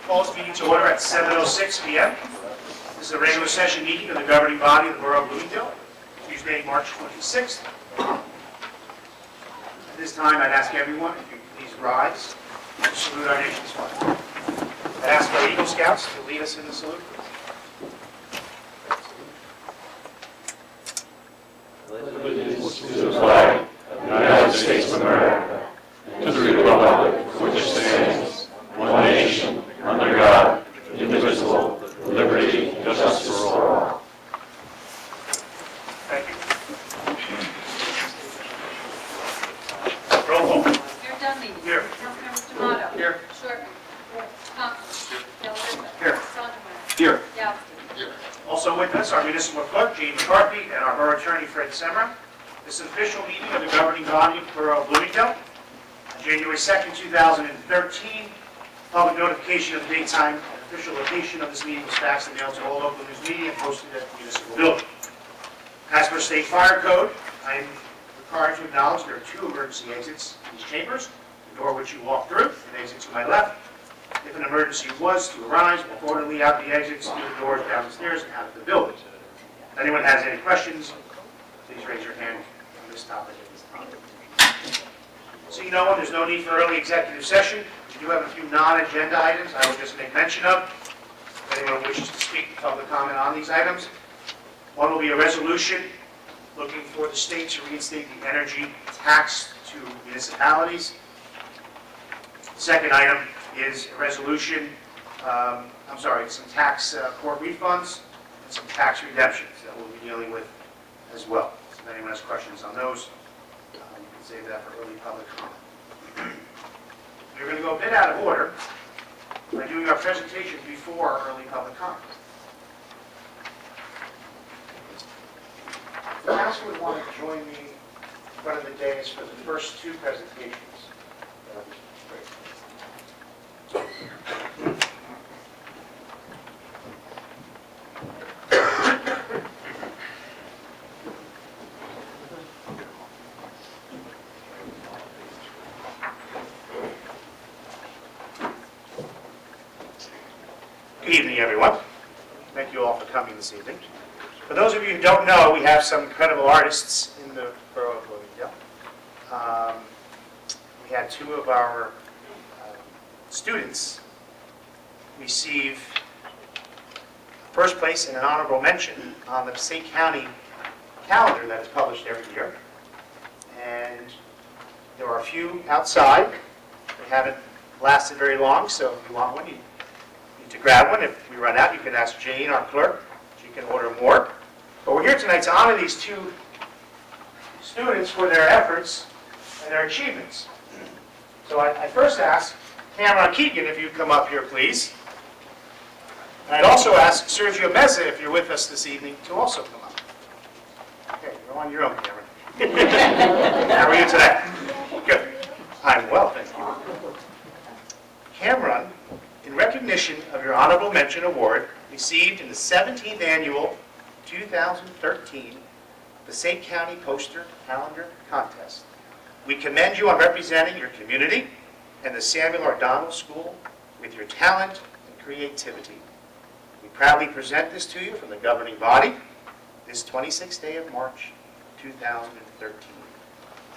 Calls meeting to order at 7:06 p.m. This is a regular session meeting of the governing body of the Borough of Bloomingdale, Tuesday, March 26th. At this time, I'd ask everyone, if you please rise to salute our nation's flag. I'd ask our Eagle Scouts to lead us in the salute. Allegiance to the flag of the United States of America, and to the republic for which it stands, one nation, under God, indivisible, with liberty and justice for all. Thank you. Roll call. Mayor Dunleavy. Here. Councilmember D'Amato. Here. Shortman. Thompson. Del Ripa. Here. Sondemire. Here. Yawski. Also with us, our municipal clerk, Gene McCarthy, and our borough attorney, Fred Semra. This is an official meeting of the governing body of the Borough of Bloomingdale. On January 2nd, 2013, public notification of the date, time, and official location of this meeting was faxed and mailed to all local news media and posted at the municipal building. As per state fire code, I am required to acknowledge there are two emergency exits in these chambers. The door which you walk through, and exit to my left. If an emergency was to arise, walk orderly out the exits through the doors down the stairs and out of the building. If anyone has any questions, please raise your hand on this topic at this time. Seeing no one, there's no need for early executive session. We do have a few non-agenda items I will just make mention of. If anyone wishes to speak, public comment on these items. One will be a resolution looking for the state to reinstate the energy tax to municipalities. Second item is a resolution, some tax court refunds and some tax redemptions that we'll be dealing with as well. So if anyone has questions on those, you can save that for early public comment. We're going to go a bit out of order by doing our presentation before early public comment. If the council would want to join me in front of the dais for the first two presentations, that would be great. Good evening, everyone. Thank you all for coming this evening. For those of you who don't know, we have some incredible artists in the Borough of Bloomingdale. We had two of our students receive first place and an honorable mention on the State County calendar that is published every year. And there are a few outside. They haven't lasted very long, so if you want one, you need to grab one. If we run out, you can ask Jane, our clerk. She can order more. But we're here tonight to honor these two students for their efforts and their achievements. So I first ask Cameron Keegan if you'd come up here, please. And I'd also ask Sergio Meza, if you're with us this evening, to also come up. Okay, you're on your own, Cameron. How are you today? Good. I'm well, thank you. Cameron, in recognition of your Honorable Mention Award, received in the 17th Annual 2013 Passaic County Poster Calendar Contest. We commend you on representing your community and the Samuel R. Donald School with your talent and creativity. We proudly present this to you from the governing body this 26th day of March 2013.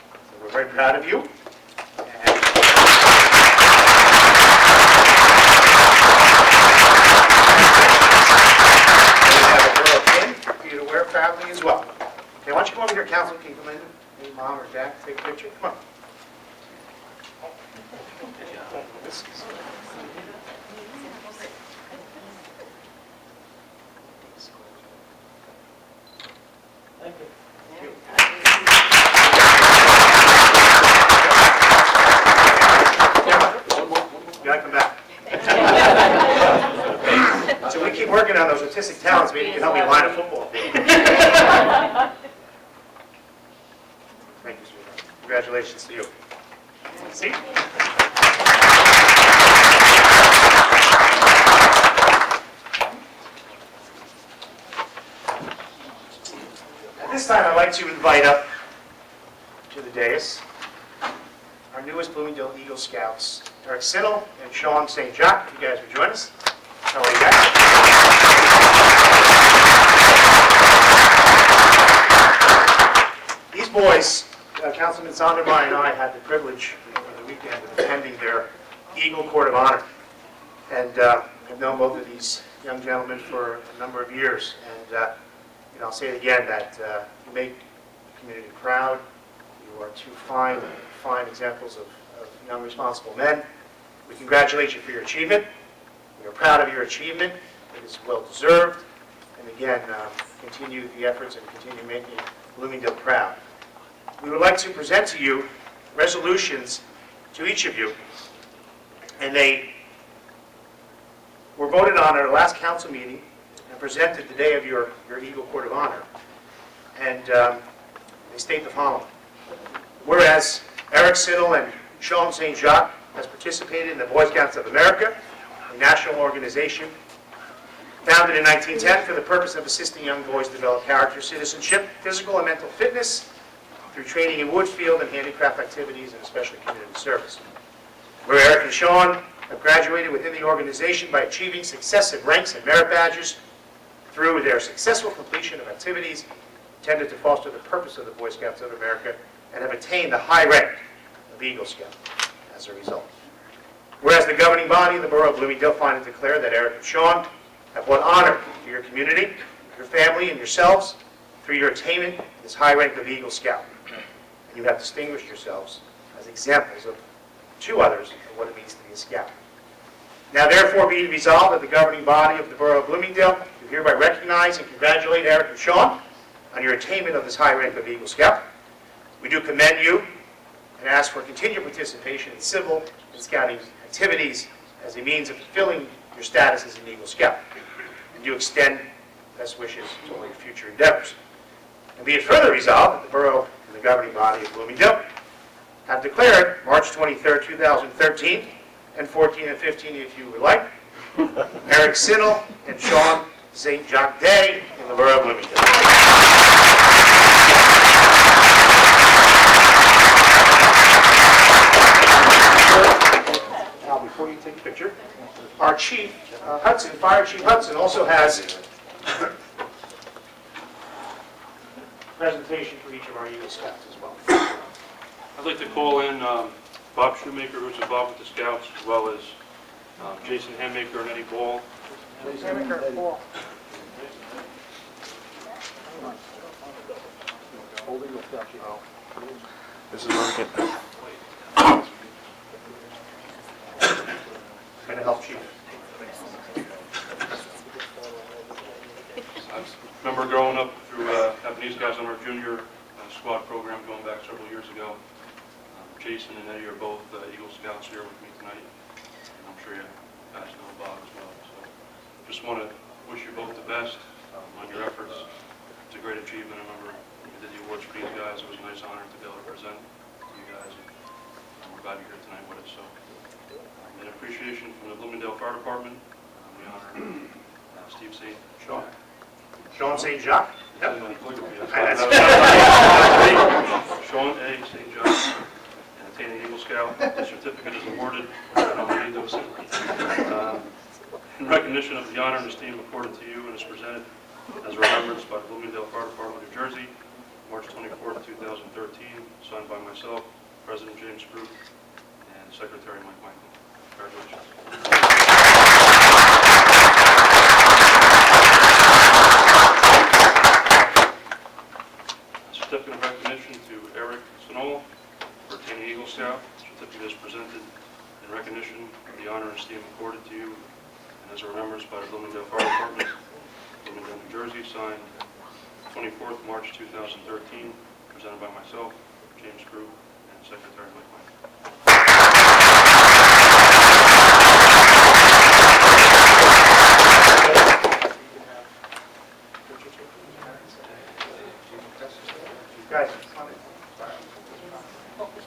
So we're very proud of you. Proudly as well. Okay, why don't you come over here, Council? Can you come in? Hey, Mom or Dad, take a picture. Come on. Thank you. You gotta come back. So we keep working on those artistic talents. Maybe you can help me line a football. Thank you, sweetheart. Congratulations to you. See? At this time, I'd like to invite up to the dais our newest Bloomingdale Eagle Scouts Eric Sinnell and Sean St. Jacques. You guys would join us. How are you guys? These boys, Councilman Sondermeyer and I had the privilege over the weekend of attending their Eagle Court of Honor. And I've known both of these young gentlemen for a number of years. And I'll say it again, that you make the community proud. You are two fine examples of young, responsible men. We congratulate you for your achievement. We are proud of your achievement. It is well deserved. And again, continue the efforts and continue making Bloomingdale proud. We would like to present to you resolutions to each of you. And they were voted on at our last council meeting and presented the day of your Eagle Court of Honor. And they state the following. Whereas Eric Sinnell and Sean St. Jacques has participated in the Boy Scouts of America, a national organization founded in 1910 for the purpose of assisting young boys develop character, citizenship, physical and mental fitness through training in wood, field, and handicraft activities, and especially community service. Where Eric and Sean have graduated within the organization by achieving successive ranks and merit badges through their successful completion of activities intended to foster the purpose of the Boy Scouts of America, and have attained the high rank of Eagle Scout as a result. Whereas the governing body of the Borough of Bloomingdale find and declare that Eric and Sean have brought honor to your community, your family, and yourselves through your attainment of this high rank of Eagle Scout. And you have distinguished yourselves as examples to others of what it means to be a Scout. Now therefore be it resolved that the governing body of the Borough of Bloomingdale do hereby recognize and congratulate Eric and Sean on your attainment of this high rank of Eagle Scout. We do commend you and ask for continued participation in civil and scouting activities as a means of fulfilling your status as an Eagle Scout. And do extend best wishes to all your future endeavors. And be it further resolved that the Borough and the governing body of Bloomingdale have declared March 23rd, 2013, and 14 and 15 if you would like, Eric Sinnell and Sean St. Jacques Day in the Borough of Bloomingdale. Now, before you take a picture, our Chief Hudson, Fire Chief Hudson, also has a presentation for each of our Eagle Scouts as well. I'd like to call in Bob Shoemaker, who's involved with the Scouts, as well as Jason Handmaker and Eddie Ball. Handmaker, Ball. This is working. Going to help Chief. I remember growing up through Japanese Scouts Summer Junior squad program going back several years ago. Jason and Eddie are both Eagle Scouts here with me tonight. And I'm sure you guys know Bob as well. So just want to wish you both the best on your efforts. It's a great achievement. I remember when we did the awards for these guys. It was a nice honor to be able to present to you guys. And we're glad you're here tonight with us. So in appreciation from the Bloomingdale Fire Department, we honor Steve St. Sean. Sean St. Jacques? Yep. Sean A. St. Jacques, and attaining Eagle Scout. The certificate is awarded. I don't need those. In recognition of the honor and esteem accorded to you, and is presented as a remembrance by the Bloomingdale Fire Department of New Jersey, March 24th, 2013, signed by myself, President James Group, and Secretary Mike Michael. Congratulations. Certificate of recognition to Eric Sinnell for attaining Eagle Scout. Certificate is presented in recognition of the honor and esteem accorded to you, and as a remembrance by the Bloomingdale Fire Department, Bloomingdale, New Jersey, signed 24th March 2013, presented by myself, James Group, and Secretary Mike Michael. Guys, come on in.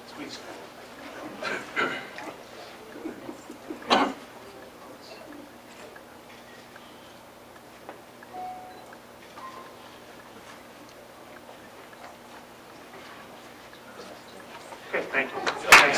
Squeeze. Okay, thank you. Thanks.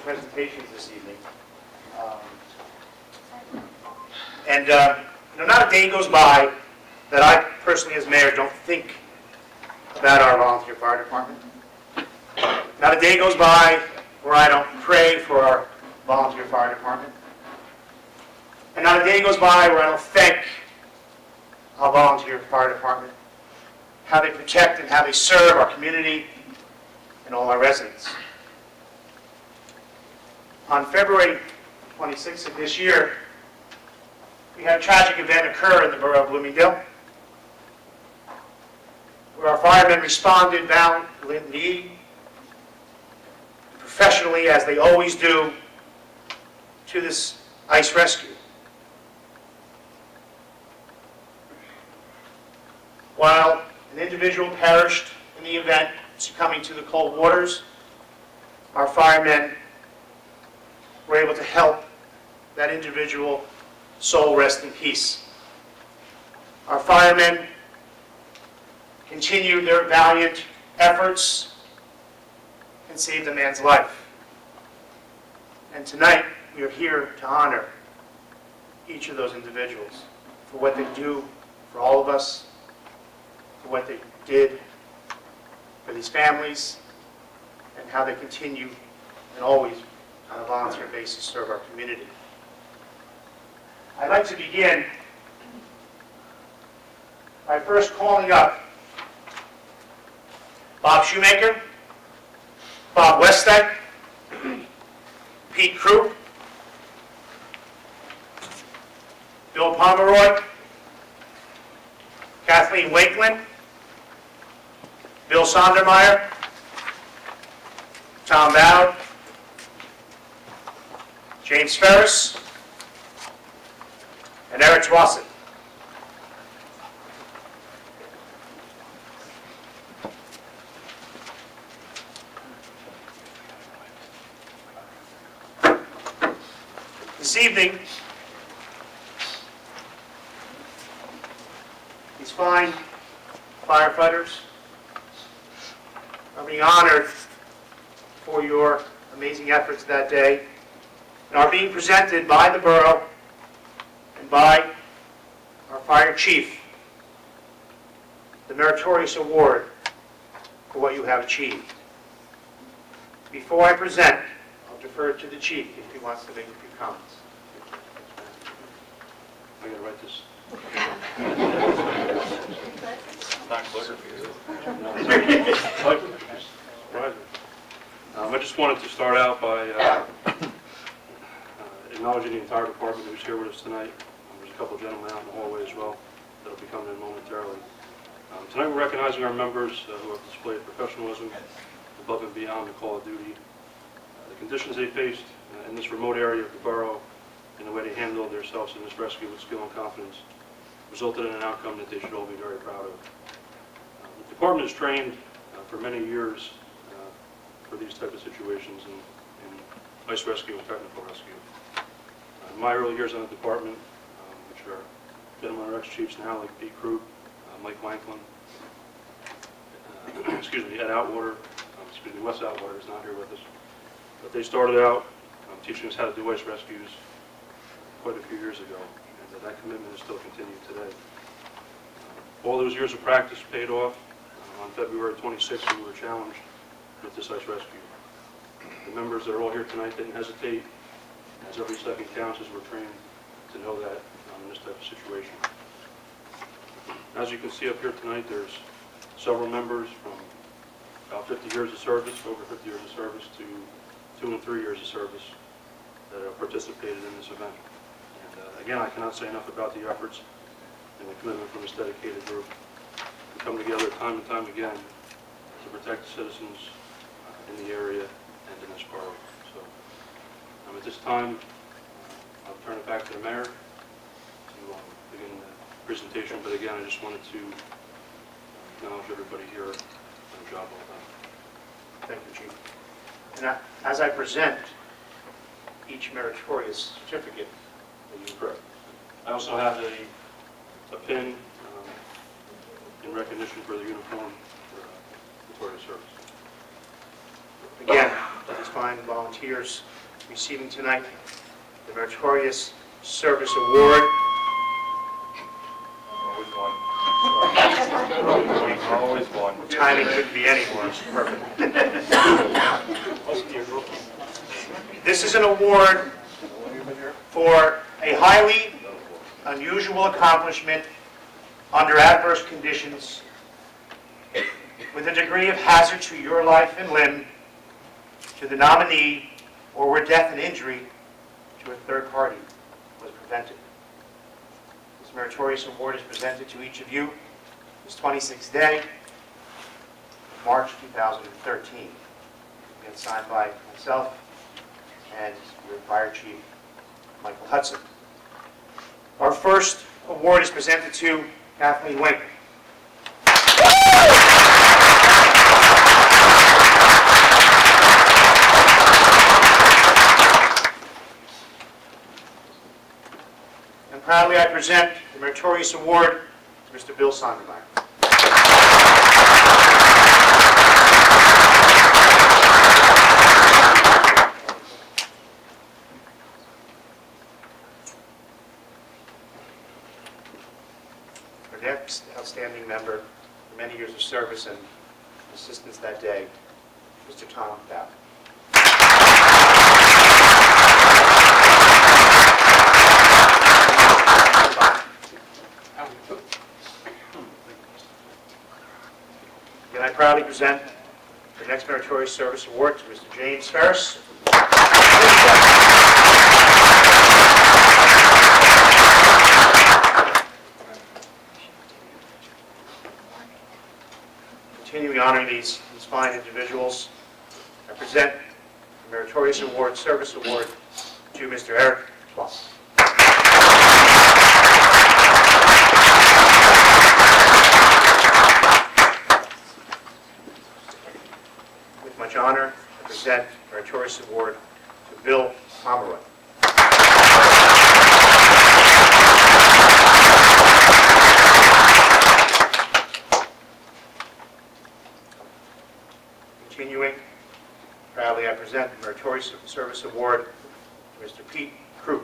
presentations this evening. Not a day goes by that I personally, as mayor, don't think about our volunteer fire department. Not a day goes by where I don't pray for our volunteer fire department. And not a day goes by where I don't thank our volunteer fire department, how they protect and how they serve our community and all our residents. On February 26th of this year, we had a tragic event occur in the borough of Bloomingdale, where our firemen responded valiantly, professionally, as they always do, to this ice rescue. While an individual perished in the event, succumbing to the cold waters, our firemen were able to help that individual soul rest in peace. Our firemen continued their valiant efforts and saved a man's life. And tonight, we are here to honor each of those individuals for what they do for all of us, for what they did for these families, and how they continue and always, on a volunteer basis, serve our community. I'd like to begin by first calling up Bob Shoemaker, Bob Westek, Pete Krupp, Bill Pomeroy, Kathleen Wakeland, Bill Sondermeyer, Tom Bowd, James Ferris, and Eric Twasson. This evening, these fine firefighters are being honored for your amazing efforts that day and are being presented by the borough and by our fire chief the Meritorious Award for what you have achieved. Before I present, I'll defer to the chief if he wants to make a few comments. I gotta write this. Not clear for you. I just wanted to start out by acknowledging the entire department who's here with us tonight. There's a couple of gentlemen out in the hallway as well that will be coming in momentarily. Tonight we're recognizing our members who have displayed professionalism above and beyond the call of duty. The conditions they faced in this remote area of the borough and the way they handled themselves in this rescue with skill and confidence resulted in an outcome that they should all be very proud of. The department has trained for many years for these type of situations in ice rescue and technical rescue. In my early years in the department, which are gentlemen are ex-chiefs now, like Pete Krupp, Mike Wanklin, Ed Outwater, Wes Outwater is not here with us. But they started out teaching us how to do ice rescues quite a few years ago, and that commitment is still continued today. All those years of practice paid off. On February 26th, we were challenged with this ice rescue. The members that are all here tonight didn't hesitate, as every second counts as we're trained to know that in this type of situation. As you can see up here tonight, there's several members from about 50 years of service, over 50 years of service, to 2 and 3 years of service that have participated in this event. And again, I cannot say enough about the efforts and the commitment from this dedicated group. We come together time and time again to protect the citizens in the area and in this borough. So at this time, I'll turn it back to the mayor to begin the presentation. But again, I just wanted to acknowledge everybody here on the job well done. Thank you, Chief. And as I present each meritorious certificate, Correct. I also have a pin in recognition for the uniform for meritorious service. again, these fine volunteers receiving tonight the Meritorious Service Award. Always one. Timing couldn't be any worse. Perfect. This is an award for a highly unusual accomplishment under adverse conditions with a degree of hazard to your life and limb, to the nominee, or where death and injury to a third party was prevented. This meritorious award is presented to each of you this 26th day, March 2013. It's signed by myself and your Fire Chief, Michael Hudson. Our first award is presented to Kathleen Wink. And proudly I present the Meritorious Award to Mr. Bill Sondermeyer. Our next outstanding member for many years of service and assistance that day, Mr. Tom Bowden. Again, I proudly present the next Meritorious Service Award to Mr. James Ferris. Continuing honoring these fine individuals, I present the Meritorious Award, Service Award to Mr. Eric Schloss. With much honor, I present the Meritorious Award to Bill Pomeroy. Continuing, proudly I present the Meritorious Service Award to Mr. Pete Krug.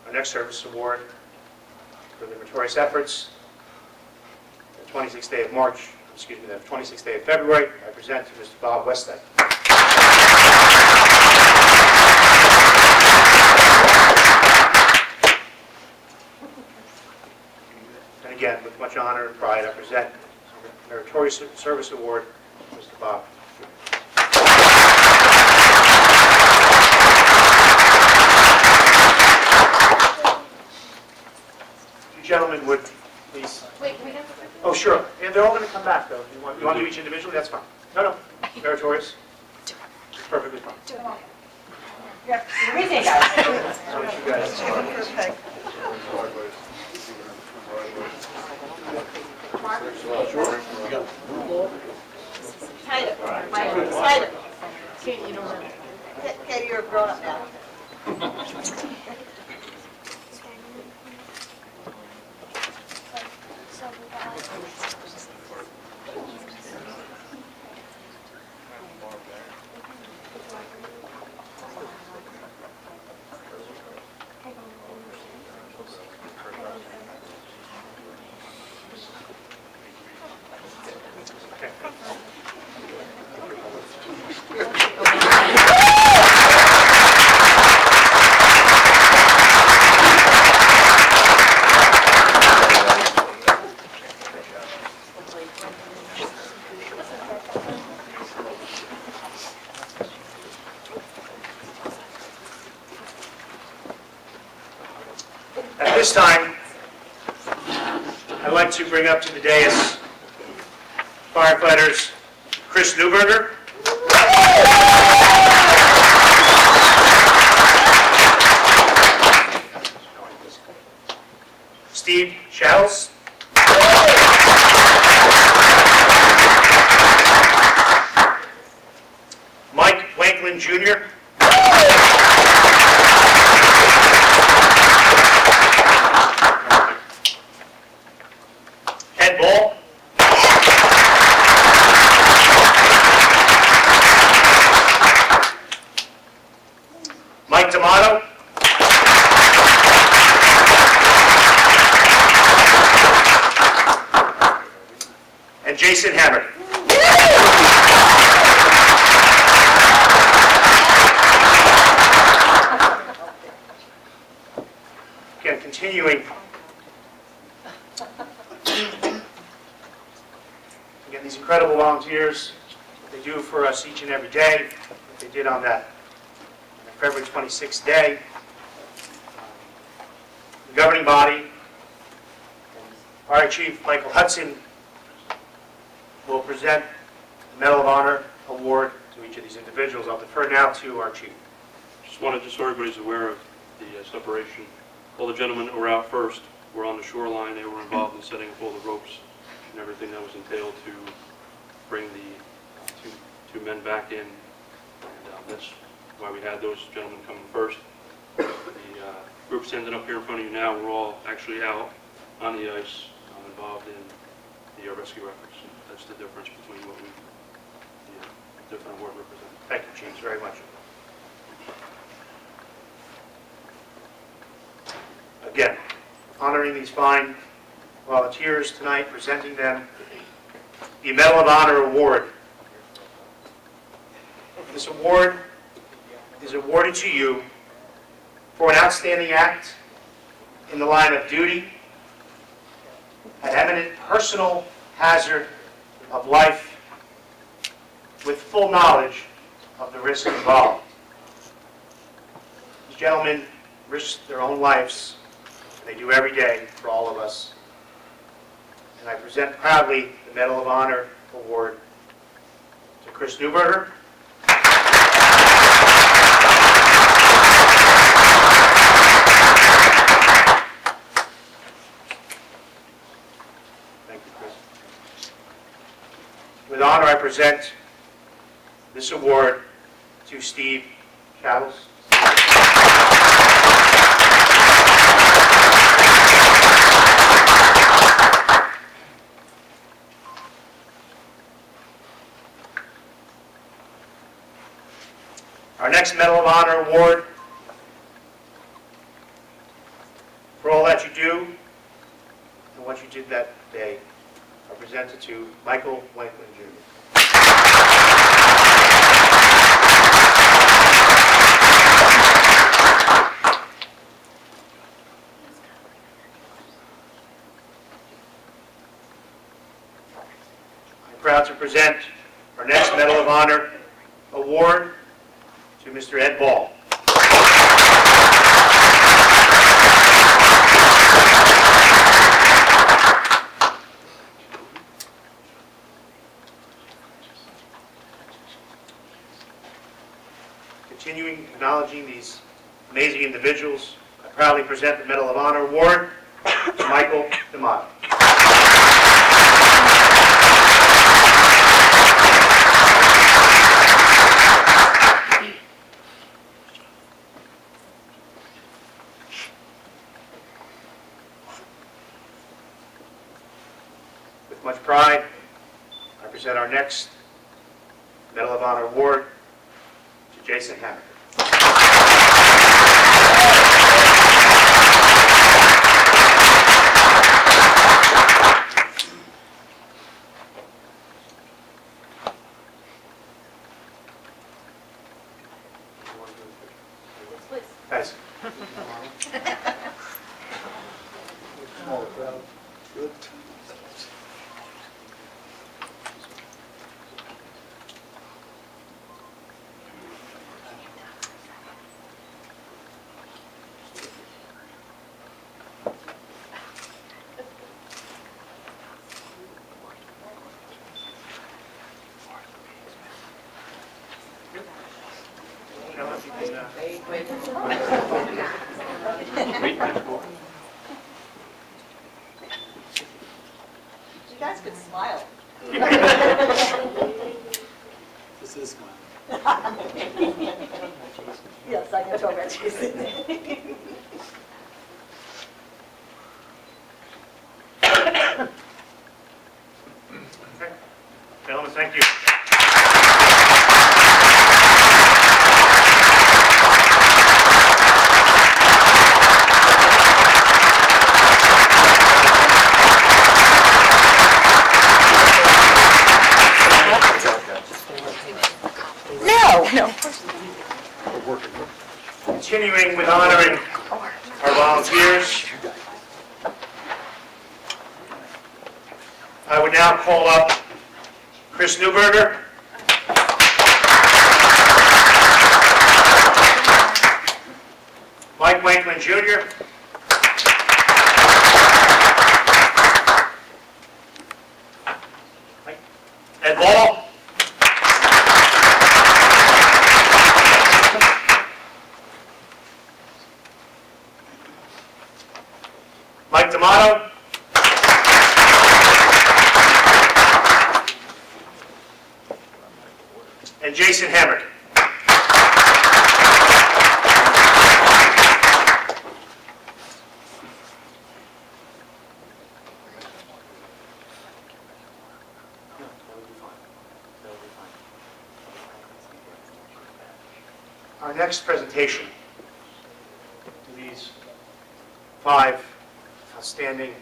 Our next service award for the meritorious efforts, the 26th day of March, excuse me, the 26th day of February, I present to Mr. Bob Westhead. And again, with much honor and pride, I present the Meritorious Service Award to Mr. Bob. You gentlemen would please. Wait, we have to... Oh, sure. And they're all going to come back, though. You want to do each individually? That's fine. No. Meritorious. It's perfectly fine. Yeah, everything, guys. How about you guys? Kind of. Kind of. Okay, you're a grown-up now. At this time, I'd like to bring up to the dais firefighters Chris Newberger, Steve Shells, Mike Wanklin Jr., and Jason Hammer. Again, continuing. Again, these incredible volunteers, what they do for us each and every day, what they did on that February 26th day. The governing body, Fire Chief Michael Hudson, will present the Medal of Honor award to each of these individuals. I'll defer now to our chief. Just so everybody's aware of the separation. All the gentlemen that were out first were on the shoreline. They were involved in setting up all the ropes and everything that was entailed to bring the two men back in. And that's why we had those gentlemen coming first. The group standing up here in front of you now, we're all actually out on the ice, involved in the rescue efforts. That's the difference between what we, the different award represent. Thank you, Chiefs, very much. Again, honoring these fine volunteers tonight, presenting them the Medal of Honor Award. This award is awarded to you for an outstanding act in the line of duty, an eminent personal hazard of life, with full knowledge of the risk involved. These gentlemen risk their own lives, and they do every day for all of us. And I present proudly the Medal of Honor Award to Chris Newberger, with honor, I present this award to Steve Chavez. Our next Medal of Honor award for all that you do and what you did that day are presented to Michael Wankman Jr. I'm proud to present our next Medal of Honor award to Mr. Ed Ball. Continuing acknowledging these amazing individuals, I proudly present the Medal of Honor Award to Michael D'Amato. With much pride, I present our next Medal of Honor Award to Jason Hammer. Guys. You guys could smile. This is mine. Yes, I can talk about Jason. Okay. Gentlemen, thank you. Continuing with honoring our volunteers, I would now call up Chris Newberger. Mike Wakeman Jr. Ed Ball. Mike D'Amato. And Jason Hamrick. Our next presentation to these 5 outstanding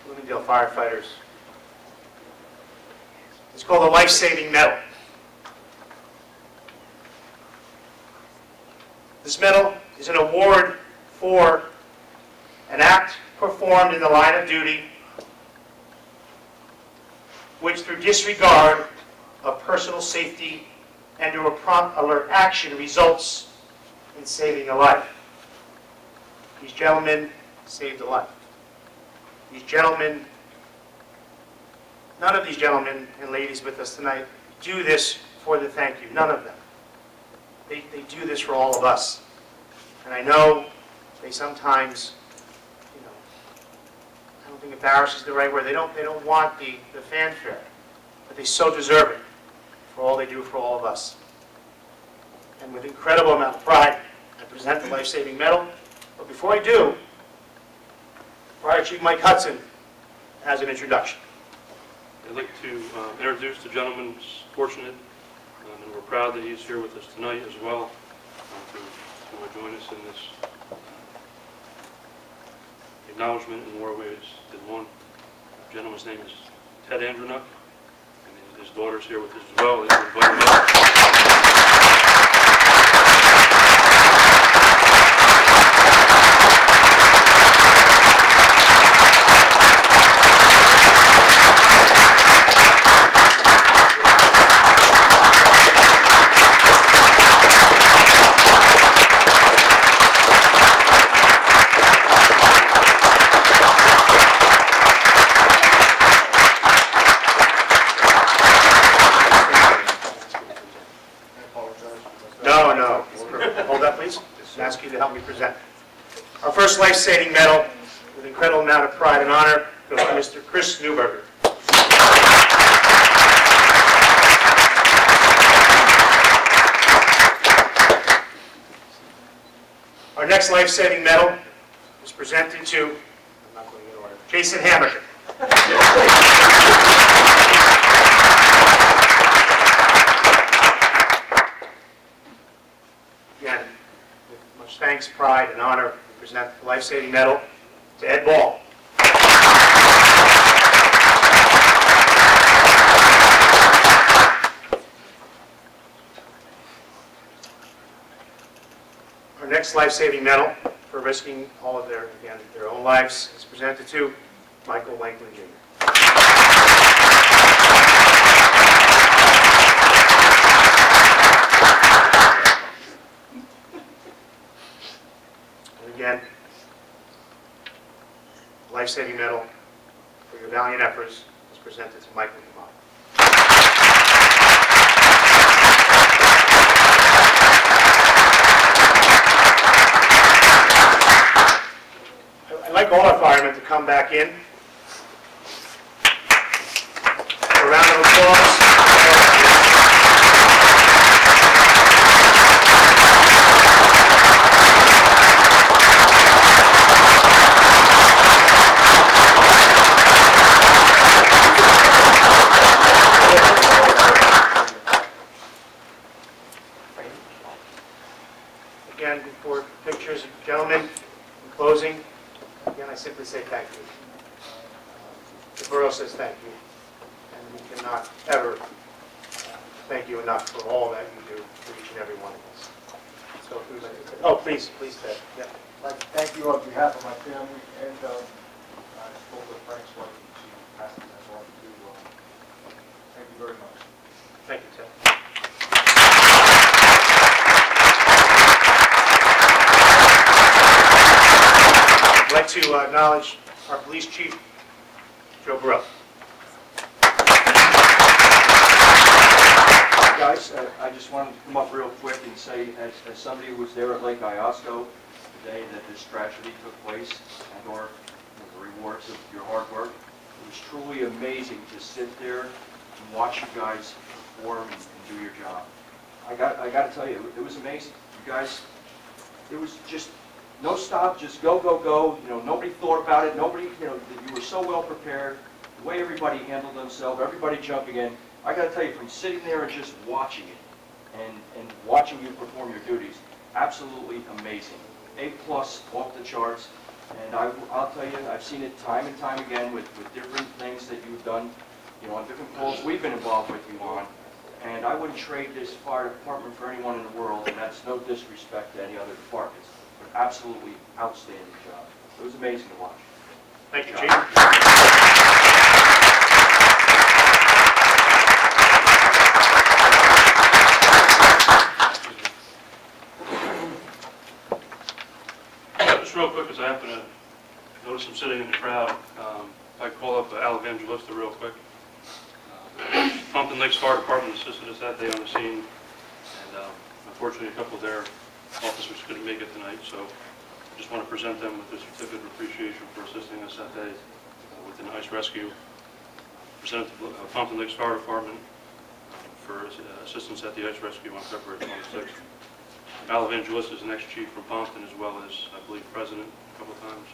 Bloomingdale firefighters is called a life-saving medal. This medal is an award for an act performed in the line of duty which, through disregard of personal safety and or prompt alert action, results in saving a life. These gentlemen saved a life. These gentlemen, none of these gentlemen and ladies with us tonight do this for the thank you. None of them. They do this for all of us. And I know they sometimes, I don't think embarrass is the right word. They don't want the fanfare, but they so deserve it for all they do for all of us. And with incredible amount of pride, I present the life-saving medal. But before I do, Fire Chief Mike Hudson has an introduction. I'd like to introduce the gentleman who's fortunate, and we're proud that he's here with us tonight as well, to join us in this acknowledgement in more ways than one. The gentleman's name is Ted Andronuk, and his daughter's here with us as well. Let's invite him up. Our first life-saving medal, with incredible amount of pride and honor, goes to Mr. Chris Newberger. Our next life-saving medal is presented to, I'm not going in order, Jason Hamrick. Again, with much thanks, pride, and honor, we present the life-saving medal to Ed Ball. Our next life-saving medal for risking all of their own lives is presented to Michael Wakeman Jr. And again, life-saving medal for your valiant efforts is presented to Michael D'Amato. I'd like all our firemen to come back in. A round of applause. Again, before pictures, gentlemen, in closing, again, I simply say thank you. The borough says thank you, and we cannot ever thank you enough for all that you do for each and every one of us. So, who would like to take- oh, please, Ted. Yeah. I'd like to thank you on behalf of my family, and I spoke with Frank's wife, and she passed me that on too. Thank you very much. Thank you, Ted. I'd like to acknowledge our police chief, Joe Burrell. Guys, I just wanted to come up real quick and say, as somebody who was there at Lake Iosco the day that this tragedy took place, and/or the rewards of your hard work, it was truly amazing to sit there and watch you guys perform and do your job. I got to tell you, it was amazing. You guys, it was just no stop, just go, go, go. You know, nobody thought about it. Nobody, you know, you were so well prepared. The way everybody handled themselves, everybody jumping in. I got to tell you, from sitting there and just watching it, and watching you perform your duties, absolutely amazing. A+ off the charts, and I'll tell you, I've seen it time and time again with different things that you've done, you know, on different calls we've been involved with you on, and I wouldn't trade this fire department for anyone in the world, and that's no disrespect to any other departments, but absolutely outstanding job. It was amazing to watch. Thank you, Chief. Just real quick, because I happen to notice him sitting in the crowd, if I call up Al Evangelista real quick. Pumpkin Lakes Fire Department assisted us that day on the scene, and unfortunately a couple of their officers couldn't make it tonight, so I just want to present them with a certificate of appreciation for assisting us that day with an ice rescue. Present the Pumpkin Lakes Fire Department for assistance at the ice rescue on February 26th. Al Evangelista is the next chief from Pompton, as well as, I believe, president a couple times.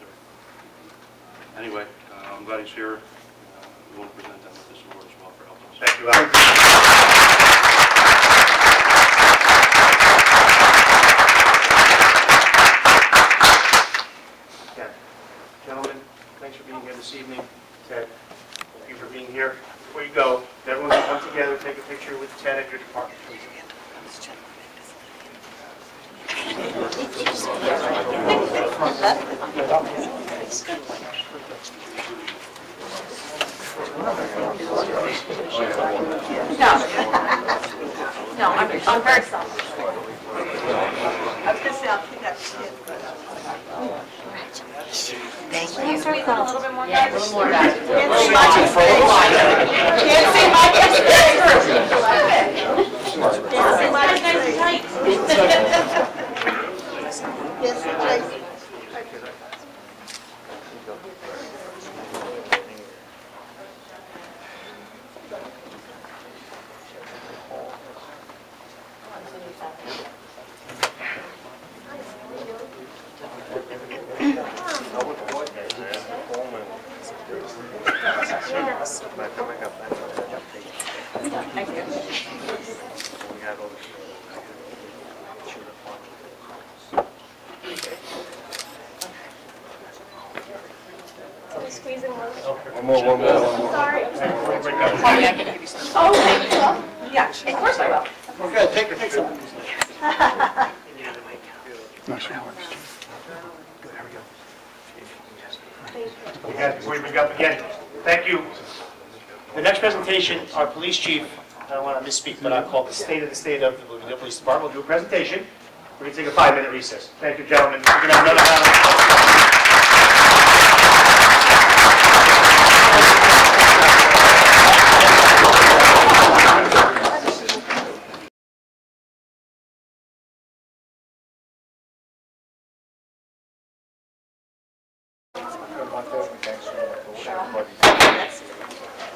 Anyway, I'm glad he's here. We want to present them with this award as well for helping us. Thank you, Al. Again, gentlemen, thanks for being here this evening. Ted, thank you for being here. Before you go, everyone can come together, take a picture with Ted and your department, please. No, I'm very sorry. I was going to say, I'll keep that shit, but... Thank you. Can you start a little bit more, guys? A little more, guys. Can't see my face. Can't see my face. Can't see my face. Yes, Tracy. One more. Sorry. Oh, thank you. Yeah, of course I will. Okay, take your picture. Before you bring up again, thank you. The next presentation, our police chief, I don't want to misspeak, but I'll call the state of the Bloomingdale Police Department. We'll do a presentation. We're going to take a 5-minute recess. Thank you, gentlemen. We're going to have another round of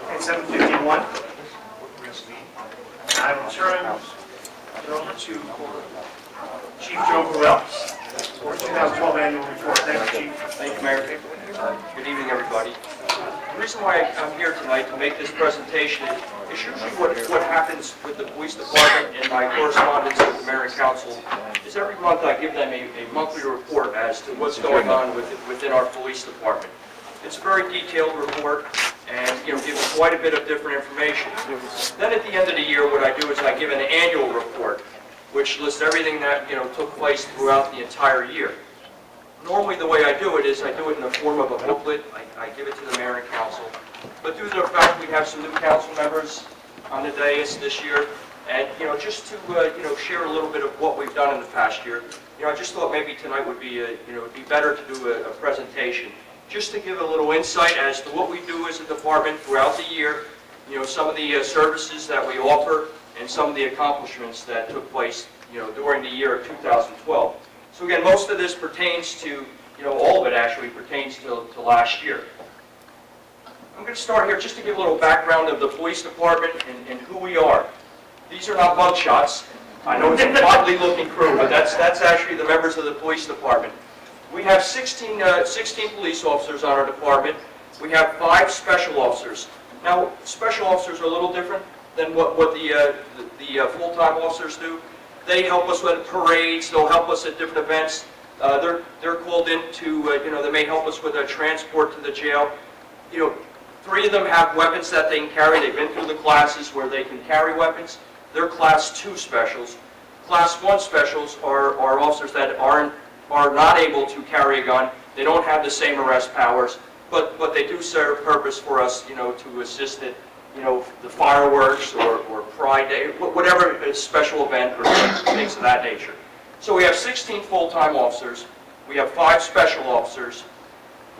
at 7:51. I will turn it over to Chief Joe Burrell for 2012 annual report. Thank you, Chief. Thank you, Mayor. Good evening, everybody. The reason why I'm here tonight to make this presentation is usually what happens with the police department in my correspondence with the mayor and council is every month I give them a monthly report as to what's going on within our police department. It's a very detailed report and gives quite a bit of different information. Then at the end of the year, what I do is I give an annual report. which lists everything that, took place throughout the entire year. Normally, the way I do it is I do it in the form of a booklet. I give it to the mayor and council. But due to the fact we have some new council members on the dais this year, and, just to, share a little bit of what we've done in the past year, I just thought maybe tonight would be, it'd be better to do a presentation, just to give a little insight as to what we do as a department throughout the year, some of the services that we offer, and some of the accomplishments that took place, during the year of 2012. So again, most of this pertains to, all of it actually pertains to last year. I'm going to start here just to give a little background of the police department and who we are. These are not mug shots. I know it's a motley looking crew, but that's actually the members of the police department. We have 16 police officers on our department. We have 5 special officers. Now, special officers are a little different than what the full-time officers do. They help us with parades. They'll help us at different events. They're called in to, they may help us with a transport to the jail. 3 of them have weapons that they can carry. They've been through the classes where they can carry weapons. They're Class 2 specials. Class 1 specials are officers that are not able to carry a gun. They don't have the same arrest powers, but they do serve a purpose for us, to assist at, the fireworks or Pride Day, whatever special event or things of that nature. So we have 16 full-time officers. We have 5 special officers.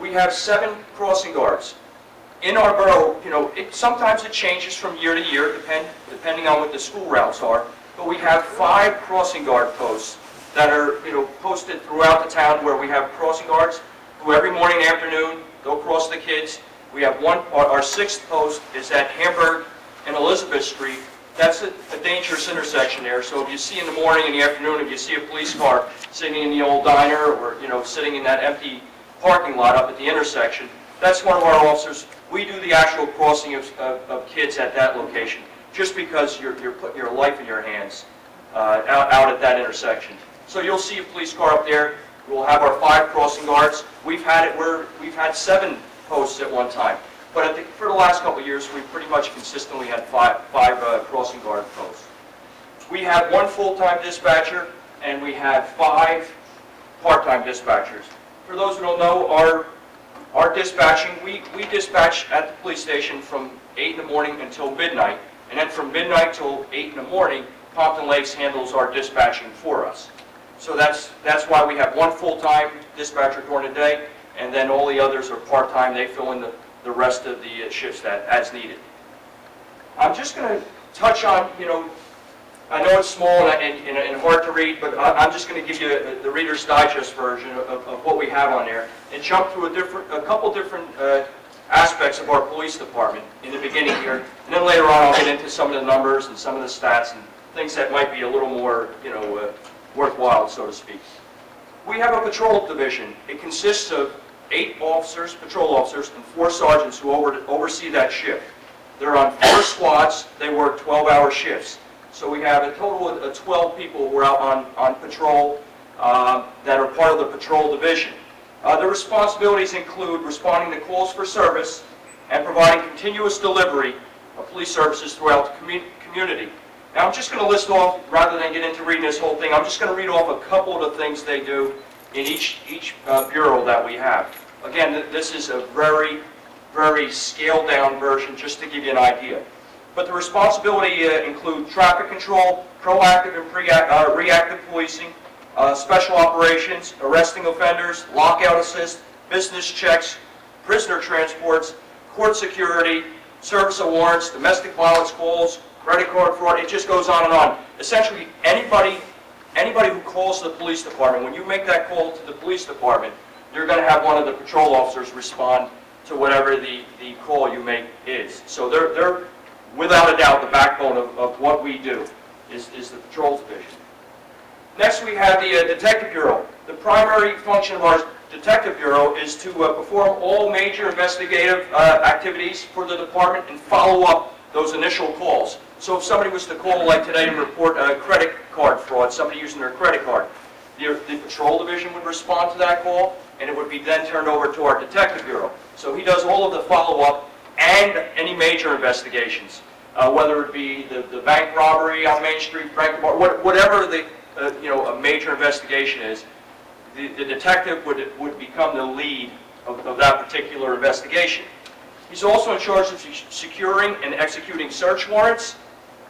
We have 7 crossing guards. In our borough, sometimes it changes from year to year, depending on what the school routes are. But we have 5 crossing guard posts that are, posted throughout the town where we have crossing guards who every morning and afternoon they'll cross the kids. We have our 6th post is at Hamburg and Elizabeth Street. That's a dangerous intersection there. So if you see in the morning and the afternoon, if you see a police car sitting in the old diner or sitting in that empty parking lot up at the intersection, that's one of our officers. We do the actual crossing of kids at that location, just because you're putting your life in your hands out at that intersection. So you'll see a police car up there. We'll have our 5 crossing guards. We've had 7 posts at one time, but for the last couple of years, we've pretty much consistently had 5 crossing guard posts. We have 1 full-time dispatcher, and we have 5 part-time dispatchers. For those who don't know, our dispatching, we dispatch at the police station from 8 in the morning until midnight, and then from midnight till 8 in the morning, Pompton Lakes handles our dispatching for us. So that's why we have 1 full-time dispatcher during the day, and then all the others are part-time. They fill in the rest of the shifts as needed. I'm just going to touch on, I know it's small and hard to read, but I'm just going to give you the Reader's Digest version of what we have on there, and jump through a couple different aspects of our police department in the beginning here, and then later on I'll get into some of the numbers and some of the stats and things that might be a little more, worthwhile, so to speak. We have a patrol division. It consists of 8 officers, patrol officers, and 4 sergeants who oversee that shift. They're on 4 squads. They work 12-hour shifts. So we have a total of 12 people who are out on patrol that are part of the patrol division. Their responsibilities include responding to calls for service and providing continuous delivery of police services throughout the community. Now I'm just going to list off, rather than get into reading this whole thing, I'm just going to read off a couple of the things they do in each bureau that we have. Again, this is a very, very scaled down version just to give you an idea. But the responsibility include traffic control, proactive and reactive policing, special operations, arresting offenders, lockout assist, business checks, prisoner transports, court security, service of warrants, domestic violence calls, credit card fraud. It just goes on and on. Essentially, anybody who calls the police department, when you make that call to the police department, you're going to have one of the patrol officers respond to whatever the call you make is. So they're without a doubt the backbone of what we do is the patrol division. Next we have the Detective Bureau. The primary function of our Detective Bureau is to perform all major investigative activities for the department and follow up those initial calls. So if somebody was to call, like today, and report a credit card fraud, somebody using their credit card, the patrol division would respond to that call, and it would be then turned over to our Detective Bureau. So he does all of the follow-up and any major investigations. whether it be the bank robbery on Main Street, whatever the a major investigation is, the detective would become the lead of that particular investigation. He's also in charge of securing and executing search warrants,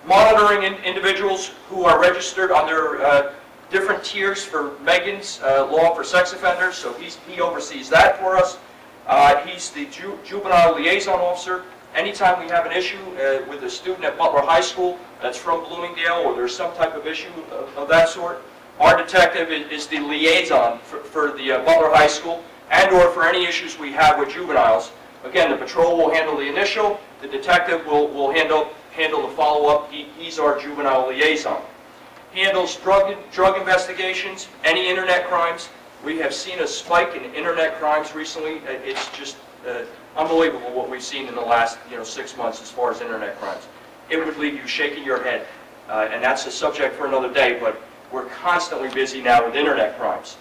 monitoring individuals who are registered under different tiers for Megan's law for sex offenders, so he oversees that for us. He's the juvenile liaison officer. Anytime we have an issue with a student at Butler High School that's from Bloomingdale, or there's some type of issue of that sort, our detective is the liaison for the Butler High School, and or for any issues we have with juveniles. Again, the patrol will handle the initial, the detective will handle the follow-up. He's our juvenile liaison. He handles drug investigations, any internet crimes. We have seen a spike in internet crimes recently. It's just unbelievable what we've seen in the last 6 months as far as internet crimes. It would leave you shaking your head, and that's a subject for another day, but we're constantly busy now with internet crimes.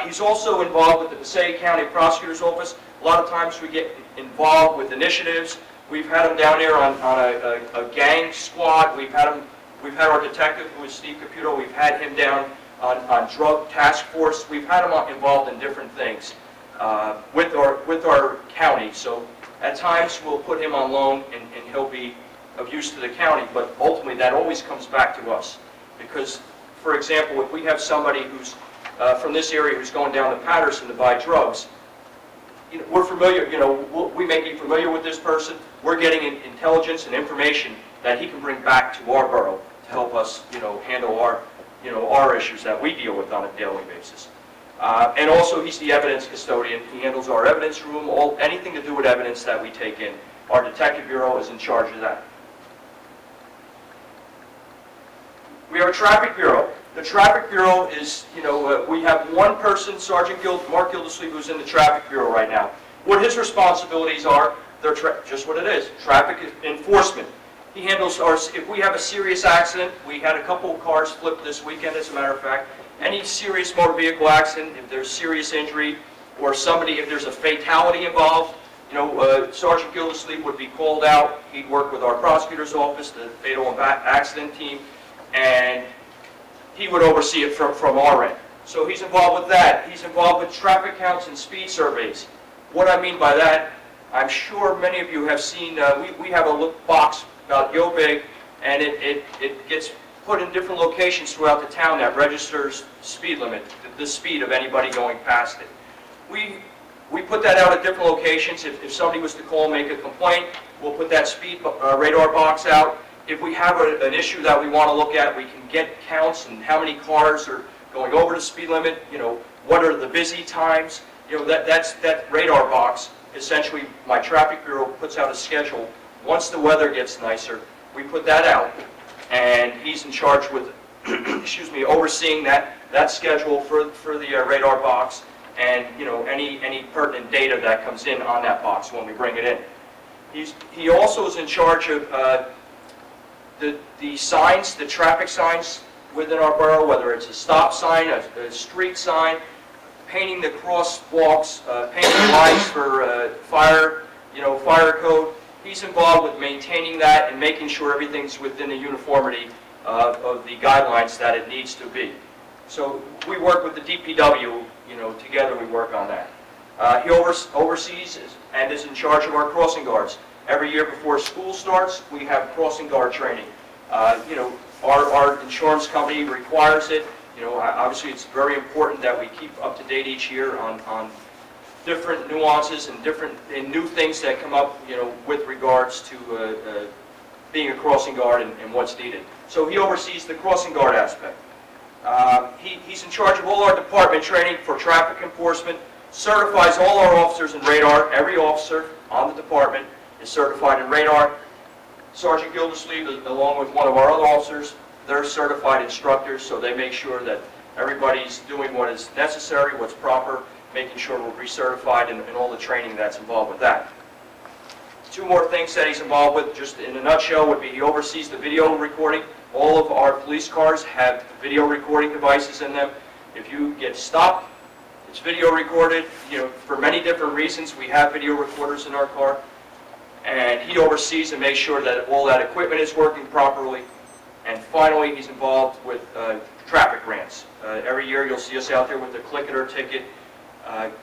He's also involved with the Passaic County Prosecutor's Office. A lot of times we get involved with initiatives. We've had him down there on a gang squad. We've had our detective, who is Steve Caputo. We've had him down on drug task force. We've had him involved in different things with our county. So at times we'll put him on loan and he'll be of use to the county, but ultimately that always comes back to us. Because, for example, if we have somebody who's from this area who's going down to Patterson to buy drugs, we're familiar, we may be familiar with this person. We're getting intelligence and information that he can bring back to our borough to help us, handle our issues that we deal with on a daily basis. And also, he's the evidence custodian. He handles our evidence room, anything to do with evidence that we take in. Our detective bureau is in charge of that. We have a traffic bureau. The traffic bureau is, we have one person, Sergeant Mark Gildersleeve, who's in the traffic bureau right now. What his responsibilities are, they're just what it is, traffic enforcement. He handles if we have a serious accident, we had a couple of cars flipped this weekend, as a matter of fact. Any serious motor vehicle accident, if there's serious injury, or if there's a fatality involved, Sergeant Gildersleeve would be called out. He'd work with our prosecutor's office, the fatal accident team, and he would oversee it from our end. So he's involved with that. He's involved with traffic counts and speed surveys. What I mean by that, I'm sure many of you have seen, we have a box about yo big, and it gets put in different locations throughout the town that registers speed limit, the speed of anybody going past it. We put that out at different locations. If somebody was to call and make a complaint, we'll put that speed radar box out. If we have an issue that we want to look at, we can get counts and how many cars are going over the speed limit, what are the busy times. That radar box, essentially my traffic bureau puts out a schedule. Once the weather gets nicer, we put that out, and he's in charge with, overseeing that schedule for the radar box, and any pertinent data that comes in on that box when we bring it in. He also is in charge of the signs, the traffic signs within our borough, whether it's a stop sign, a street sign, painting the crosswalks, painting the lines for fire code. He's involved with maintaining that and making sure everything's within the uniformity of the guidelines that it needs to be. So we work with the DPW, together we work on that. He oversees and is in charge of our crossing guards. Every year before school starts, we have crossing guard training. Our insurance company requires it. Obviously it's very important that we keep up to date each year on different nuances and new things that come up, with regards to being a crossing guard and what's needed. So he oversees the crossing guard aspect. He's in charge of all our department training for traffic enforcement, certifies all our officers in radar. Every officer on the department is certified in radar. Sergeant Gildersleeve, along with one of our other officers, they're certified instructors, so they make sure that everybody's doing what is necessary, what's proper, making sure we're recertified and all the training that's involved with that. Two more things that he's involved with, just in a nutshell, would be he oversees the video recording. All of our police cars have video recording devices in them. If you get stopped, it's video recorded. For many different reasons, we have video recorders in our car. and he oversees and makes sure that all that equipment is working properly. And finally, he's involved with traffic grants. Every year you'll see us out there with the click it or ticket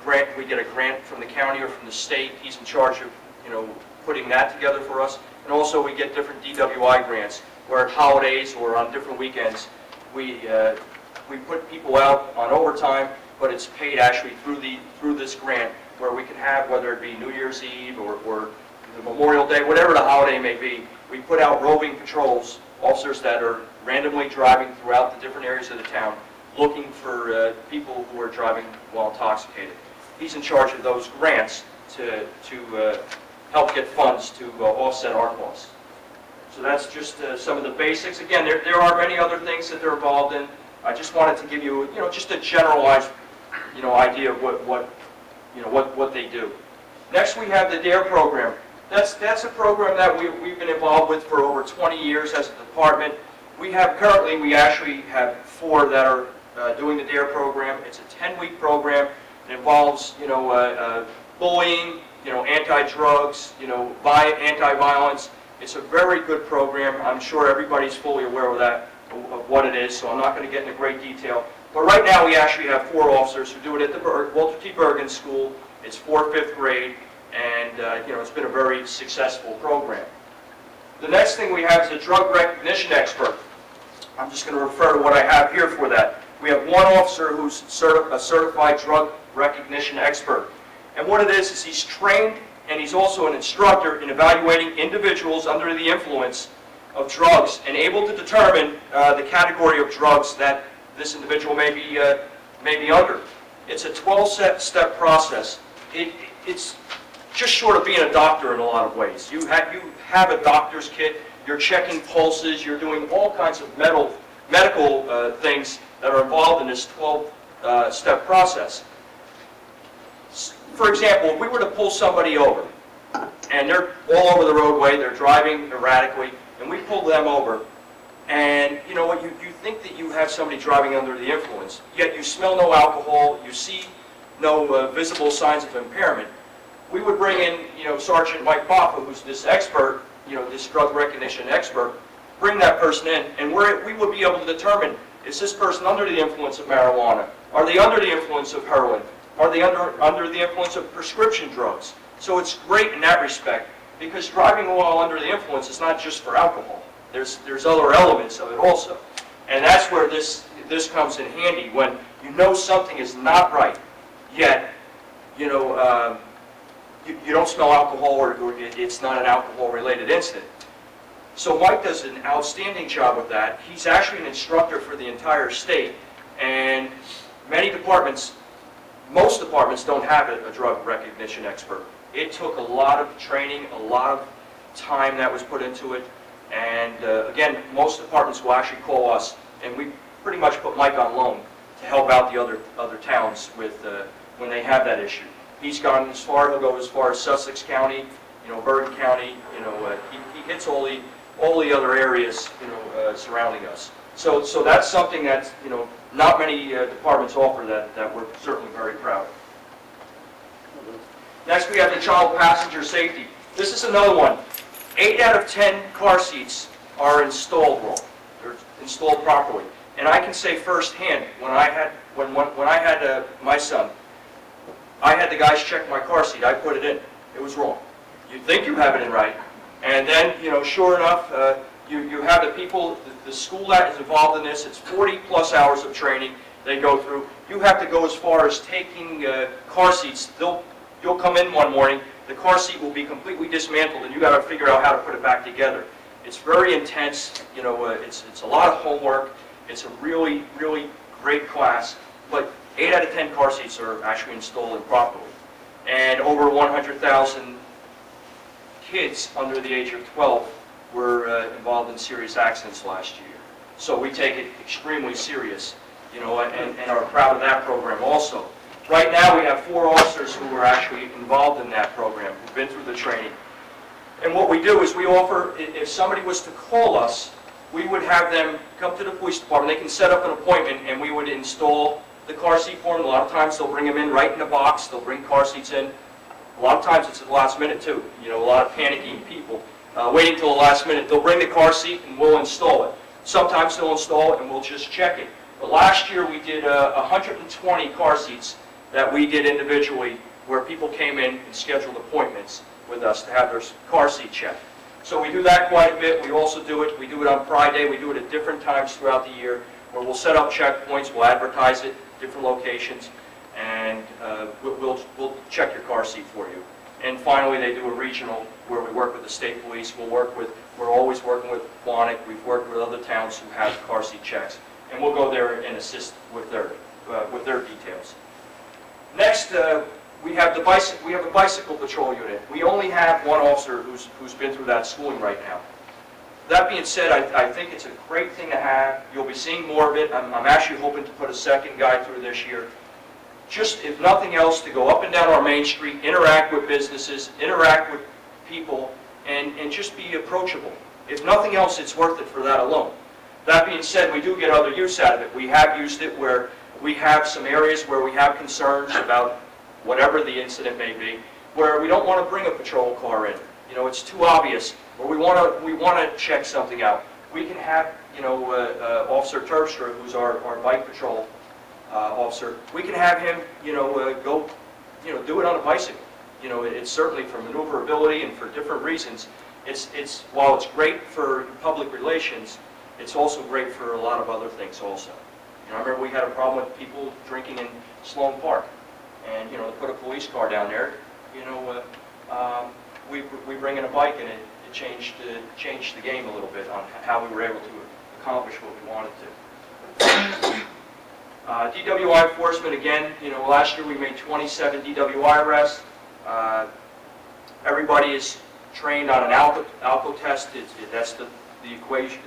grant. We get a grant from the county or from the state. He's in charge of, putting that together for us. And also we get different DWI grants where at holidays or on different weekends we put people out on overtime, but it's paid actually through this grant where we can have, whether it be New Year's Eve or the Memorial Day, whatever the holiday may be, we put out roving patrols, officers that are randomly driving throughout the different areas of the town, looking for people who are driving while intoxicated. He's in charge of those grants to help get funds to offset our costs. So that's just some of the basics. Again, there are many other things that they're involved in. I just wanted to give you, just a generalized, idea of what they do. Next, we have the DARE program. That's a program that we've been involved with for over 20 years as a department. We actually have 4 that are doing the DARE program. It's a 10-week program. It involves, bullying, anti-drugs, anti-violence. It's a very good program. I'm sure everybody's fully aware of that, of what it is, so I'm not going to get into great detail. But right now we actually have 4 officers who do it at the Walter T. Bergen School. It's 4th, 5th grade, and it's been a very successful program. The next thing we have is a drug recognition expert. I'm just going to refer to what I have here for that. We have 1 officer who's a certified drug recognition expert. And what it is he's trained and he's also an instructor in evaluating individuals under the influence of drugs and able to determine the category of drugs that this individual may be under. It's a 12-step process. It's just short of being a doctor in a lot of ways. You have a doctor's kit, you're checking pulses, you're doing all kinds of medical things that are involved in this 12-step process. For example, if we were to pull somebody over, and they're all over the roadway, they're driving erratically, and we pull them over, and you know what, you think that you have somebody driving under the influence, yet you smell no alcohol, you see no visible signs of impairment. We would bring in, Sergeant Mike Boffa, who's this expert, this drug recognition expert, bring that person in, and we would be able to determine, is this person under the influence of marijuana? Are they under the influence of heroin? Are they under the influence of prescription drugs? So it's great in that respect, because driving while under the influence is not just for alcohol. There's other elements of it also. And that's where this comes in handy, when you know something is not right, yet you don't smell alcohol or it's not an alcohol-related incident. So Mike does an outstanding job with that. He's actually an instructor for the entire state, and most departments don't have a drug recognition expert. It took a lot of training, a lot of time that was put into it, and again, most departments will actually call us, and we pretty much put Mike on loan to help out the other towns with when they have that issue. He's gone as far, he'll go as far as Sussex County, Bergen County, he hits all the other areas, surrounding us. So that's something that, not many departments offer that we're certainly very proud of. Next, we have the child passenger safety. This is another one. 8 out of 10 car seats are installed wrong. They're installed properly. And I can say firsthand, when I had my son, I had the guys check my car seat. I put it in. It was wrong. You think you have it in right, and then sure enough, you have the people, the school that is involved in this. It's 40+ hours of training they go through. You have to go as far as taking car seats. You'll come in one morning, the car seat will be completely dismantled, and you got to figure out how to put it back together. It's very intense. It's a lot of homework. It's a really, really great class. But 8 out of 10 car seats are actually installed improperly, and over 100,000 kids under the age of 12 were involved in serious accidents last year. So we take it extremely serious, and are proud of that program also. Right now we have 4 officers who are actually involved in that program, who've been through the training. And what we do is we offer, if somebody was to call us, we would have them come to the police department. They can set up an appointment, and we would install the car seat for them. A lot of times they'll bring them in right in the box. They'll bring car seats in. A lot of times it's at the last minute too. You know, a lot of panicking people waiting till the last minute. They'll bring the car seat and we'll install it. Sometimes they'll install it and we'll just check it. But last year we did 120 car seats that we did individually, where people came in and scheduled appointments with us to have their car seat checked. So we do that quite a bit. We also do it. We do it on Pride Day. We do it at different times throughout the year, where we'll set up checkpoints. We'll advertise it, different locations, and we'll check your car seat for you. And finally, they do a regional where we work with the state police. We're always working with Quantic. We've worked with other towns who have car seat checks, and we'll go there and assist with their details. Next, we have a bicycle patrol unit. We only have one officer who's been through that schooling right now. That being said, I think it's a great thing to have. You'll be seeing more of it. I'm actually hoping to put a second guy through this year. Just, if nothing else, to go up and down our main street, interact with businesses, interact with people, and just be approachable. If nothing else, it's worth it for that alone. That being said, we do get other use out of it. We have used it where we have some areas where we have concerns about whatever the incident may be, where we don't want to bring a patrol car in. You know, it's too obvious, or we want to check something out. We can have, you know, Officer Terpstra, who's our bike patrol officer. We can have him, you know, go, you know, do it on a bicycle. You know, it's certainly for maneuverability and for different reasons. It's while it's great for public relations, it's also great for a lot of other things also. You know, I remember we had a problem with people drinking in Sloan Park, and you know, to put a police car down there, you know, we bring in a bike, and it changed the game a little bit on how we were able to accomplish what we wanted to. DWI enforcement, again, you know, last year we made 27 DWI arrests. Everybody is trained on an alco test. That's the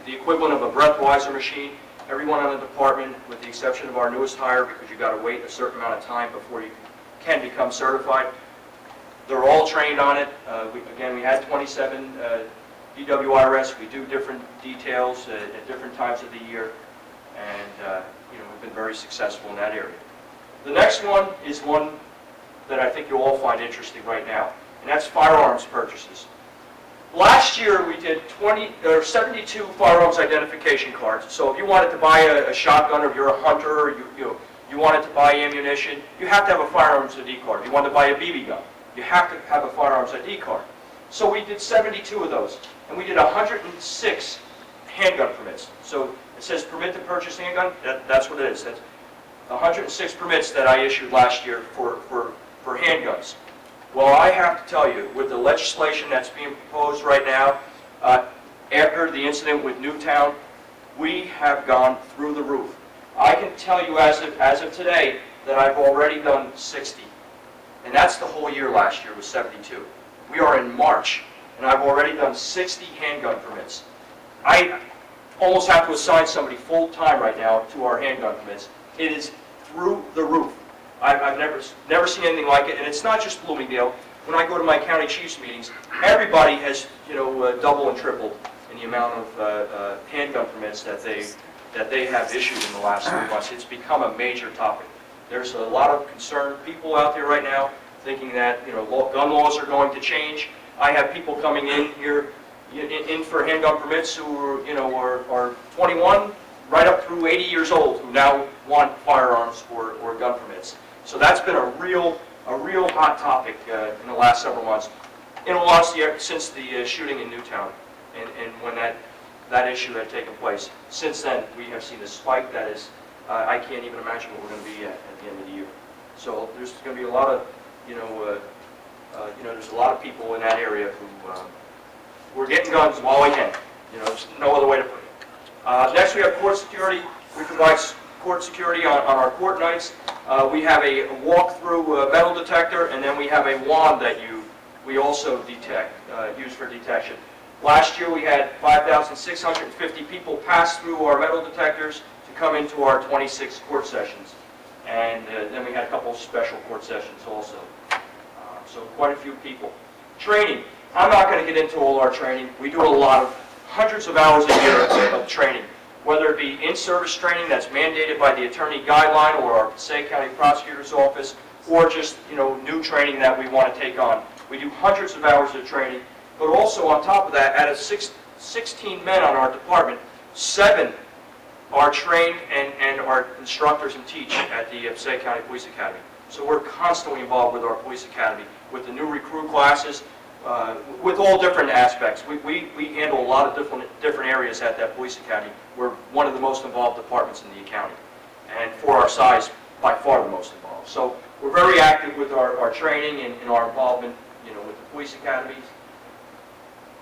equivalent of a breathalyzer machine. Everyone in the department, with the exception of our newest hire, because you've got to wait a certain amount of time before you can become certified, they're all trained on it. Again, we had 27 DWI arrests. We do different details at different times of the year, and you know, we've been very successful in that area. The next one is one that I think you'll all find interesting right now, and that's firearms purchases. Last year we did 72 firearms identification cards. So if you wanted to buy a shotgun, or you're a hunter, or you wanted to buy ammunition, you have to have a firearms ID card. If you wanted to buy a BB gun, you have to have a firearms ID card. So we did 72 of those, and we did 106 handgun permits. So it says permit to purchase handgun, that's what it is. That's 106 permits that I issued last year for handguns. Well, I have to tell you, with the legislation that's being proposed right now, after the incident with Newtown, we have gone through the roof. I can tell you as of today that I've already done 60. And that's the whole year last year was 72. We are in March, and I've already done 60 handgun permits. I almost have to assign somebody full-time right now to our handgun permits. It is through the roof. I've never seen anything like it, and it's not just Bloomingdale. When I go to my county chiefs meetings, everybody has, you know, double and tripled in the amount of handgun permits that they have issued in the last 3 months. It's become a major topic. There's a lot of concerned people out there right now thinking that, you know, gun laws are going to change. I have people coming in here in for handgun permits who are, you know, are 21 right up through 80 years old, who now want firearms or gun permits. So that's been a real hot topic in the last several months. In all honesty, since the shooting in Newtown, and when that issue had taken place. Since then, we have seen a spike that is, I can't even imagine what we're going to be at the end of the year. So there's going to be a lot of, there's a lot of people in that area who are getting guns while we can. You know, there's no other way to put it. Next, we have court security. We provide court security on our court nights. We have a walk-through metal detector, and then we have a wand that we also use for detection. Last year we had 5,650 people pass through our metal detectors to come into our 26 court sessions. And then we had a couple of special court sessions also. So quite a few people. Training. I'm not going to get into all our training. We do a lot of hundreds of hours a year of training, whether it be in-service training that's mandated by the attorney guideline or our Passaic County Prosecutor's Office, or just, new training that we want to take on. We do hundreds of hours of training, but also on top of that, out of 16 men on our department, 7 are trained and are instructors and teach at the Passaic County Police Academy. So we're constantly involved with our police academy, with the new recruit classes, with all different aspects. We handle a lot of different areas at that police academy. We're one of the most involved departments in the county, and for our size, by far the most involved. So we're very active with our training and our involvement, with the police academies.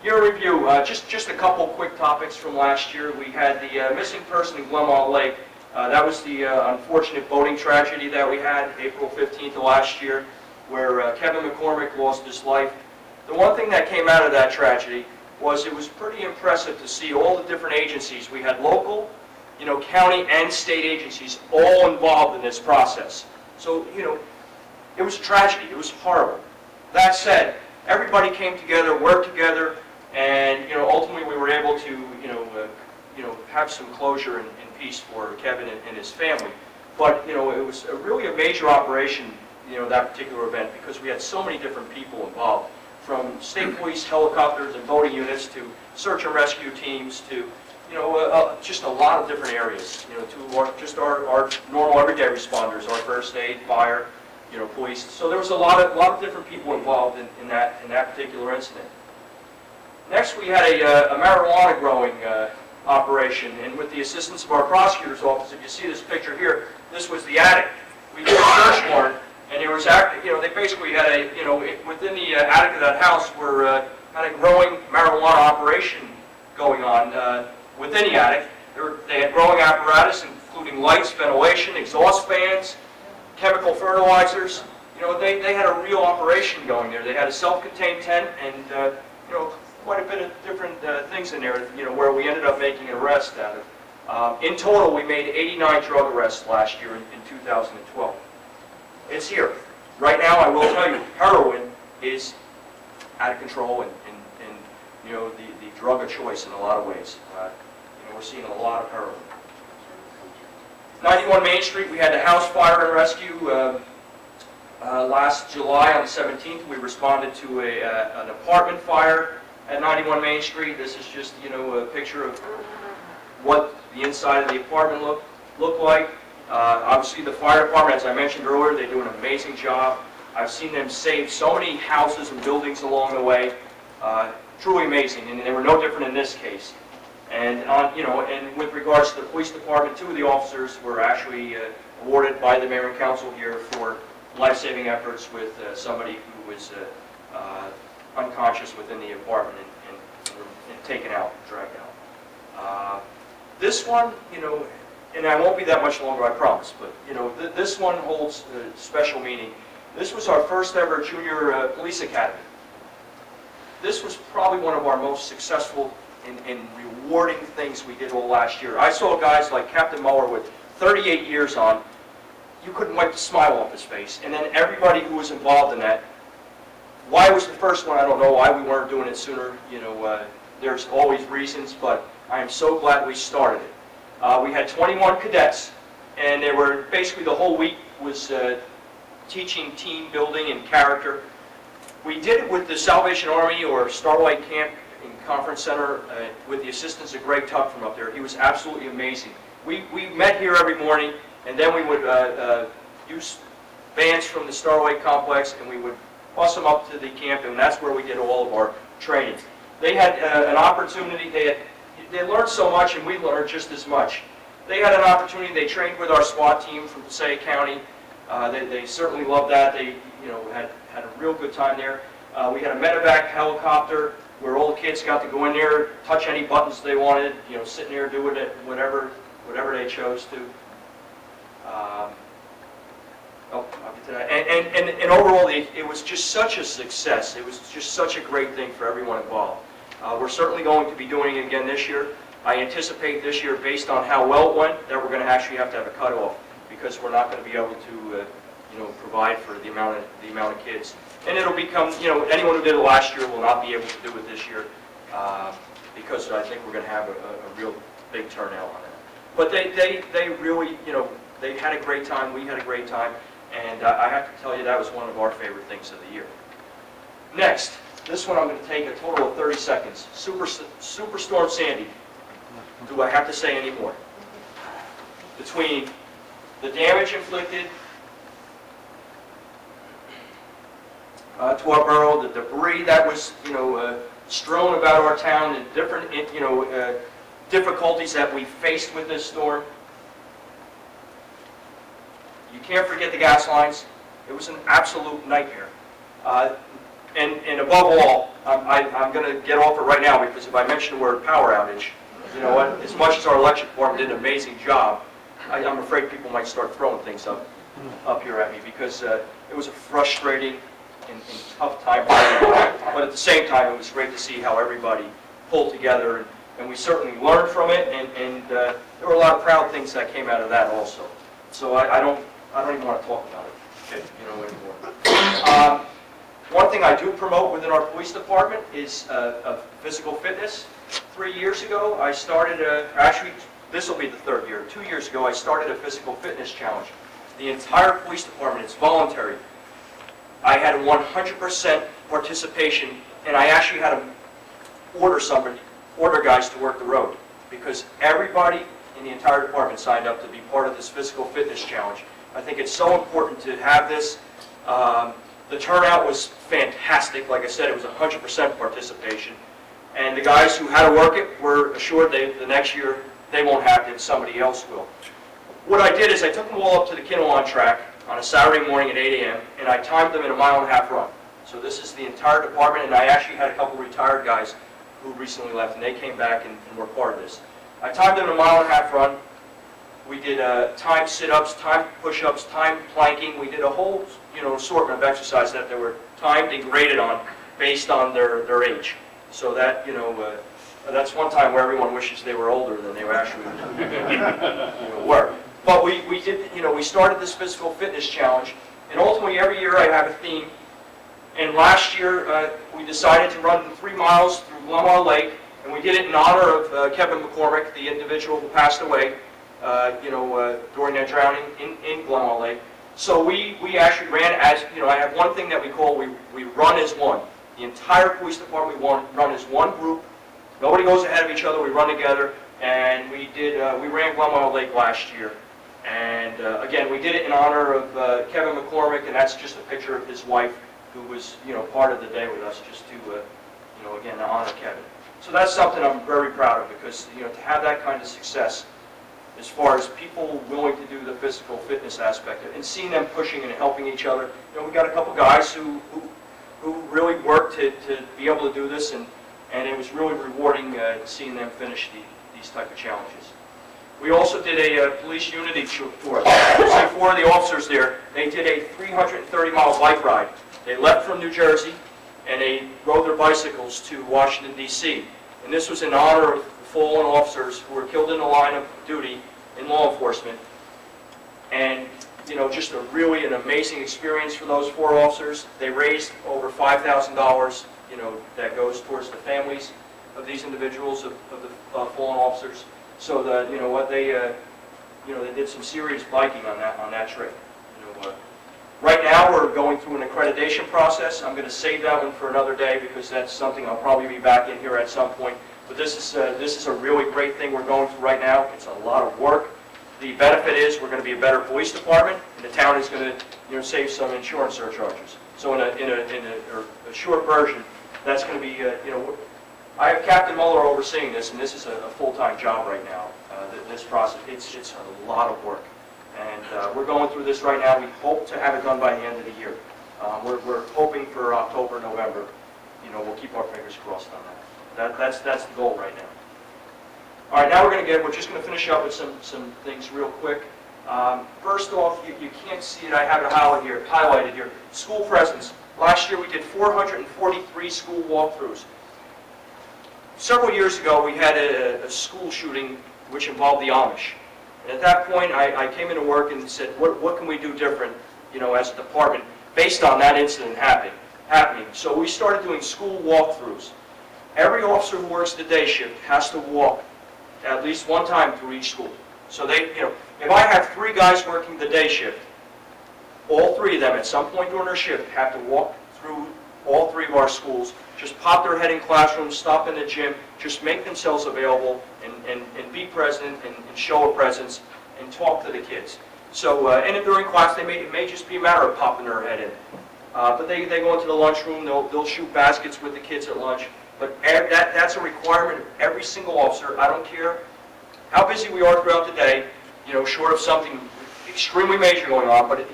Year review, just a couple quick topics from last year. We had the missing person in Glenmont Lake. That was the unfortunate boating tragedy that we had April 15th of last year, where Kevin McCormick lost his life. The one thing that came out of that tragedy was it was pretty impressive to see all the different agencies. We had local, county and state agencies all involved in this process. So, it was a tragedy. It was horrible. That said, everybody came together, worked together, and ultimately we were able to have some closure and peace for Kevin and his family. But it was really a major operation, that particular event, because we had so many different people involved, from state police helicopters and boating units to search and rescue teams to just a lot of different areas. To our normal everyday responders, our first aid, fire, police. So there was a lot of different people involved in that particular incident. Next, we had a marijuana growing operation, and with the assistance of our prosecutor's office, if you see this picture here, this was the attic. We did a search warrant, and there was, they basically had within the attic of that house, had a growing marijuana operation going on within the attic. They had growing apparatus, including lights, ventilation, exhaust fans, chemical fertilizers. They had a real operation going there. They had a self-contained tent and, quite a bit of different things in there, where we ended up making an arrest out of. In total, we made 89 drug arrests last year in 2012. It's here. Right now, I will tell you, heroin is out of control and the drug of choice in a lot of ways. We're seeing a lot of heroin. 91 Main Street, we had the house fire and rescue last July on the 17th. We responded to an apartment fire at 91 Main Street. This is just, a picture of what the inside of the apartment looked like. Obviously, the fire department, as I mentioned earlier, they do an amazing job. I've seen them save so many houses and buildings along the way. Truly amazing, and they were no different in this case. And and with regards to the police department, 2 of the officers were actually awarded by the mayor and council here for life-saving efforts with somebody who was unconscious within the apartment and taken out, dragged out. This one, and I won't be that much longer, I promise, but this one holds a special meaning. This was our first ever junior police academy. This was probably one of our most successful and rewarding things we did all last year. I saw guys like Captain Muller with 38 years on. You couldn't wipe the smile off his face. And then everybody who was involved in that. Why it was the first one, I don't know why we weren't doing it sooner. There's always reasons, but I am so glad we started it. We had 21 cadets, and they were basically the whole week was teaching team building and character. We did it with the Salvation Army or Starlight Camp in Conference Center with the assistance of Greg Tuck from up there. He was absolutely amazing. We met here every morning, and then we would use vans from the Starlight Complex, and we would bus them up to the camp, and that's where we did all of our training. They had an opportunity. They learned so much, and we learned just as much. They had an opportunity. They trained with our SWAT team from Passaic County. They certainly loved that. They had a real good time there. We had a medevac helicopter where all the kids got to go in there, touch any buttons they wanted, sit in there, do it whatever they chose to. I'll get to that. And overall, it was just such a success. It was just such a great thing for everyone involved. We're certainly going to be doing it again this year. I anticipate this year, based on how well it went, that we're going to actually have to have a cutoff because we're not going to be able to, provide for the amount of kids. And it'll become, anyone who did it last year will not be able to do it this year because I think we're going to have a real big turnout on it. But they really, they had a great time. We had a great time. And I have to tell you, that was one of our favorite things of the year. Next, this one I'm going to take a total of 30 seconds. Superstorm Sandy. Do I have to say any more? Between the damage inflicted to our borough, the debris that was, strewn about our town, and different, difficulties that we faced with this storm. You can't forget the gas lines. It was an absolute nightmare. And above all, I'm going to get off it right now, because if I mention the word power outage, you know what, as much as our election department did an amazing job, I'm afraid people might start throwing things up here at me, because it was a frustrating and tough time for everybody. But at the same time, it was great to see how everybody pulled together, and we certainly learned from it, and there were a lot of proud things that came out of that also. So I don't even want to talk about it, anymore. One thing I do promote within our police department is physical fitness. 3 years ago, I started actually, this will be the third year. 2 years ago, I started a physical fitness challenge. The entire police department, it's voluntary. I had 100% participation, and I actually had to order guys to work the road, because everybody in the entire department signed up to be part of this physical fitness challenge. I think it's so important to have this. The turnout was fantastic. Like I said, it was 100% participation. And the guys who had to work it were assured the next year they won't have to, somebody else will. What I did is I took them all up to the Kinnelon track on a Saturday morning at 8 a.m. and I timed them in a 1.5 mile run. So this is the entire department, and I actually had a couple retired guys who recently left, and they came back and were part of this. I timed them in a 1.5 mile run. We did timed sit-ups, timed push-ups, timed planking. We did a whole assortment of exercises that they were timed and graded on based on their age. So that, that's one time where everyone wishes they were older than they were actually were. But we did, we started this physical fitness challenge, and ultimately every year I have a theme. And last year we decided to run 3 miles through Glumar Lake, and we did it in honor of Kevin McCormick, the individual who passed away, during that drowning in Glumar Lake. So we actually ran as, I have one thing that we call, we run as one. The entire police department, we run as one group. Nobody goes ahead of each other, we run together. And we ran Glumar Lake last year. And again, we did it in honor of Kevin McCormick, and that's just a picture of his wife, who was, part of the day with us, just to, again, to honor Kevin. So that's something I'm very proud of, because, to have that kind of success, as far as people willing to do the physical fitness aspect, and seeing them pushing and helping each other. We got a couple guys who really worked to be able to do this, and it was really rewarding seeing them finish these type of challenges. We also did a police unity tour. See 4 of the officers there. They did a 330-mile bike ride. They left from New Jersey, and they rode their bicycles to Washington, D.C. And this was in honor of fallen officers who were killed in the line of duty in law enforcement. And, just an amazing experience for those 4 officers. They raised over $5,000, that goes towards the families of these individuals, of the fallen officers. So that, they did some serious biking on that trip. Right now we're going through an accreditation process. I'm going to save that one for another day, because that's something I'll probably be back in here at some point. But this is a really great thing we're going through right now. It's a lot of work. The benefit is we're going to be a better police department, and the town is going to save some insurance surcharges. So in a short version, that's going to be I have Captain Muller overseeing this, and this is a full-time job right now. This process, it's a lot of work, and we're going through this right now. We hope to have it done by the end of the year. We're hoping for October, November. We'll keep our fingers crossed on that. That's the goal right now. All right, now we're just going to finish up with some things real quick. First off, you can't see it. I have it highlighted here. School presence. Last year we did 443 school walkthroughs. Several years ago we had a school shooting which involved the Amish. And at that point I came into work and said, what can we do different, as a department based on that incident happening. So we started doing school walkthroughs. Every officer who works the day shift has to walk at least one time through each school. So if I have 3 guys working the day shift, all three of them, at some point during their shift, have to walk through all three of our schools, just pop their head in classrooms, stop in the gym, just make themselves available and be present and show a presence and talk to the kids. So, and if during class, it may just be a matter of popping their head in. But they go into the lunchroom, they'll shoot baskets with the kids at lunch. But that's a requirement of every single officer. I don't care how busy we are throughout the day, short of something extremely major going on, but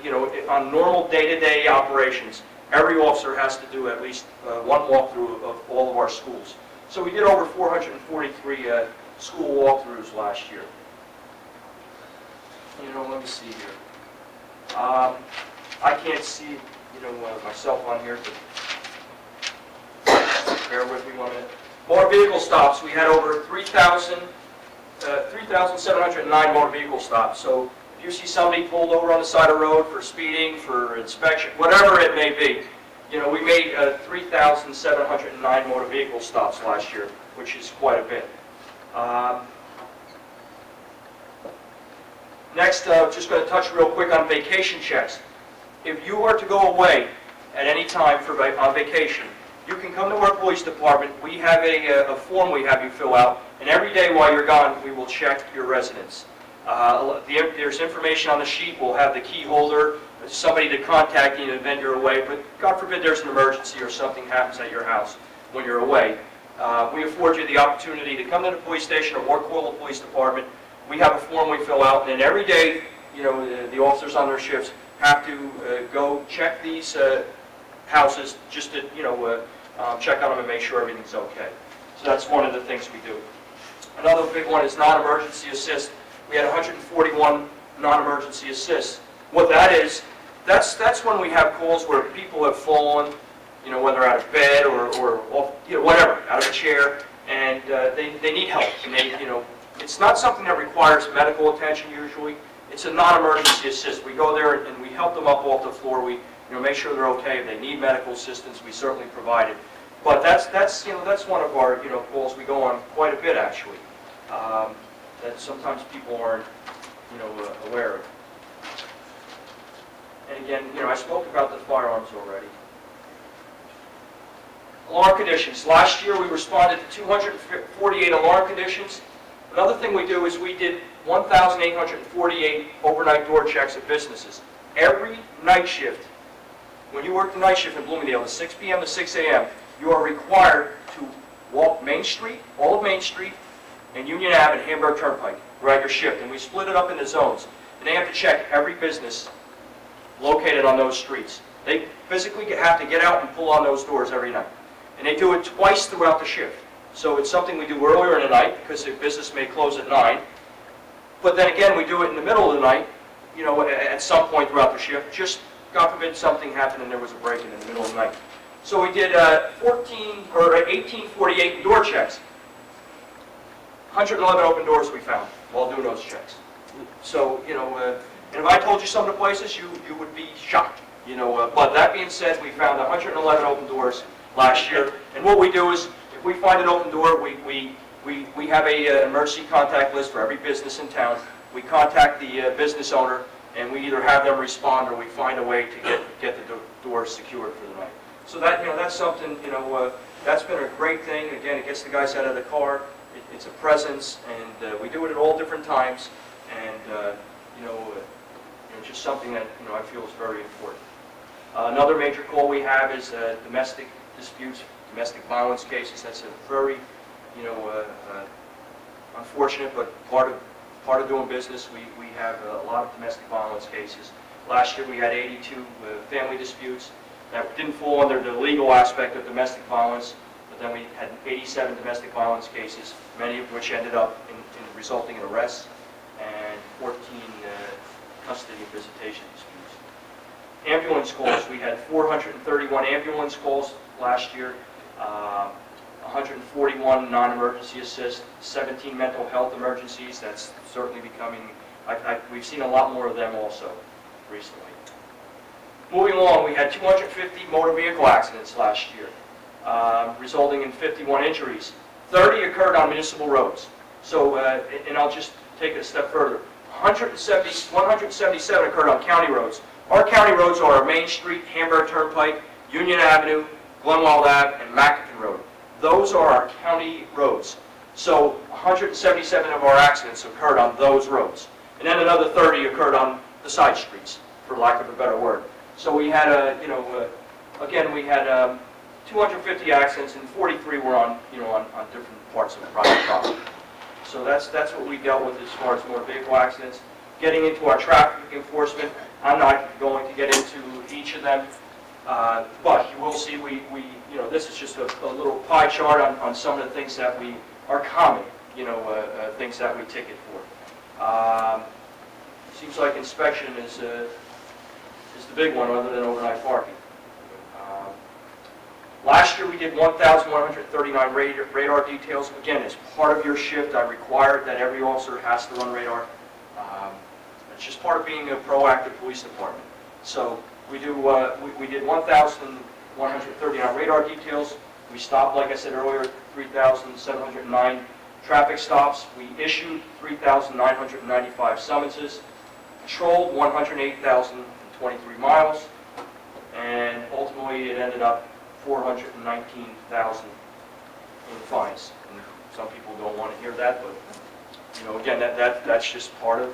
on normal day-to-day operations, every officer has to do at least one walkthrough of all of our schools. So we did over 443 school walkthroughs last year. Let me see here. I can't see, myself on here, but bear with me 1 minute. Motor vehicle stops, we had over 3,709 motor vehicle stops. So if you see somebody pulled over on the side of the road for speeding, for inspection, whatever it may be, we made 3,709 motor vehicle stops last year, which is quite a bit. Next, just going to touch real quick on vacation checks. If you are to go away at any time on vacation, you can come to our police department. We have a form we have you fill out, and every day while you're gone, we will check your residence. There's information on the sheet. We'll have the key holder, somebody to contact you in the event you're away, but God forbid there's an emergency or something happens at your house when you're away. We afford you the opportunity to come to the police station or call the police department. We have a form we fill out, and then every day, the officers on their shifts have to go check these houses just to, check on them and make sure everything's okay. So that's one of the things we do. Another big one is non-emergency assist. We had 141 non-emergency assists. What that is, that's when we have calls where people have fallen, whether out of bed or off, whatever, out of a chair, and they need help. And it's not something that requires medical attention usually. It's a non-emergency assist. We go there and we help them up off the floor. We make sure they're okay. If they need medical assistance, we certainly provide it. But that's one of our calls we go on quite a bit actually. That sometimes people aren't aware of. And again, I spoke about the firearms already. Alarm conditions. Last year we responded to 248 alarm conditions. Another thing we do is we did 1,848 overnight door checks at businesses. Every night shift, when you work the night shift in Bloomingdale, the 6 p.m. to 6 a.m., you are required to walk Main Street, all of Main Street, and Union Ave and Hamburg Turnpike throughout your shift. And we split it up into zones. And they have to check every business located on those streets. They physically have to get out and pull on those doors every night. And they do it twice throughout the shift. So it's something we do earlier in the night because the business may close at 9. But then again, we do it in the middle of the night, at some point throughout the shift. Just, God forbid, something happened and there was a break-in in the middle of the night. So we did 1848 door checks. 111 open doors we found while doing those checks. So, and if I told you some of the places, you would be shocked. But that being said, we found 111 open doors last year. And what we do is, if we find an open door, we have an emergency contact list for every business in town. We contact the business owner, and we either have them respond or we find a way to get the door secured for the night. So that that's something that's been a great thing. Again, it gets the guys out of the car. It's a presence, and we do it at all different times, and just something that I feel is very important. Another major call we have is domestic disputes, domestic violence cases. That's a very unfortunate, but part of doing business. We have a lot of domestic violence cases. Last year we had 82 family disputes that didn't fall under the legal aspect of domestic violence, but then we had 87 domestic violence cases, many of which ended up in resulting in arrests, and 14 custody and visitation disputes. Ambulance calls, we had 431 ambulance calls last year, 141 non-emergency assists, 17 mental health emergencies. That's certainly becoming, we've seen a lot more of them also recently. Moving along, we had 250 motor vehicle accidents last year, resulting in 51 injuries. 30 occurred on municipal roads. So, and I'll just take it a step further. 177 occurred on county roads. Our county roads are Main Street, Hamburg Turnpike, Union Avenue, Glenwald Ave, and McAfee Road. Those are our county roads. So 177 of our accidents occurred on those roads. And then another 30 occurred on the side streets, for lack of a better word. So we had again, we had 250 accidents, and 43 were on different parts of the private property. So that's what we dealt with as far as motor vehicle accidents. Getting into our traffic enforcement, I'm not going to get into each of them, but you will see this is just a little pie chart on some of the things that we are common, things that we ticket for. Seems like inspection is the big one, other than overnight parking. Last year we did 1,139 radar details. Again, as part of your shift, I required that every officer has to run radar. It's just part of being a proactive police department. So we did 1,139 radar details. We stopped, like I said earlier, 3,709 traffic stops. We issued 3,995 summonses, patrolled 108,023 miles, and ultimately it ended up 419,000 in fines. And some people don't want to hear that, but again, that's just part of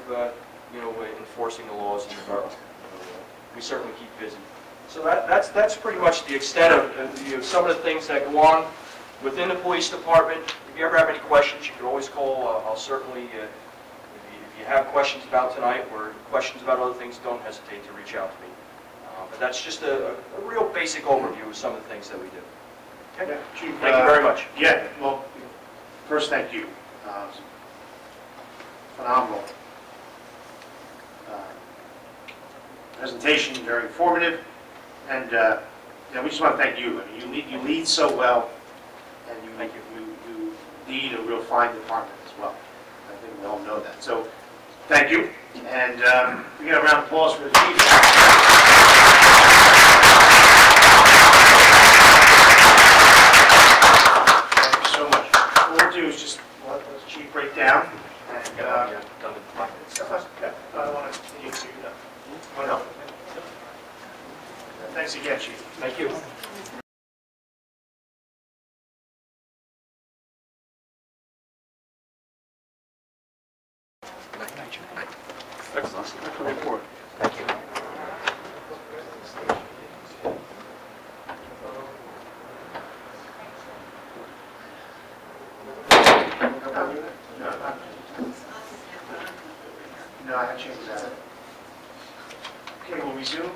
enforcing the laws in the borough. We certainly keep busy. So that's pretty much the extent of some of the things that go on within the police department. If you ever have any questions, you can always call. I'll certainly, if you have questions about tonight or questions about other things, don't hesitate to reach out to me. But that's just a real basic overview of some of the things that we do. Okay? Yeah, Chief, Thank you very much. Yeah, well, first, thank you. Phenomenal presentation, very informative, and we just want to thank you. I mean, you lead so well, and you lead a real fine department as well. I think we all know that. So, thank you, and we get a round of applause for the chief. Thank you so much. What we'll do is just let the chief break down, and Done in 5 minutes. I want to continue to. Oh, no. Thanks again, Chief. Thank you. Excellent. Excellent report. Thank you. No, I haven't changed that. Okay, we'll resume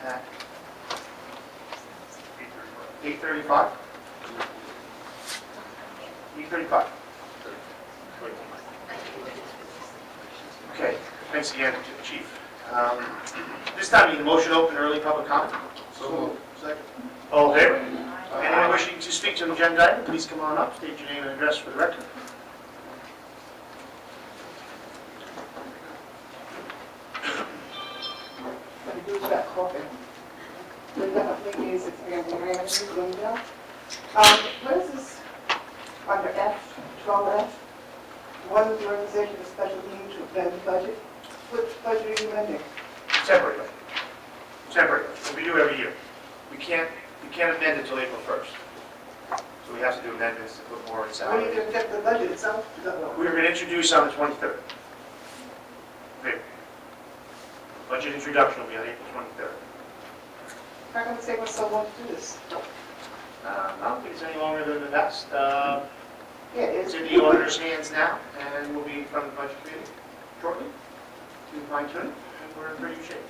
at 8:35. 8:35. Okay, thanks again, Chief. This time, you need a motion to open early public comment. So moved. Second. All in favor? Anyone wishing to speak to an agenda item, please come on up, state your name and address for the record. What is this under F, 12F? One is the organization of special meeting to amend the budget. What budget are you amending? Separately. Separately. We do every year. We can't amend until April 1st. So we have to do amendments to put more in When are you salary. going to get the budget itself? We're going to introduce on the 23rd. Okay. Budget introduction will be on April 23rd. How come it's taking so long to do this? I don't think it's any longer than the best. Yeah, It's in the auditor's hands now, and we'll be in front of the budget committee shortly to fine tune it, and we're in pretty good shape.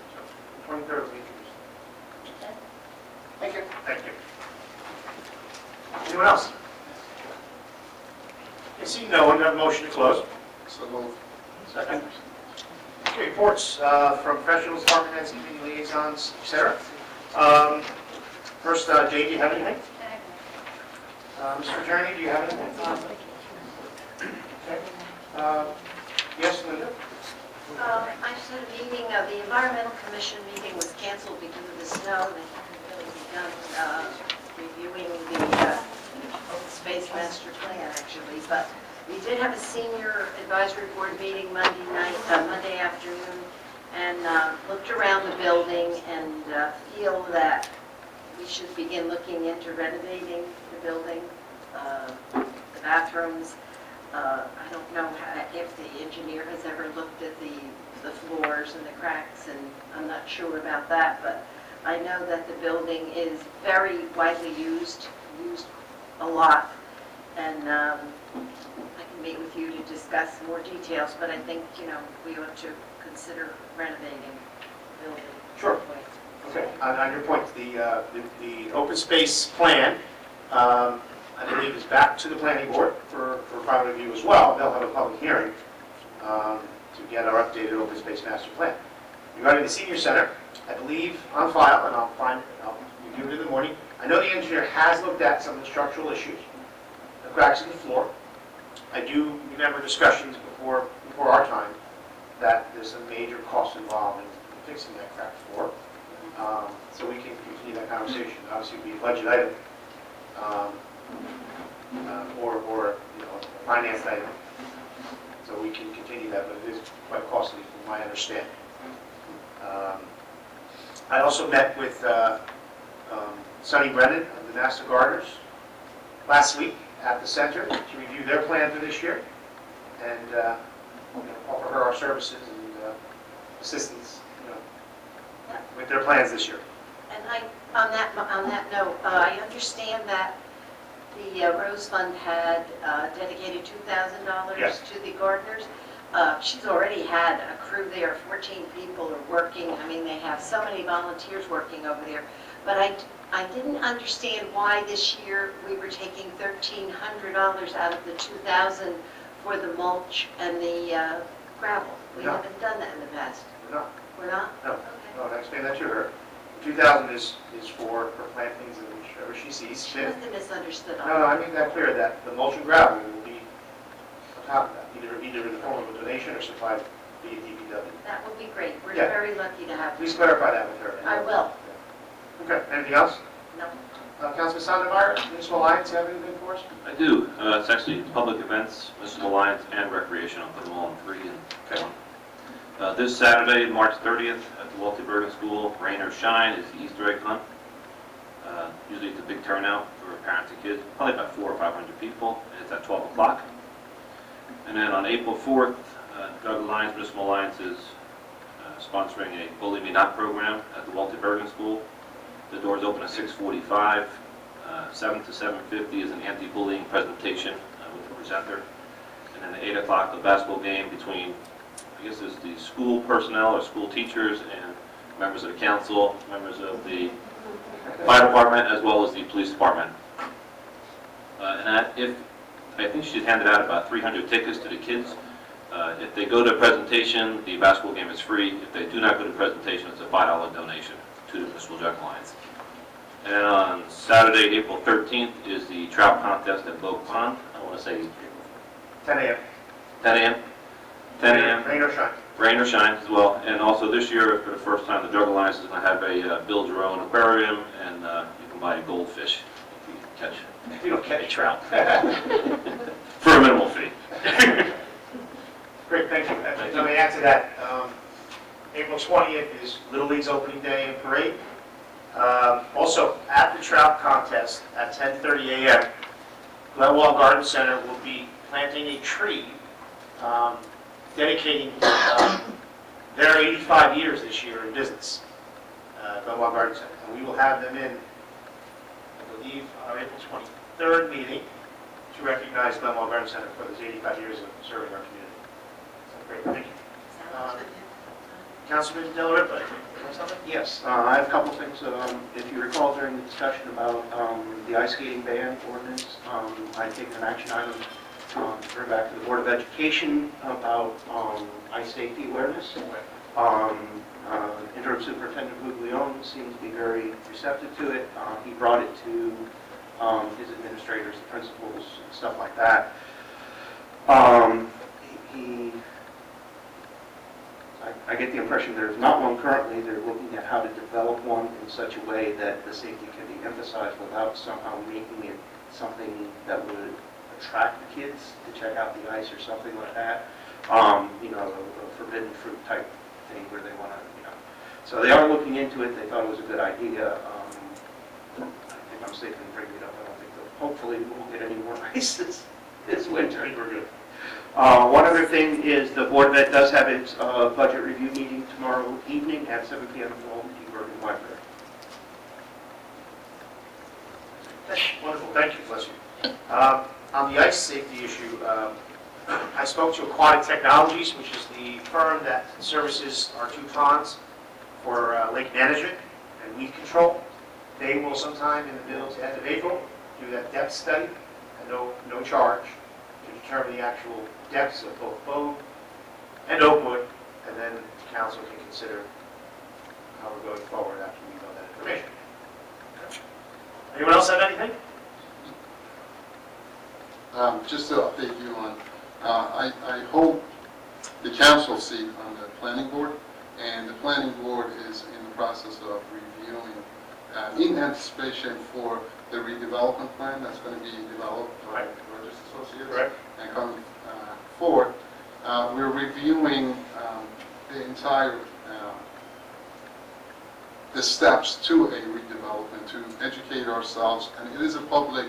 So, 23rd will be introduced. Thank you. Thank you. Anyone else? I see no one. Have a motion to close. So moved. Second. Okay, reports from professionals, department heads, committee liaisons, etc. First, Jay, do you have anything? Mr. Attorney, do you have anything? Okay. Yes, Linda? I just had a meeting, the Environmental Commission meeting was canceled because of the snow. They haven't really begun reviewing the open space master plan, actually. But we did have a senior advisory board meeting Monday afternoon, and looked around the building and feel that we should begin looking into renovating the building, the bathrooms. I don't know if the engineer has ever looked at the floors and the cracks, and I'm not sure about that, but I know that the building is very widely used a lot, and I can meet with you to discuss more details, but I think, we ought to consider renovating the building. Sure. Okay, on your point, the open space plan, I believe is back to the planning board for private review as well. They'll have a public hearing to get our updated open space master plan. Regarding the senior center, I believe on file, and I'll review it in the morning. I know the engineer has looked at some of the structural issues, the cracks in the floor. I do remember discussions before our time that there's some major costs involved in fixing that cracked floor. So we can continue that conversation. Obviously, it would be a budget item, or a finance item. So we can continue that, but it is quite costly from my understanding. I also met with Sonny Brennan of the Master Gardeners last week at the center to review their plan for this year and offer her our services and assistance with their plans this year. And on that note, I understand that the Rose Fund had dedicated $2,000 Yes. to the gardeners. She's already had a crew there, 14 people are working. I mean, they have so many volunteers working over there. But I didn't understand why this year we were taking $1,300 out of the $2,000 for the mulch and the gravel. We No. haven't done that in the past. No, We're not? no, Okay. no, I explained that to her. 2,000 is for plantings and whichever she sees She fit. must have misunderstood on No, I made that clear, that the mulch and gravel will be on top of that, either in the form of a donation or supplied via DPW. That would be great. We're Yeah. very lucky to have you. Please clarify that with her. I will. Okay, anything else? No. Councilman Sandemeyer, Municipal Alliance, you have anything for us? I do. It's actually public events, municipal alliance, and recreation. I'll put them all in 3 and Okay. 1. This Saturday, March 30th, at the Walter Bergen School, Rain or Shine, is the Easter egg hunt. Usually it's a big turnout for parents and kids, probably about 400 or 500 people, and it's at 12 o'clock. And then on April 4th, Doug Alliance, Municipal Alliance is sponsoring a Bully Me Not program at the Walter Bergen School. The doors open at 6:45. 7 to 7:50 is an anti-bullying presentation with the presenter. And then at 8 o'clock, the basketball game between, I guess it's the school personnel or school teachers and members of the council, members of the fire department, as well as the police department. I think she's handed out about 300 tickets to the kids. If they go to a presentation, the basketball game is free. If they do not go to a presentation, it's a $5 donation to the Municipal Jug Alliance. And on Saturday, April 13th, is the trout contest at Bogue Pond. I want to say 10 a.m. 10 a.m. 10 a.m. Rain or shine. Rain or shine as well. And also this year, for the first time, the Drug Alliance is going to have a build your own aquarium, and you can buy a goldfish if you catch You don't catch trout. for a minimal fee. Great, thank you. Let me add to that. April 20th is Little League's opening day and parade. Also, at the trout contest at 10:30 a.m., Glenwell Garden Center will be planting a tree dedicating their 85 years this year in business, Glenwell Garden Center. And we will have them in, I believe, on our April 23rd meeting to recognize Glenwell Garden Center for those 85 years of serving our community. So, great, thank you. Sounds good. Councilman Del Ripa, you have something? Yes, I have a couple things. If you recall during the discussion about the ice skating ban ordinance, I taken an action item to bring back to the Board of Education about ice safety awareness. Interim Superintendent Guglielmo seems to be very receptive to it. He brought it to his administrators, the principals, and stuff like that. I get the impression there's not one currently. They're looking at how to develop one in such a way that the safety can be emphasized without somehow making it something that would attract the kids to check out the ice or something like that. A forbidden fruit type pay where they want to, So they are looking into it. They thought it was a good idea. I think I'm safe in bringing it up. I don't think they'll, hopefully we won't get any more ice this winter. We're good. One other thing is the Board of Ed does have its budget review meeting tomorrow evening at 7 p.m. in the Old Bergen Library. Wonderful, thank you, bless you. On the ice safety issue, I spoke to Aquatic Technologies, which is the firm that services our two ponds for lake management and weed control. They will sometime in the middle to end of April do that depth study at no charge to determine the actual depths of both Bode and Oakwood, and then the council can consider how we're going forward after we know that information. Anyone else have anything? Just to update you on, I hold the council seat on the planning board, and the planning board is in the process of reviewing, in anticipation for the redevelopment plan that's going to be developed by Burgess Associates and coming forward. We're reviewing the entire the steps to a redevelopment to educate ourselves, and it is a public,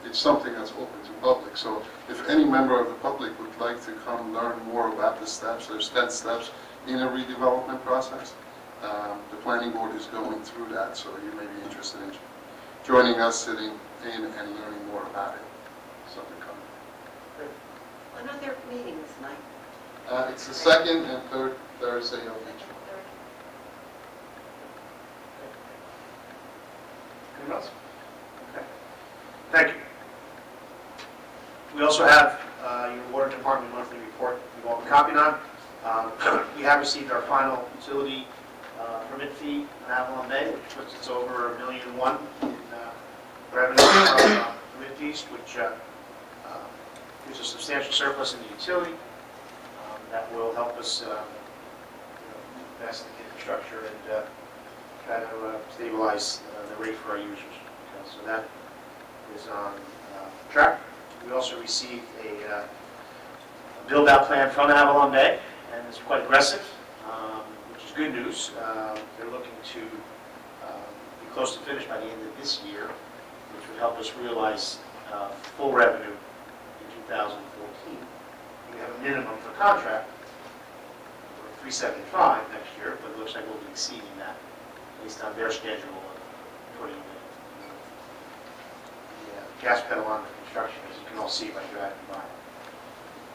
it's something that's open to public. So if any member of the public would like to come learn more about the steps, there's 10 steps in a redevelopment process. The planning board is going through that, so you may be interested in joining us, sitting in and learning more about it. Something coming. When are their meetings, Mike? It's the second and third Thursday of each month. Anyone else? Okay. Thank you. We also have your water department monthly report you've all been copied on. We have received our final utility permit fee in Avalon Bay, which puts us over $1.1 million in revenue from permit fees, which gives a substantial surplus in the utility. That will help us invest in infrastructure and try to stabilize the rate for our users. Okay, so that is on track. We also received a build-out plan from Avalon Bay, and it's quite aggressive, which is good news. They're looking to be close to finish by the end of this year, which would help us realize full revenue in 2014. We have a minimum for contract for $375 next year, but it looks like we'll be exceeding that based on their schedule of putting the gas pedal on the construction, as you can all see by driving by.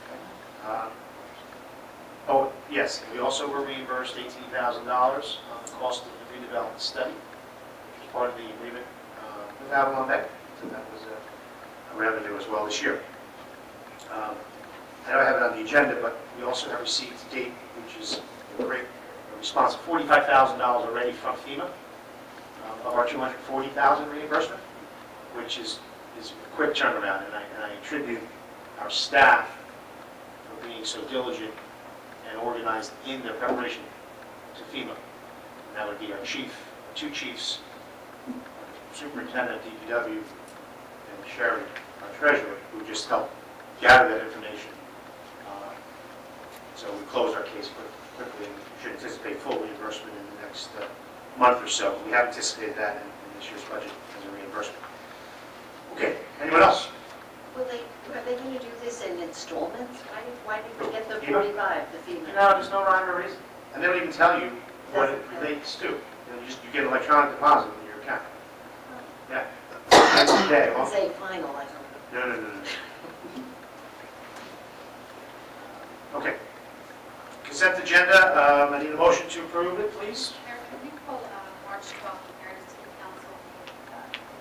Okay. Oh, yes, we also were reimbursed $18,000 on the cost of the redevelopment study, which was part of the agreement with Avalon Bay. So that was a revenue as well this year. I don't have it on the agenda, but we also have received to date, which is a great response, $45,000 already from FEMA of our $240,000 reimbursement, which is a quick turnaround, and I attribute our staff for being so diligent and organized in their preparation to FEMA. And that would be our chief, two chiefs, superintendent of DPW, and Sherry, our treasurer, who just helped gather that information. So we closed our case quickly, and we should anticipate full reimbursement in the next month or so. We have anticipated that in this year's budget as a reimbursement. Okay, anyone else? Are they going to do this in installments? Why did we get the 45, the FEMA? No, there's no rhyme or reason. And they don't even tell you what it relates to. You get an electronic deposit in your account. Yeah. That's the day. It's a final, I don't know. No. Okay. Consent agenda, I need a motion to approve it, please. Mayor, can we pull March 12th compared to the council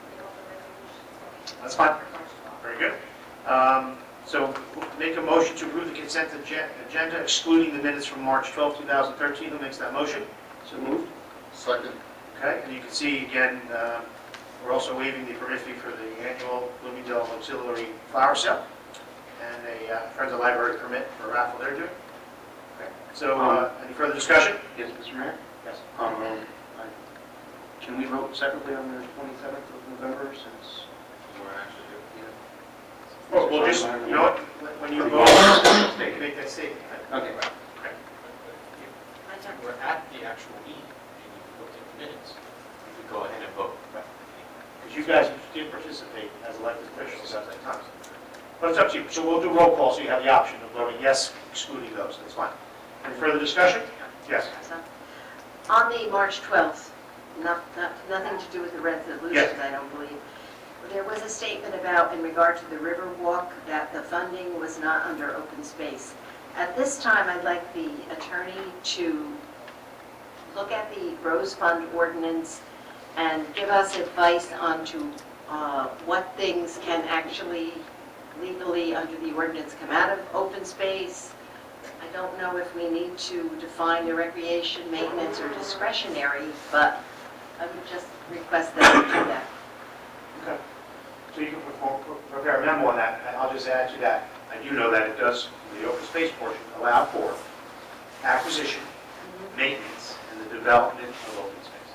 meeting, all the resolutions? That's fine. For March 12th. Very good. So make a motion to approve the consent agenda, excluding the minutes from March 12, 2013. Who makes that motion? So moved. Second. Okay, and you can see again, we're also waiving the permit fee for the annual Bloomingdale Auxiliary Flower Sale and a Friends of Library permit for a raffle they're doing. Okay. So any further discussion? Yes, Mr. Mayor? Yes. Can we vote separately on the 27th of November since we're actually Well, just, you know what, when you vote, make that statement. Okay. Okay. the actual meeting, and you looked at the minutes, you could go ahead and vote. Because you guys did participate as elected officials at that time. But it's up to you. So we'll do roll call, so you have the option of voting yes, excluding those. That's fine. Any further discussion? Yes. On the March 12th, nothing to do with the resolutions, Yes. I don't believe. There was a statement about, in regard to the river walk, that the funding was not under open space. At this time, I'd like the attorney to look at the Rose Fund ordinance and give us advice on to what things can actually legally, under the ordinance, come out of open space. I don't know if we need to define the recreation, maintenance, or discretionary, but I would just request that we do that. Okay. So you can prepare a memo on that, and I'll just add to that. I do know that it does, the open space portion, allow for acquisition, maintenance, and the development of open space,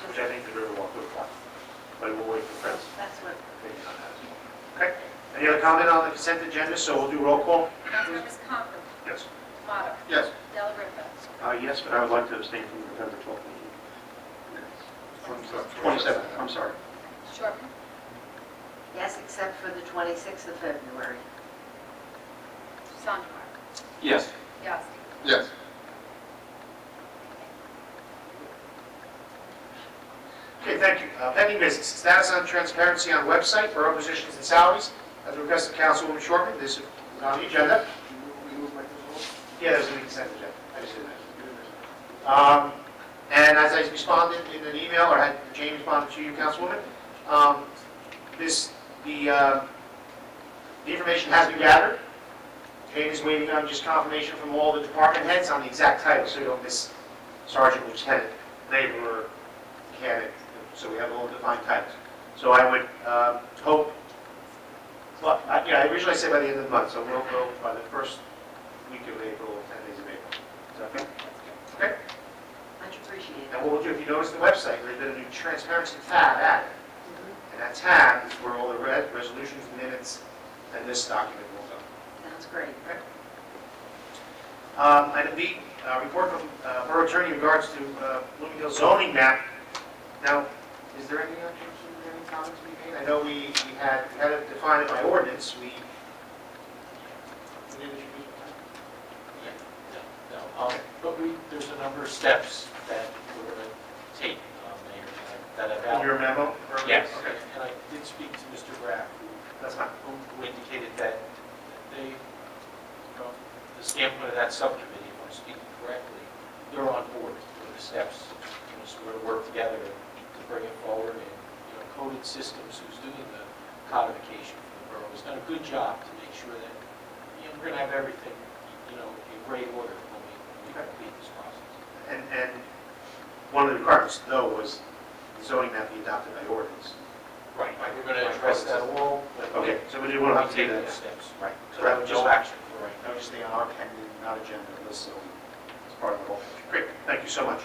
which I think the Riverwalk would apply. But we'll wait for Fred's That's what. opinion on that as well. Okay. Any other comment on the consent agenda? So we'll do roll call. Councilmembers Conklin. Yes. Tomato. Yes. Della Ripa. Yes, but I would like to abstain from the November 12th meeting. 27th, I'm sorry. Shortman. Yes, except for the 26th of February. Sondemire. Yes. Yasti. Yes. Okay, thank you. Pending business. Status on transparency on website, borough positions and salaries. At the request of Councilwoman Shortman, this is on the agenda. Yeah, there's a consent agenda. I just did that. And as I responded in an email, or had Jane responded to you, Councilwoman, the information has been gathered. Jane is waiting on just confirmation from all the department heads on the exact title, so you don't miss sergeant, lieutenant, laborer, mechanic, so we have all defined titles. So I would hope, well, I originally said by the end of the month, so we'll go by the first week of April, 10 days of April. Is that okay? Okay? Much appreciated. And what we'll do, if you notice the website, there's been a new transparency tab added. And that tab is where all the resolutions, minutes, and this document will go. Sounds great. Okay. Item B, report from Borough Attorney in regards to Bloomingdale zoning map. Now, is there any comments to be made? I know we had to define it by ordinance. We did introduce it. No, but there's a number of steps that we're going to take, Mayor, that I've In your outlined. memo? Yes, Okay. and I did speak to Mr. Graff, That's fine. who indicated that they, the standpoint of that subcommittee, if I'm speaking correctly, they're on board with the steps. So we're going to work together to bring it forward, and Coded Systems, who's doing the codification for the borough, has done a good job to make sure that we're going to have everything in great order when we complete this process. And one of the requirements, though, was the zoning map be adopted by ordinance. Right. We're going to address that all. Okay, so we do want to have to take do that. those steps. Right. So that would just- No action for right That now. was just on our pending, not agenda list, so it's part of the whole picture. Great, thank you so much.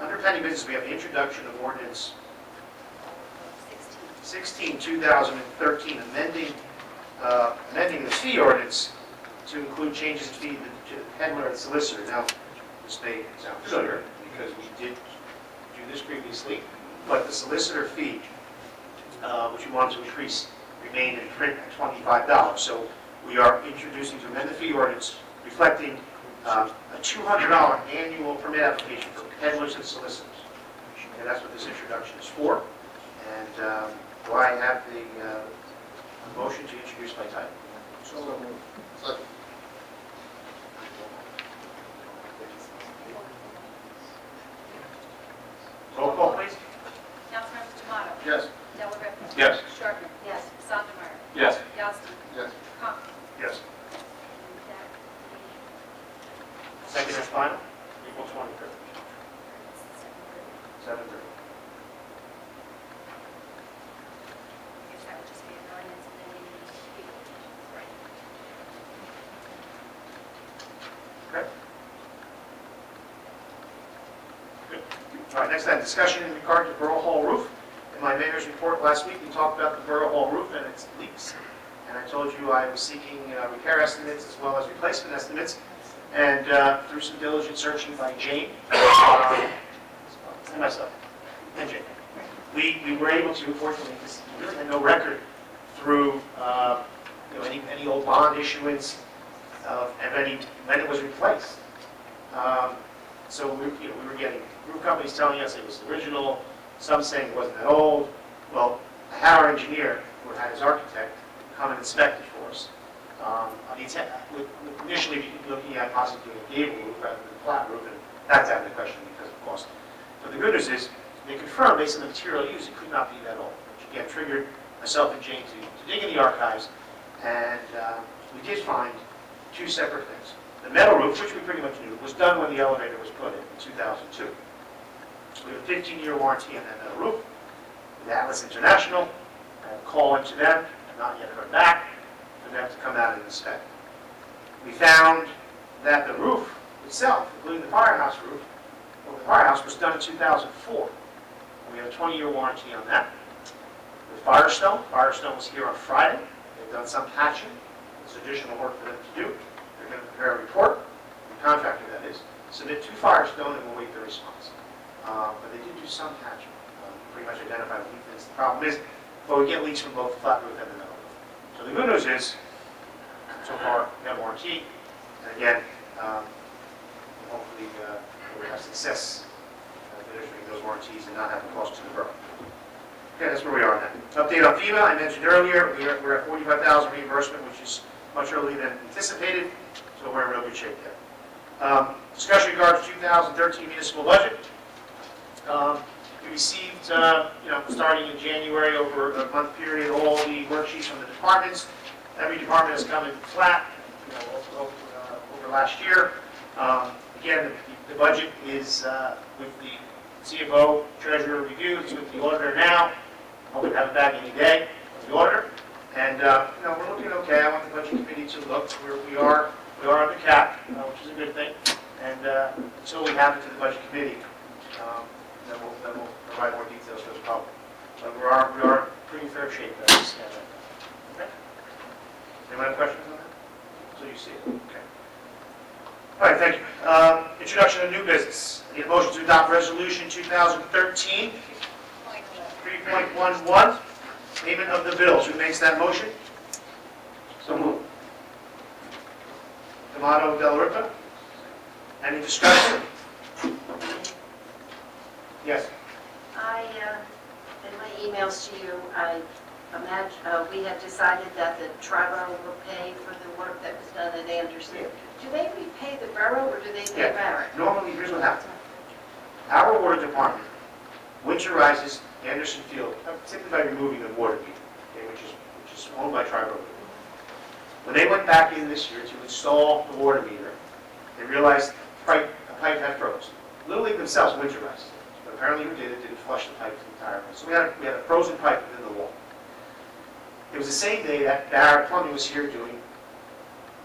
Under pending business, we have the introduction of ordinance 16, 2013, amending the fee ordinance to include changes to fee to the peddler and solicitor. Now, this may sound familiar because we did do this previously, but the solicitor fee, which we wanted to increase, remained in print at $25. So we are introducing to amend the fee ordinance reflecting a $200 annual permit application for peddlers and solicitors. And that's what this introduction is for. And do I have the motion to introduce by title? So moved. Second. Roll call, please. Councilmembers Tomato. Yes. Della Ripa. Yes. Shortman. Yes. Sondemire. Yes. Yasti. Yes. Conklin. Yes. Second and final, April 23rd, 7:30. I guess that would just be an ordinance and then you need to be. Right. Okay. Good. All right, next item, discussion in regard to Borough Hall roof. In my mayor's report last week, we talked about the Borough Hall roof and its leaks. And I told you I was seeking repair estimates as well as replacement estimates. And through some diligent searching by Jane, and myself, and Jane, we were able to, fortunately, because we really had no record through any old bond issuance of any when it was replaced. So we were getting group companies telling us it was the original, some saying it wasn't that old. Well, I had our engineer, who had his architect, come and inspect it for us. Initially, looking at possibly a gable roof rather than a flat roof, and that's out of the question because of cost. But the good news is, they confirmed based on the material used, it could not be that old, which again triggered myself and Jane to dig in the archives, and we did find two separate things. The metal roof, which we pretty much knew, was done when the elevator was put in 2002. We have a 15-year warranty on that metal roof. With Atlas International, I have a call into them, I've not yet heard back, for them to come out and inspect. We found that the roof itself, including the firehouse roof, the firehouse was done in 2004. We have a 20-year warranty on that. With Firestone was here on Friday. They've done some patching. There's additional work for them to do. They're going to prepare a report, the contractor that is, submit to Firestone, and we'll wait their response. But they did do some patching. Pretty much identify what we think the problem is, but we get leaks from both the flat roof and the metal roof. So the good news is, so far, we have warranty, and again, hopefully we'll have success administering those warranties and not have the cost to the borough. Okay, that's where we are now. Update on FEMA, I mentioned earlier, we're at $45,000 reimbursement, which is much earlier than anticipated, so we're in real good shape there. Discussion regarding 2013 municipal budget. We received, starting in January over a month period, all the worksheets from the departments. Every department has come in flat, over last year. Again, the budget is with the CFO, treasurer review. It's with the auditor now. Hoping to have it back any day with the auditor. And we're looking okay. I want the budget committee to look. We are under cap, which is a good thing. And until we have it to the budget committee, then we'll provide more details for the public. But we are pretty fair shape as we stand right now. Okay? Anyone have questions on that? So you see it. Okay. All right, thank you. Introduction of new business. I need a motion to adopt resolution 2013 3.11, payment of the bills. Who makes that motion? So moved. D'Amato, Del Ripa. Any discussion? Yes. In my emails to you, I imagine we had decided that the Tri-Borough will pay for the work that was done at Anderson. Yeah. Do they repay the borough or do they pay Barrett? Normally, here's what happens. Our water department winterizes Anderson Field, typically by removing the water meter, okay, which is owned by Tri-Borough. When they went back in this year to install the water meter, they realized the pipe had froze. Little League themselves winterized it, but apparently who did it didn't flush the pipe entirely. So we had a frozen pipe within the wall. It was the same day that Barrett Plumbing was here doing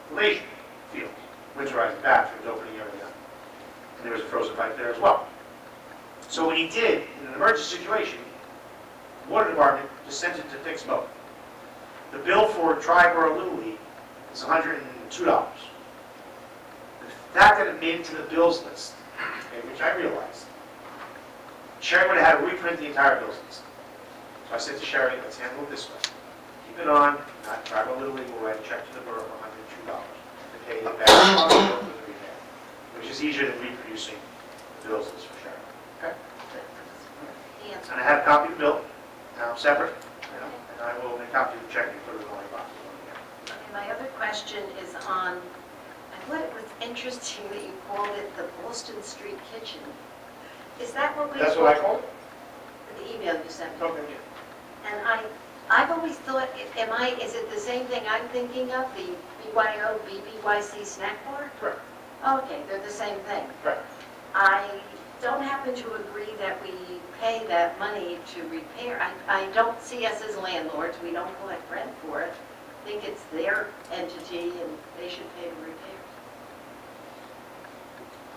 the Leisure Field, winterizing bathrooms, opening everything up. And there was a frozen pipe there as well. So what he did, in an emergency situation, the water department just sent it to fix both. The bill for Tri-Borough Little League is $102. The fact that it made it to the bills list, okay, which I realized, Sherry would have had to reprint the entire bills list. So I said to Sherry, let's handle it this way. Keep it on, Tri-Borough Little League will write a check to the borough for $102 to pay the back for the repair, which is easier than reproducing the bills list for Sherry. Okay? And I have a copy of the bill, separate, and I will make a copy of the check and put it in my box. And my other question is on, I thought it was interesting that you called it the Boston Street Kitchen. Is that what we? That's what I call it? The email you sent me. Okay. And I've always thought, is it the same thing I'm thinking of, the BYO, BBYC snack bar? Correct. Okay, they're the same thing. Correct. I don't happen to agree that we pay that money to repair. I don't see us as landlords. We don't collect rent for it. I think it's their entity and they should pay the repairs.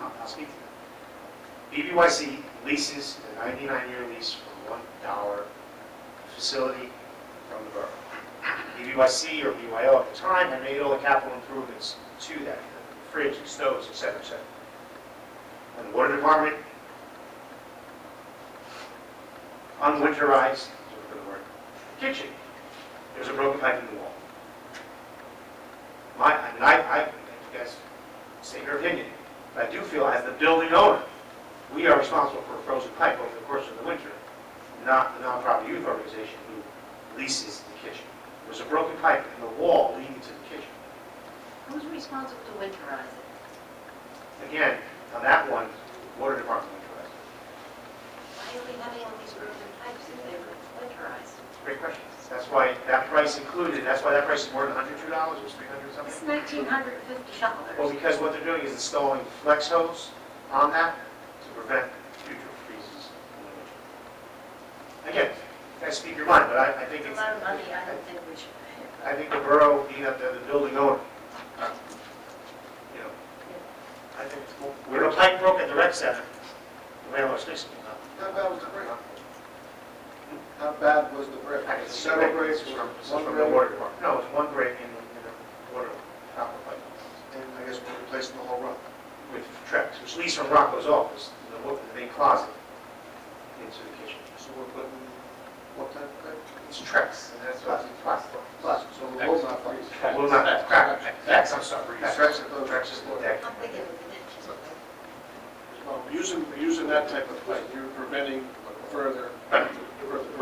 I'll speak to that. BBYC leases a 99-year lease for $1 facility from the borough. BBYC or BYO at the time had made all the capital improvements to that. The fridge, and stoves, et cetera, et cetera. When the water department unwinterized the kitchen, there's a broken pipe in the wall. You guys say your opinion, but I do feel as the building owner, we are responsible for a frozen pipe over the course of the winter, not the nonprofit youth organization who leases the kitchen. There's a broken pipe in the wall leading to the kitchen. Who's responsible to winterize it? Again, on that one, water department winterized. Why are we having all these broken pipes if they were winterized? Great question. That's why that price included, that's why that price is more than $102, or $300 something? It's $1,950. Well, because what they're doing is installing flex hose on that to prevent future freezes in the winter. Again, you guys speak your mind, but I think It's a it's, lot of money, I don't think we should pay it. I think the borough, being the building owner, you know, I think, when a pipe broke at the rec center, the landlord's fixing it. How bad was the break? How bad was the break? Several breaks from one the break? water department. No, it's one break in the water copper pipe And I guess we're replacing the whole run. with Trex, which leads from Rocco's office, the main closet, into the kitchen. So we're putting, what type of pipe? It's Trex, and that's what it's plastic. Plastic. So the wall's not fixed. Well, not crack, Trex, I'm sorry. Trex, I thought- Trex is the deck. I'm thinking of the ditches. Well, using that type of pipe, you're preventing further. I'm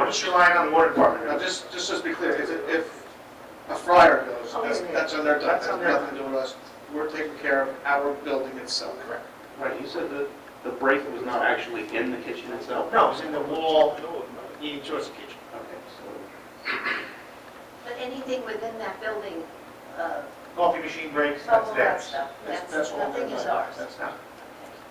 just relying on the water department. Now, just to be clear, if a fryer goes, that's on their dime, That's that's on their nothing to do with us. We're taking care of our building itself. Correct. Right, you said that the break was not actually in the kitchen itself? No, it's in the wall leading towards the kitchen. Okay, so, But anything within that building, Coffee machine breaks, all that's of theirs. that stuff, That's that's, all nothing their is dime. ours. That's not.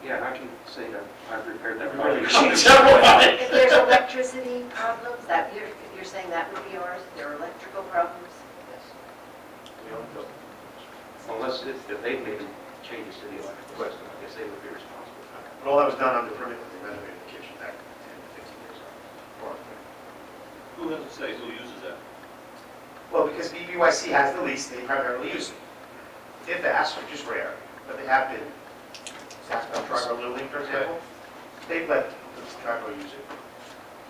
yeah, I can say that I've repaired that Everybody problem. machine several times. If there's electricity problems, that you're saying that would be ours, if there are electrical problems? Unless if they've made changes to the electrical system, I guess they would be responsible. But all that was done under permit when they renovated the kitchen back 10, 15 years ago. Who has to say who uses that? Well, because BBYC has the lease, they primarily use it. If asked, which is rare, but they have been, Trigo Little League, for example, they've let Trigo use it.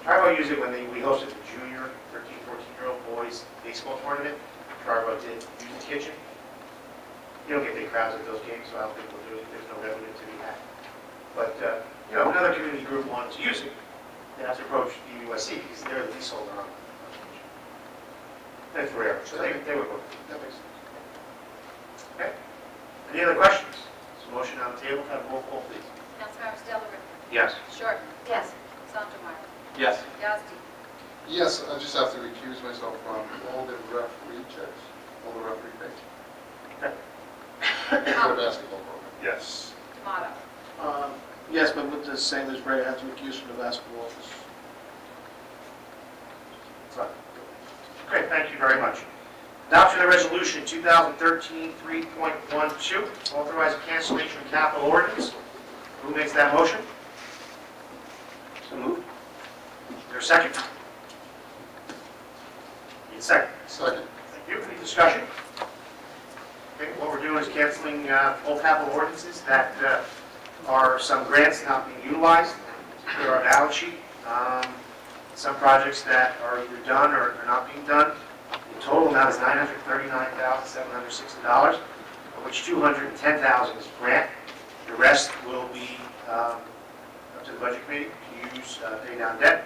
Trigo used it when we hosted the junior 13, 14-year-old boys baseball tournament. Trigo did use the kitchen. You don't get big crowds at those games, so I don't think we'll do it. There's no revenue to be had. But, you know, if another community group wanted to use it, they have to approach BBYC because they're the leaseholder on the kitchen. That's rare, so they would work. That makes sense. Okay. Any other questions? There's a motion on the table, have a roll call, please. Councilmembers Delaware. Yes. Shorten. Yes. Sandemeyer. Yes. Yazdi. Yes, I just have to recuse myself from all the referee checks, all the referee pay. Okay. For the basketball program. Yes. Tomato. Yes, but with the same as Ray, I have to recuse from the basketball office. Great, thank you very much. Adoption of resolution 2013 3.12, authorizing cancellation of capital ordinance. Who makes that motion? So moved. Is there a second? Need a second. Second. Thank you. Any discussion? Okay, what we're doing is canceling all capital ordinances that are some grants not being utilized. There are balance sheet. Some projects that are either done or are not being done. The total amount is $939,760, of which $210,000 is grant. The rest will be up to the budget committee to use, pay down debt,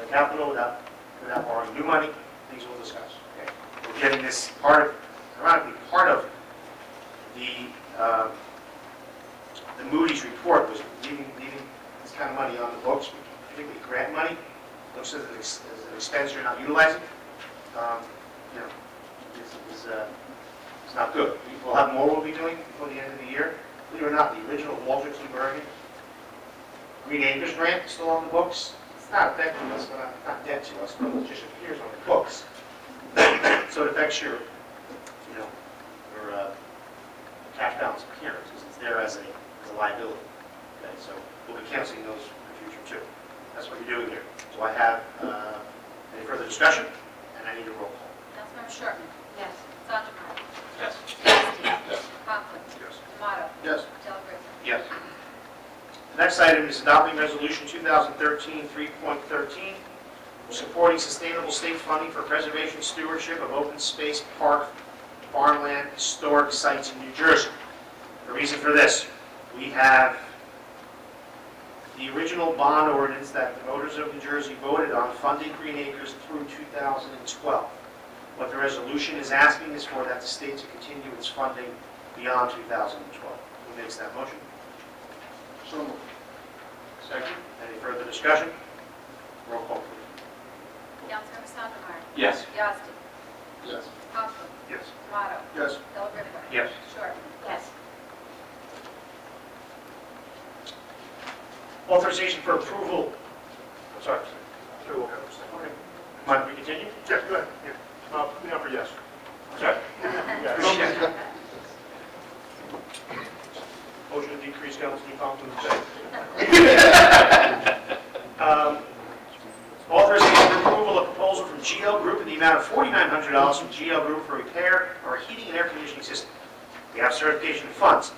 the capital without borrowing new money. Things we'll discuss. Okay. We're getting this ironically, part of the Moody's report was leaving this kind of money on the books, particularly grant money. Looks as an expense you're not utilizing. You know, it's not good. We'll have more we'll be doing before the end of the year. Believe it or not, the original Walter T. Bergen Green Acres grant is still on the books. It's not affecting us, but not dead to us, but it just appears on the books. So it affects your cash balance appearance, because it's there as a liability. Okay, so we'll be canceling those in the future too. That's what you're doing here. Do I have any further discussion? And I need a roll call. Councilmember Shorten. Yes. Sandemeyer. Yes. Yazdi. Yes. Conklin. Yes. Tomato. Yes. Del Rippe. Yes. The next item is adopting Resolution 2013 3.13, supporting sustainable state funding for preservation stewardship of open space, park, farmland, historic sites in New Jersey. The reason for this, we have the original bond ordinance that the voters of New Jersey voted on funding Green Acres through 2012. What the resolution is asking is for that the state to continue its funding beyond 2012. Who makes that motion? So moved. Second. Any further discussion? Roll call, please. Councilmember Sondemire. Yes. Yazdi. Yes. Conklin. Yes. Tomato. Yes. Del Rippe. Yes. Short. Yes. Authorization for approval. I'm sorry. Okay. Mike, we continue? Yes, go ahead. Yeah, for yes. Sorry. Yes. Motion to decrease Councilman Conklin's pay. Authorization for approval of proposal from GL Group in the amount of $4,900 from GL Group for repair of our heating and air conditioning system. We have certification of funds.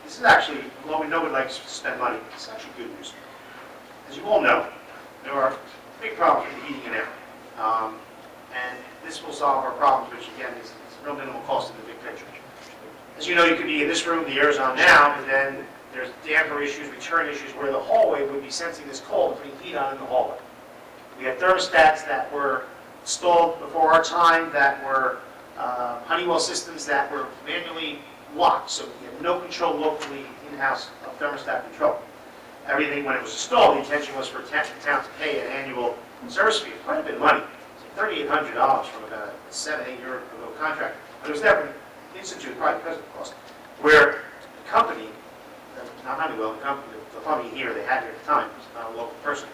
This is actually, although we know we like to spend money, it's actually good news. As you all know, there are big problems with the heating and air. And this will solve our problems, which again is real minimal cost in the big picture. As you know, you could be in this room, the air is on now, and then there's damper issues, return issues, where the hallway would be sensing this cold and putting heat on in the hallway. We had thermostats that were installed before our time that were Honeywell systems that were manually locked, so we had no control locally in-house of thermostat control. Everything, when it was installed, the intention was for the town to pay an annual service fee of quite a bit of money. $3,800 from about a 7-8 year ago contract. But it was never instituted, probably because of the cost, where the company, not Honeywell, the company, the plumbing here they had here at the time, was not a local person,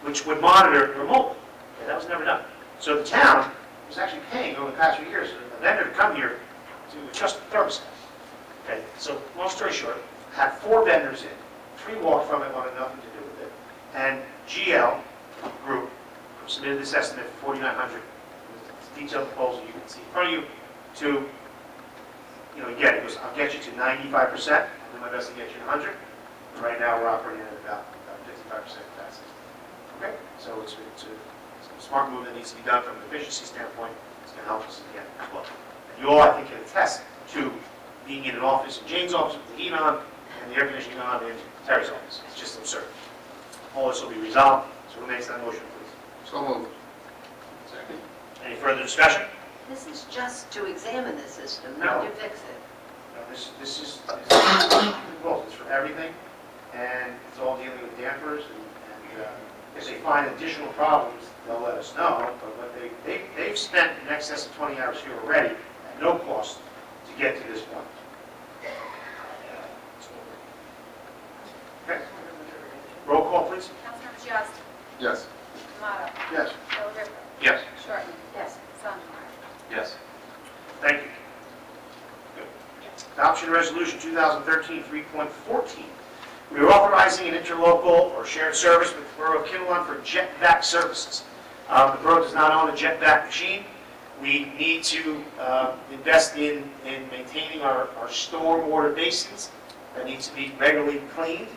which would monitor remotely. Okay, that was never done. So the town was actually paying over the past few years a vendor to come here to adjust the thermostat. Okay, so long story short, had 4 vendors in, 3 walked from it, wanted nothing to do with it, and GL Group submitted this estimate for $4,900. Detailed proposal you can see in front of you to, again, it goes, I'll get you to 95%, I'll do my best to get you to 100. And right now we're operating at about 55% capacity. Okay, so it's a smart move that needs to be done from an efficiency standpoint. It's going to help us again as well. And you all, I think, can attest to being in an office, in Jane's office with the heat on and the air conditioning on in Terry's office. It's just absurd. All this will be resolved. So who makes that motion, please? So moved. Second. Any further discussion? This is just to examine the system, No. not to fix it. No, this is well, it's for everything, and it's all dealing with dampers, and if they find additional problems, they'll let us know, but what they've spent in excess of 20 hours here already, at no cost, to get to this point. Okay. Roll call, please. Councilmember Yazdi. Yes. Tomato. Yes. Del Rippe. Yes. Shorten. Yes. Sondemire. Yes. Thank you. Good. Adoption Resolution 2013 3.14. We are authorizing an interlocal or shared service with the Borough of Kinnelon for jet vac services. The borough does not own a jet vac machine. We need to invest in maintaining our stormwater basins that need to be regularly cleaned,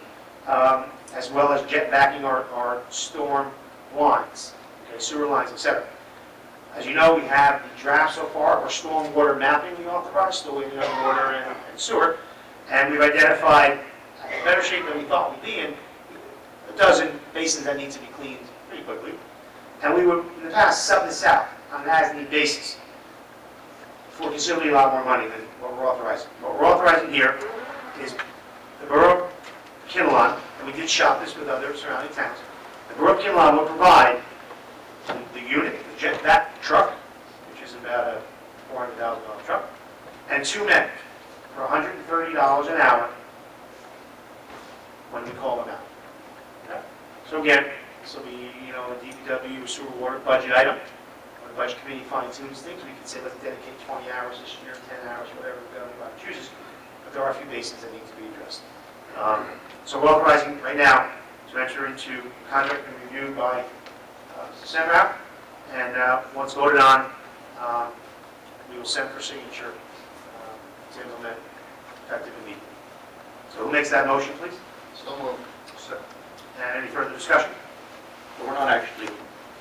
as well as jet vacuuming our storm lines, okay, sewer lines, etc. As you know, we have the draft so far of our stormwater mapping we authorized, still waiting on water and sewer, and we've identified in better shape than we thought we'd be in a dozen basins that need to be cleaned pretty quickly. And we would, in the past, sub this out on an as-need basis for considerably a lot more money than what we're authorizing. What we're authorizing here is the Borough of Kinnelon, and we did shop this with other surrounding towns. The Borough of Kinnelon will provide the unit, the jet vac truck, which is about a $400,000 truck, and 2 men for $130 an hour when we call them out. Okay? So again, this will be, a DPW sewer water budget item. When the budget committee fine-tunes things, we can say, let's dedicate 20 hours this year, 10 hours, whatever the governing body chooses. But there are a few basins that need to be addressed. So we're authorizing right now to enter into contract and review by December, and once voted on, we will send for signature to implement effective immediately. So who makes that motion, please? So moved. And any further discussion? We're not actually,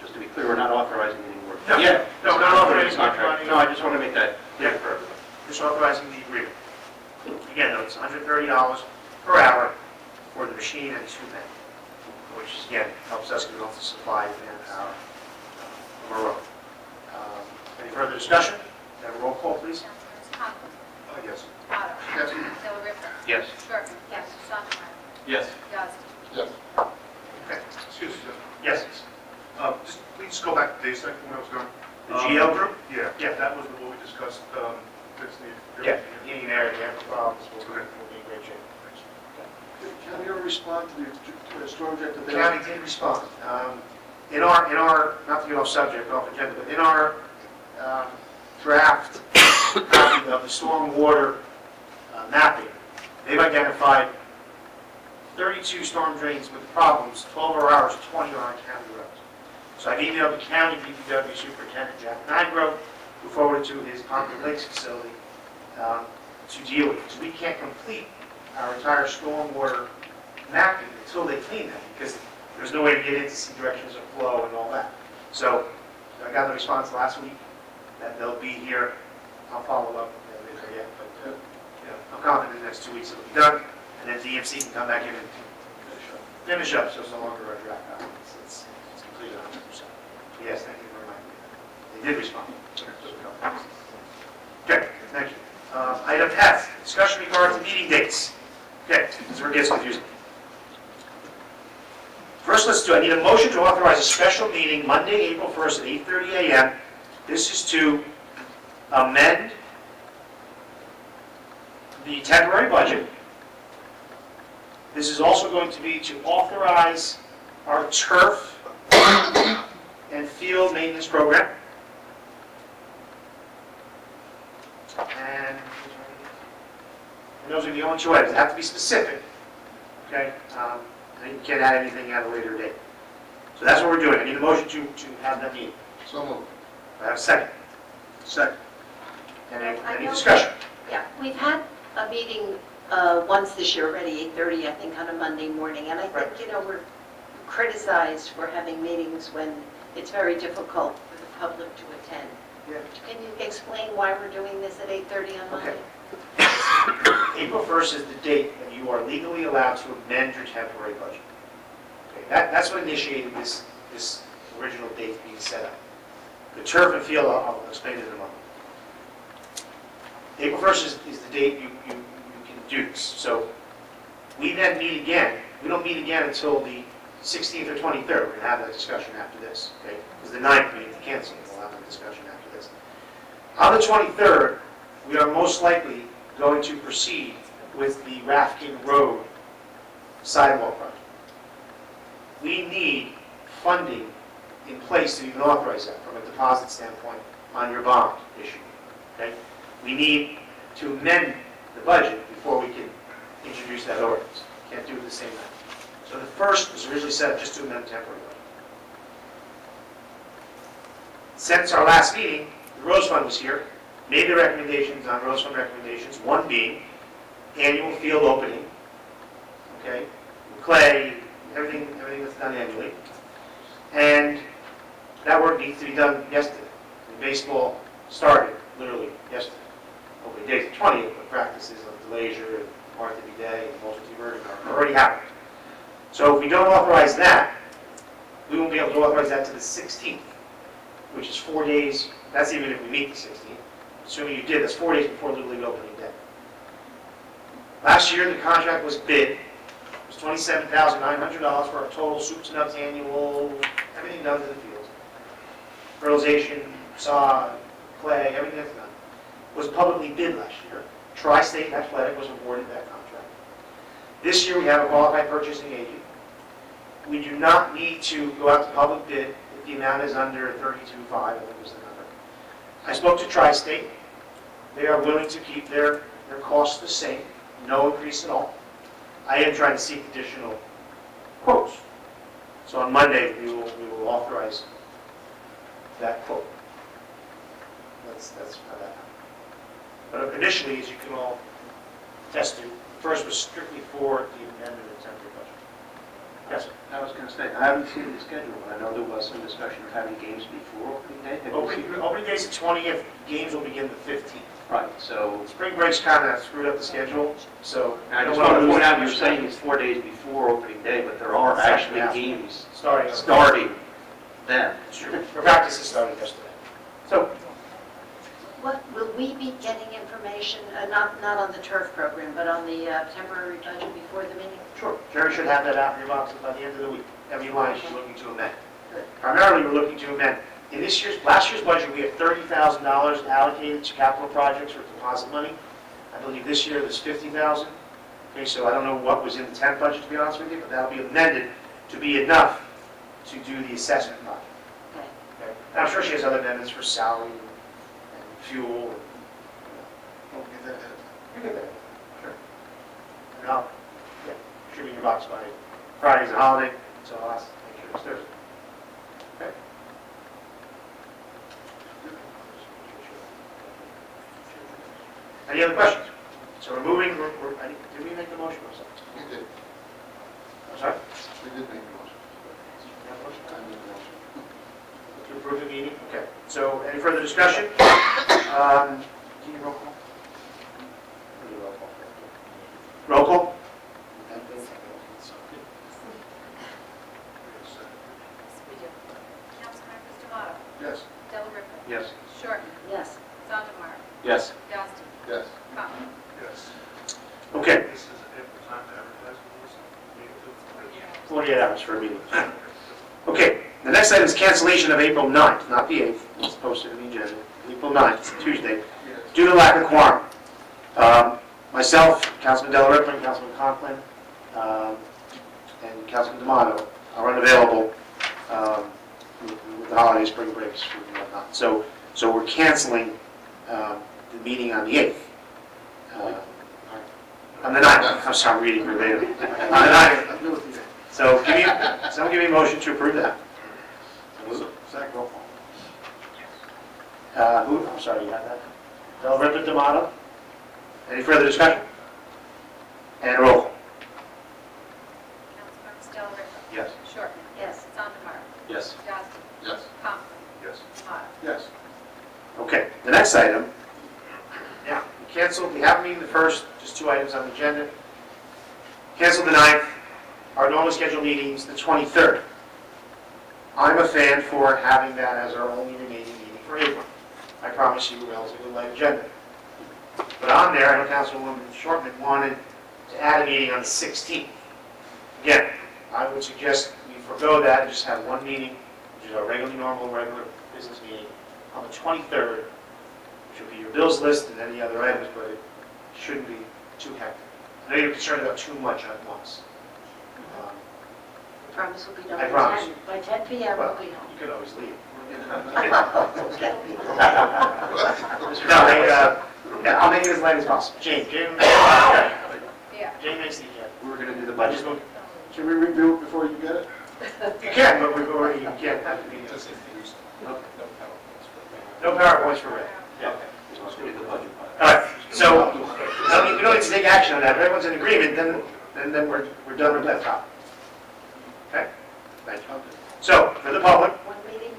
just to be clear, we're not authorizing any more. No. Yeah. No, not authorizing. Contract. No, I just want to make that Yeah, clear for everyone. just authorizing the agreement. Again, though, it's $130 per hour for the machine and 2 men, which again helps us get off the supply of manpower from a road. Any further discussion? Have a roll call, please. Councilors Conklin. Yes. Otto. Yes. Delariva. Yes. Burton. Yes. Sondemire. Yes. Yazdi. Yes. Okay. Excuse me, Yes. just, please go back to Dave's second when I was done. The GL group? Yeah, Yeah. that was what we discussed, fixing the. Yeah. Any area they have problems, we'll be in great shape. Can you respond to the storm jet The county did respond. In our, not to get off subject, off agenda, but in our draft copy of the stormwater mapping, they've identified 32 storm drains with problems, 12 or hours, 20 are on county roads. So I've emailed the county DPW Superintendent Jack Nigro, who forwarded to his Concord Lakes facility to deal with it. So we can't complete our entire stormwater mapping until they clean them, because there's no way to get in to see directions of flow and all that. So I got the response last week that they'll be here. I'll follow up, if they're yet, but I'm confident in the next 2 weeks it'll be done, and then DMC can come back in and finish up, so it's no longer a draft out. It's completed 100%. Yes, thank you very much. They did respond. Okay, thank you. Item F, discussion regarding meeting dates. Okay, this is where it gets confusing. First, I need a motion to authorize a special meeting Monday, April 1st at 8:30 a.m. This is to amend the temporary budget. This is also going to be to authorize our turf and field maintenance program. And those are the only 2 items. They have to be specific. Okay? And you can't add anything at a later date. So that's what we're doing. I need a motion to have that meeting. So moved. I have a second. Second. Any discussion? Yeah, we've had a meeting once this year already, 8:30, I think, on a Monday morning, and I think, we're criticized for having meetings when it's very difficult for the public to attend. Yeah. Can you explain why we're doing this at 8:30 on Monday? April 1st is the date that you are legally allowed to amend your temporary budget. Okay, that's what initiated this original date being set up. The turf and field, I'll explain it in a moment. April 1st is the date you can do this. So we then meet again. We don't meet again until the 16th or 23rd. We're going to have that discussion after this, okay? Because the 9th we need to cancel. We'll have that discussion after this. On the 23rd, we are most likely going to proceed with the Rafkin Road sidewalk project. We need funding in place to even authorize that from a deposit standpoint on your bond issue. Okay? We need to amend the budget before we can introduce that ordinance. Can't do it the same night. So the first was originally set up just to amend the temporary budget. Since our last meeting, the Rose Fund was here, made the recommendations on Rose Fund recommendations, one being annual field opening, okay, clay, everything that's done annually. And that work needs to be done yesterday. The baseball started literally yesterday. Opening day's the 20th, but practices of DeLazier and Martha B. Day and Multi Vernon are already happening. So if we don't authorize that, we won't be able to authorize that to the 16th, which is 4 days. That's even if we meet the 16th. Assuming you did, that's 4 days before Little League opening day. Last year, the contract was bid. It was $27,900 for our total soups and nuts annual, everything done to the fields. Fertilization, sod, clay, everything that's done. Was publicly bid last year. Tri-State Athletic was awarded that contract. This year, we have a qualified purchasing agent. We do not need to go out to public bid if the amount is under $32,500, I think was the number. I spoke to Tri-State. They are willing to keep their costs the same, no increase at all. I am trying to seek additional quotes. So on Monday, we will authorize that quote. That's how that But initially, as you can all attest to, first was strictly for the amendment of the temporary budget. Yes, sir. I was going to say, I haven't seen the schedule, but I know there was some discussion of having games before opening day. Have you seen- Opening day's the 20th, games will begin the 15th. Right, so, Spring break's kind of screwed up the schedule, so. I just want to point out, you're saying it's 4 days before opening day, but there are actually games starting then. It's true. The practice is started yesterday. So, What, will we be getting information, not on the turf program, but on the temporary budget before the meeting? sure, Jerry should have that out in your box by the end of the week. Every line she's looking to amend. Primarily, we're looking to amend. In last year's budget, we had $30,000 allocated to capital projects or deposit money. I believe this year there's $50,000. Okay, so I don't know what was in the tent budget, to be honest with you, but that'll be amended to be enough to do the assessment project. Okay. Okay? And I'm sure she has other amendments for salary and fuel. Don't get that ahead. You get that, sure. And I'll, should be in your box by Friday's a holiday, so I'll ask, make sure it's Thursday. Okay? Any other questions? So we're moving, did we make the motion or something? We did. I'm sorry? We did make a motion. I made a motion. To approve the meeting? Okay. So any further discussion? Do you need roll call? Roll call? We do. Councilmembers Tomato, Yes. Del Rippe, Yes. Shortman, Yes. Sondemire, Yes. Dostine, Yes. Conklin. Yes. Okay. This is a time to advertise for this? 48 hours for a meeting. Okay. The next item is cancellation of April 9th, not the 8th. It's posted in the agenda. April 9th, Tuesday, due to lack of quorum. Myself, Councilman Del Rippe, Councilman Conklin, and Councilman D'Amato are unavailable with the holiday spring breaks and whatnot. So we're canceling the meeting on the 8th. On the 9th, I'm sorry, I'm reading verbatim. On the 9th. So someone give me a motion to approve that. Second roll call. Who, I'm sorry, you have that? Del Rippe, D'Amato. Any further discussion? And roll call. Councilmembers Del Rippe, Yes. Shortman, Yes. Sondemire, Yes. Dostine, Yes. Conklin, Yes. Tomato. Yes. Okay, the next item, now, we canceled, we have a meeting the first, just 2 items on the agenda. Canceled the 9th, our normal scheduled meetings the 23rd. I'm a fan for having that as our only remaining meeting for April. I promise you a relatively light agenda. But on there, I know Councilwoman Shortman wanted to add a meeting on the 16th. Again, I would suggest we forego that and just have one meeting, which is our regular business meeting, on the 23rd, which will be your bills list and any other items, but it shouldn't be too hectic. I know you're concerned about too much at once. I promise we'll be done I promise. by 10 p.m. Well, we'll be home. you could always leave. Okay. No, yeah, I'll make it as light as possible. Jane Yeah. makes the agenda. We were going to do the I budget. just want, Can we review it before you get it? you can, but we've already, you can't have the meeting. No PowerPoints for Red. Yeah. Let's do the budget. All right, so, we don't need to take action on that. If everyone's in agreement, then we're done with that topic. Okay? Thank you. So, for the public, One meeting,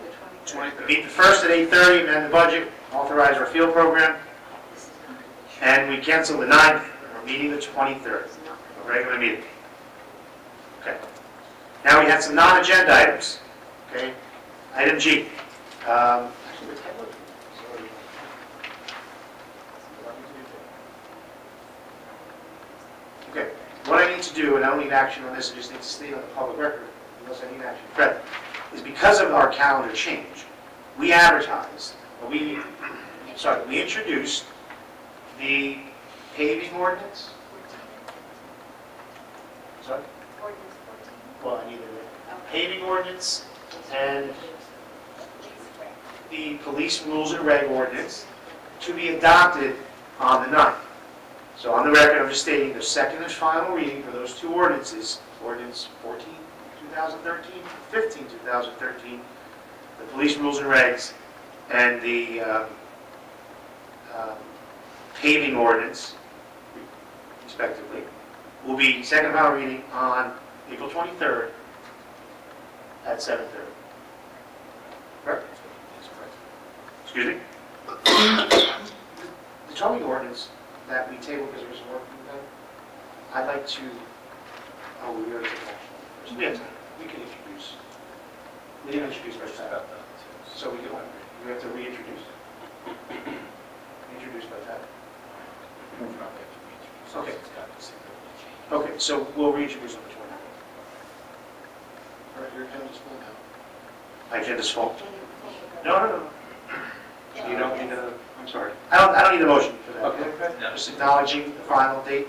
the 23rd. meet the first at 8:30, amend the budget, authorize our field program, and we cancel the 9th, and we're meeting the 23rd, a regular meeting. Okay. Now we have some non-agenda items. Okay? Item G. Actually, the tablet is already- Okay. What I need to do, and I don't need action on this, I just need to state on the public record, unless I need action, Fred, is because of our calendar change, we advertised, we introduced the paving ordinance. Sorry? Ordinance 14. Well, I need the paving ordinance and the police rules and reg ordinance to be adopted on the 9th. So on the record, I'm just stating the second and final reading for those 2 ordinances, ordinance 14, 2013, 15, 2013, the police rules and regs, and the paving ordinance, respectively, will be second and final reading on April 23rd at 7:30. Correct? Excuse me? The towing ordinance that we tabled because there was work being done, I'd like to, oh, we already took action. We have time. We can introduce. We didn't introduce first time. So we have to reintroduce. Introduce by that. Okay. Okay, so we'll reintroduce on the 29th. All right, your agenda's full now. My agenda's full? No. You don't need a, I'm sorry. I don't need a motion for that. Okay. Just acknowledging the final date.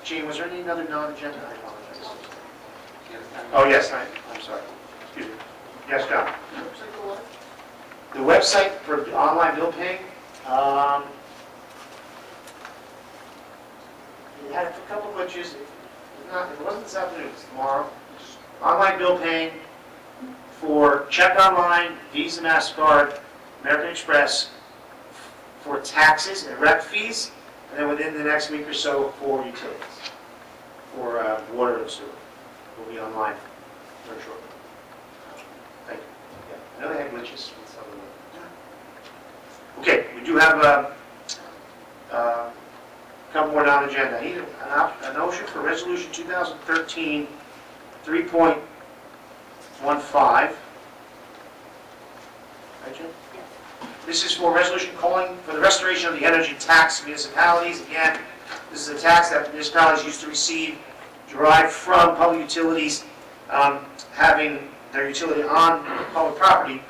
Gene, was there any other non-agenda? I apologize. Oh, yes, I'm sorry. Excuse me. Yes, John? The website for the online bill paying, it had a couple glitches. It wasn't this afternoon, it's tomorrow. Online bill paying for check online, Visa, MasterCard, American Express, for taxes and rep fees, and then within the next week or so for utilities, for water and sewer. Will be online very shortly. Thank you. Yeah. I know they had glitches with some of them. Okay, we do have a couple more non-agenda. I need a motion for Resolution 2013 3.15. Right, Jim? This is for resolution calling for the restoration of the energy tax to municipalities. Again, this is a tax that municipalities used to receive derived from public utilities having their utility on public property.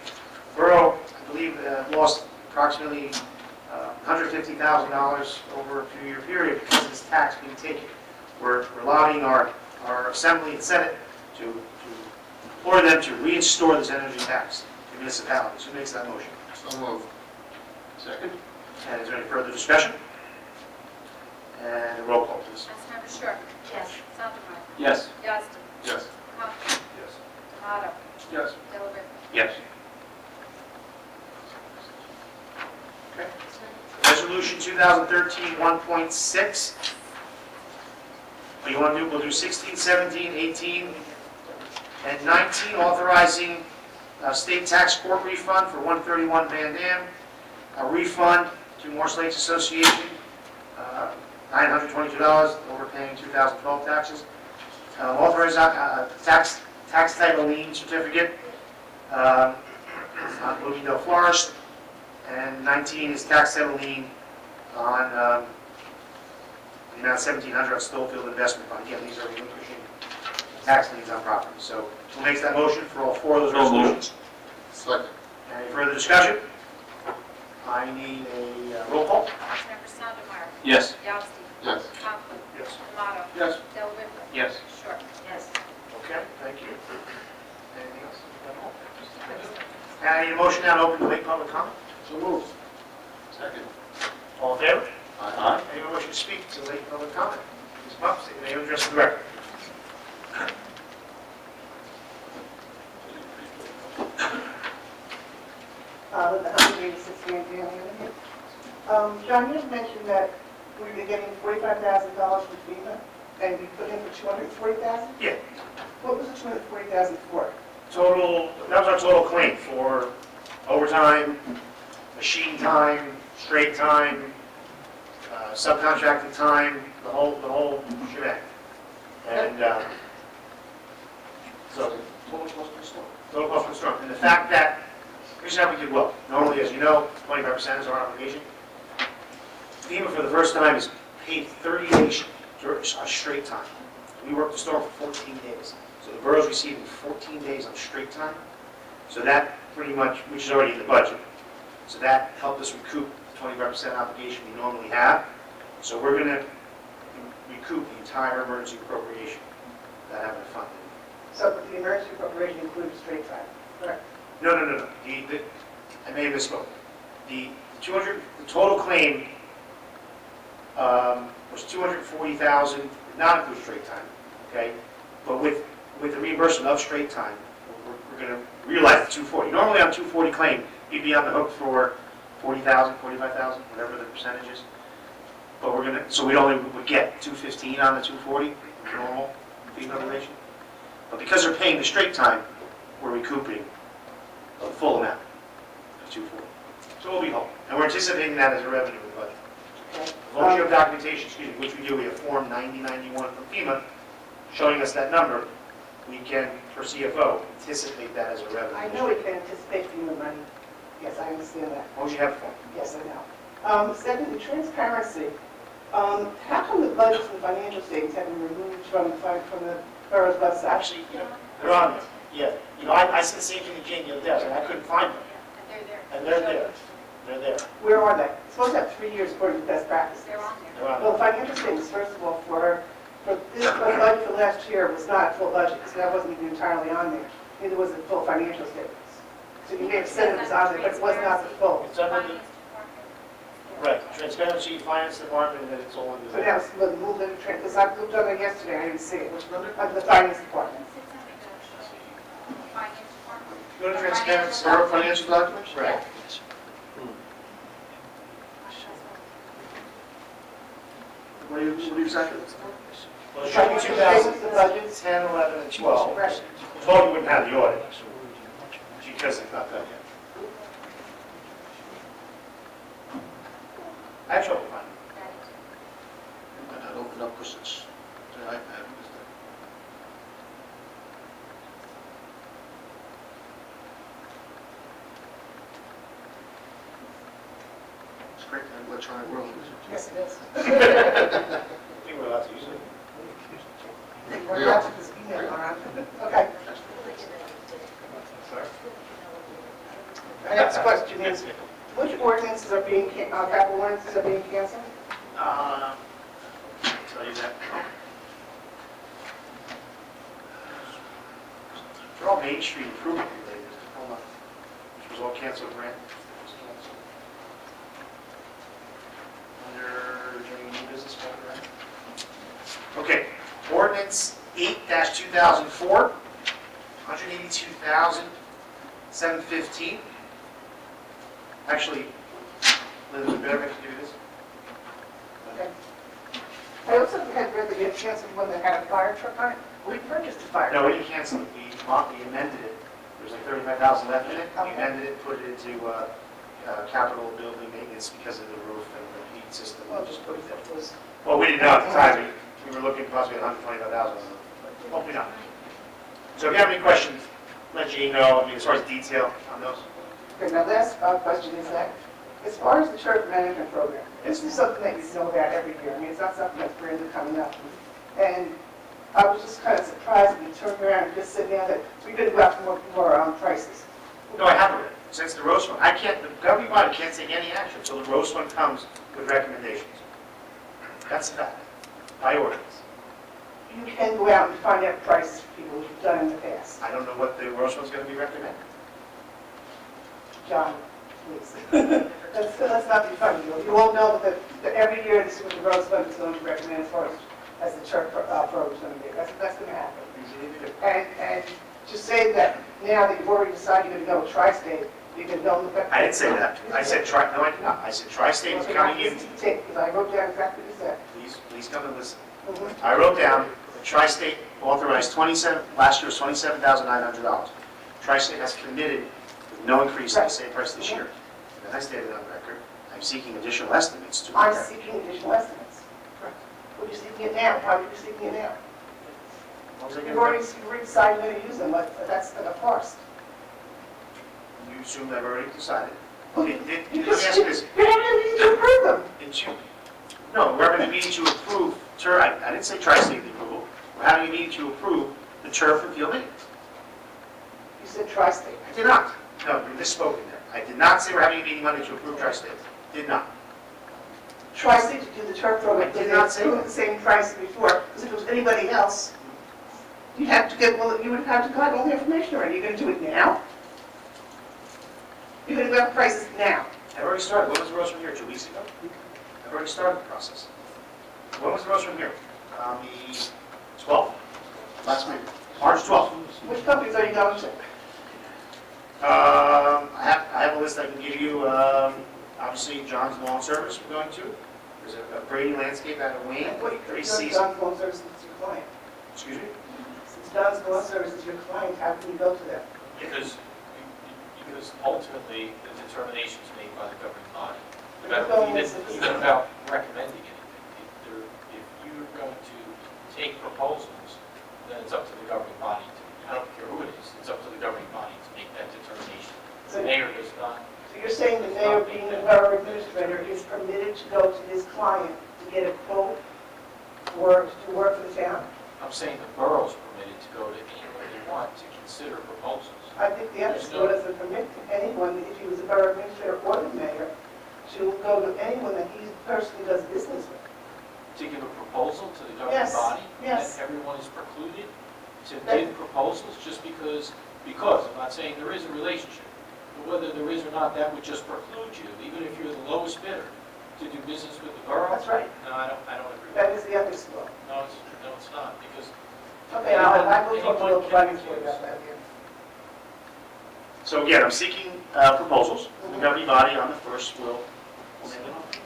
Borough, I believe, lost approximately $150,000 over a few-year period because of this tax being taken. We're lobbying our Assembly and Senate to implore them to reinstore this energy tax to municipalities. Who makes that motion? So moved. Second. And is there any further discussion? And a roll call, please. Councilmember Short. Yes. Sondemire. Yes. Yostin. Yes. Conklin. Yes. Tomato. Yes. Delaware. Yes. Okay. Resolution 2013 1.6. What you want to do, we'll do 16, 17, 18, and 19, authorizing state tax court refund for 131 Van Dam, a refund to Morse Lakes Association, $922, overpaying 2012 taxes. Authorize tax title lien certificate on Bloomingdale Forest, and 19 is tax title lien on the amount of $1,700 on Stonefield Investment Fund. Again, these are relinquishing tax liens on property. So who makes that motion for all four of those resolutions? Second. Any further discussion? I need a roll call. Councilmember Sondemire. Yes. Yostin. Yes. Conklin. Yes. Tomato. Yes. Delaware. Yes. Short. Yes. Okay, thank you. Anything else? And I need a motion now to open the late public comment. So moved. Second. All in favor? Aye. Anyone wishing to speak to late public comment? Please come up, state your name and address for the record. The 186 Van Dam Avenue. John, you just mentioned that we're getting $45,000 from FEMA, and we put in for $240,000? Yeah. What was the $240,000 for? Total, that was our total claim for overtime, machine time, straight time, subcontracted time, the whole shebang. And so, Total cost per storm. total cost per storm. And the fact that, here's how we did well. Normally, as you know, 25% is our obligation. FEMA, for the first time, has paid 30 days straight time. We worked the storm for 14 days. So the borough's receiving 14 days on straight time. So that pretty much, which is already in the budget. So that helped us recoup the 25% obligation we normally have. So we're going to recoup the entire emergency appropriation that haven't been funded. So the emergency appropriation includes straight time, correct? No. I may have misspoke. The total claim was $240,000, did not include straight time, okay? But with the reimbursement of straight time, we're going to realize the $240. Normally on $240 claim, you'd be on the hook for 40,000, 45,000, whatever the percentage is. But we're gonna, so we only would get 215 on the 240, normal FEMA relation. But because they're paying the straight time, we're recouping the full amount of 240. So we'll be home. And we're anticipating that as a revenue in the budget. As long as you have documentation, excuse me, which we do, we have Form 9091 from FEMA showing us that number, we can, for CFO, anticipate that as a revenue. I know we can anticipate FEMA money. Yes, I understand that. What would you have for? Yes, I know. Secondly, transparency. How come the budgets and financial statements have been removed from the borough's website? Actually, they're on there. Yeah. I said the same thing to Jane the other day, and I couldn't find them. And they're there. They're there. Where are they? It's supposed to have 3 years according to best practices. They're on there. They're on Well, there. financial statements, first of all, for this budget for last year was not a full budget, so that wasn't even entirely on there. Neither was it full financial statements. So you may have said it was on there, but it was not the full. It's under the, right, Transparency, Finance Department, and it's all under So there. now it's moved into, because I looked on it yesterday, I didn't see it. Under the finance department. Go to Transparency. For financial documents? Right. What do you second? Well, it should be 2010, 11, and 12. Right. 12, you wouldn't have the audit, because it's not done yet. I have trouble finding it. And I'd open up because it's the iPad. It's great to have electronic world. Yes, it is. I think we're allowed to use it. We're not to this email, all right? Okay. Sorry. My next question is, which ordinances are being, capital ordinances are being canceled? I'll tell you that. They're all Main Street improvement related. Hold on. Which was all canceled, grant. Was canceled. Under during new business code, right? Okay. Ordinance 8-2004, $182,715. Actually, Linda, would better if you do this. Okay. I also had read that you had canceled one that had a fire truck on it. We purchased a fire No, truck. we didn't cancel it. We amended it. There was like 35,000 left in it. We amended it, put it into capital building maintenance because of the roof and the heat system. Well, just put it there. It was, Well, we didn't know at the time. We were looking possibly at 125,000. Hopefully not. So if you have any questions, let Jean know. I mean, as far as detail on those. okay, now last question is that, as far as the church management program, this is something that you know about every year. I mean, it's not something that's brand new coming up. And I was just kind of surprised when you turned around and just said now that we're going to go out for more prices. No, I haven't read it. Since the Rose Fund, the governing body can't take any action until the Rose Fund comes with recommendations. That's a fact. By ordinance. You can go out and find out prices for people, which you've done in the past. I don't know what the Rose Fund's going to be recommending. John, please. Let's not be funny. You all know that every year this is what the Rose Fund is going to recommend as far as the church program is going to be. That's going to happen. And to say that now that you've already decided you're going to go with Tri-State, you can go with that. I didn't say that. I said no, I did not. I said Tri-State is coming in. Because I wrote down exactly what you said. Please come and listen. Mhm. I wrote down that Tri-State authorized last year was $27,900. Tri-State has committed with no increase in the same price this year. And I stated on record, I'm seeking additional estimates to I'm prepare. seeking additional estimates. What are you seeking it now? How are you seeking it now? What was I You've gonna already decided you're going to use them, but that's a farce. do? You assumed I've already decided. Well, Let me ask you this. You're having a meeting to approve them. No, we're having a meeting to approve, I didn't say Tri-State the approval. We're having a meeting to approve the turf and field maintenance. You said Tri-State. I did not. No, you misspoke in there. I did not say we're having a meeting Monday to approve Tri-State. Did not. Tri-State to do the turf program. I did not say They that. the same price before, because if it was anybody else, you'd have to get, well, you would have to get all the information already. You're going to do it now? You're going to go out prices now? I've already started. When was the Rose from here? 2 weeks ago? I've already started the process. When was the Rose from here? The 12th? Last meeting. March 12th. Which companies are you going to? I have a list I can give you. I obviously John's Lawn Service we're going to. There's a Brady Landscape out of Wayne, three seasons. John's Lawn Service is your client. Excuse me? Since John's Lawn Service is your client, how can you go to them? Because ultimately, the determination is made by the governing body. Even about recommending anything. If you're going to take proposals, then it's up to the governing body to, I don't care who it is, it's up to the governing body to make that determination. The mayor does not. So you're saying the mayor, being the borough administrator, is permitted to go to his client to get a quote to work for the town? I'm saying the borough is permitted to go to anyone they want to consider proposals. I think the ethics law doesn't permit anyone, if he was a borough administrator or the mayor, to go to anyone that he personally does business with. To give a proposal to the governing Yes, body? yes. And everyone is precluded to give proposals just because, I'm not saying there is a relationship, but whether there is or not, that would just preclude you, even if you're the lowest bidder, to do business with the borough? That's right. No, I don't agree. That is the ethics law. No, it's not, because. Okay, I will talk to the finance board about that again. So again, I'm seeking proposals. The governing body on the first will make an offer.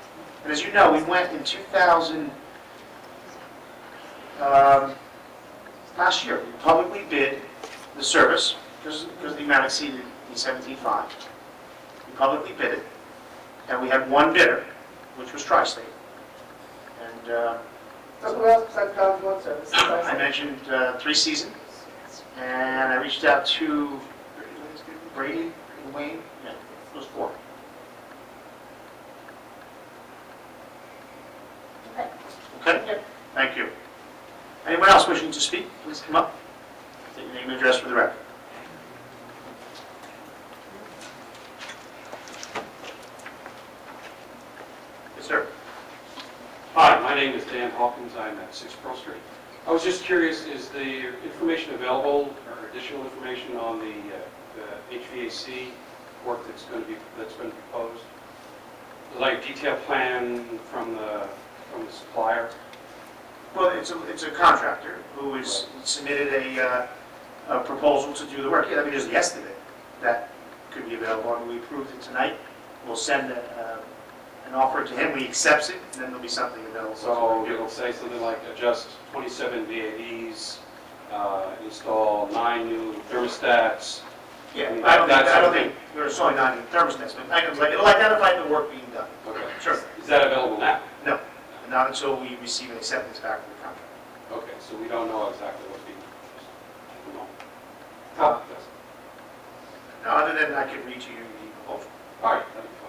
And as you know, we went in 2000, last year, we publicly bid the service because the amount exceeded the 17.5. We publicly bid it, and we had one bidder, which was Tri-State. And So who else besides John's Lawn Service? I mentioned three seasons, and I reached out to Brady, Wayne, yeah, those four. Okay? Thank you. Anyone else wishing to speak, please come up. State your name and address for the record. Yes, sir. Hi, my name is Dan Hawkins. I'm at 6 Pearl Street. I was just curious, is the information available, or additional information on the HVAC work that's been proposed? Like a detailed plan from the supplier? Well, it's a contractor who has submitted a proposal to do the work. Yeah, I mean, there's the estimate that could be available. I mean, we approved it tonight. We'll send an offer to him. We accept it, and then there'll be something available. So it'll say something like adjust 27 VAVs, install 9 new thermostats. Yeah, I don't think there's only 9 thermostats, but it'll identify the work being done. Okay. Sure. Is that available now? No, not until we receive an acceptance back from the contract. Okay, so we don't know exactly what's being proposed. No. No, other than I could read to you the proposal. All right, that'd be fine.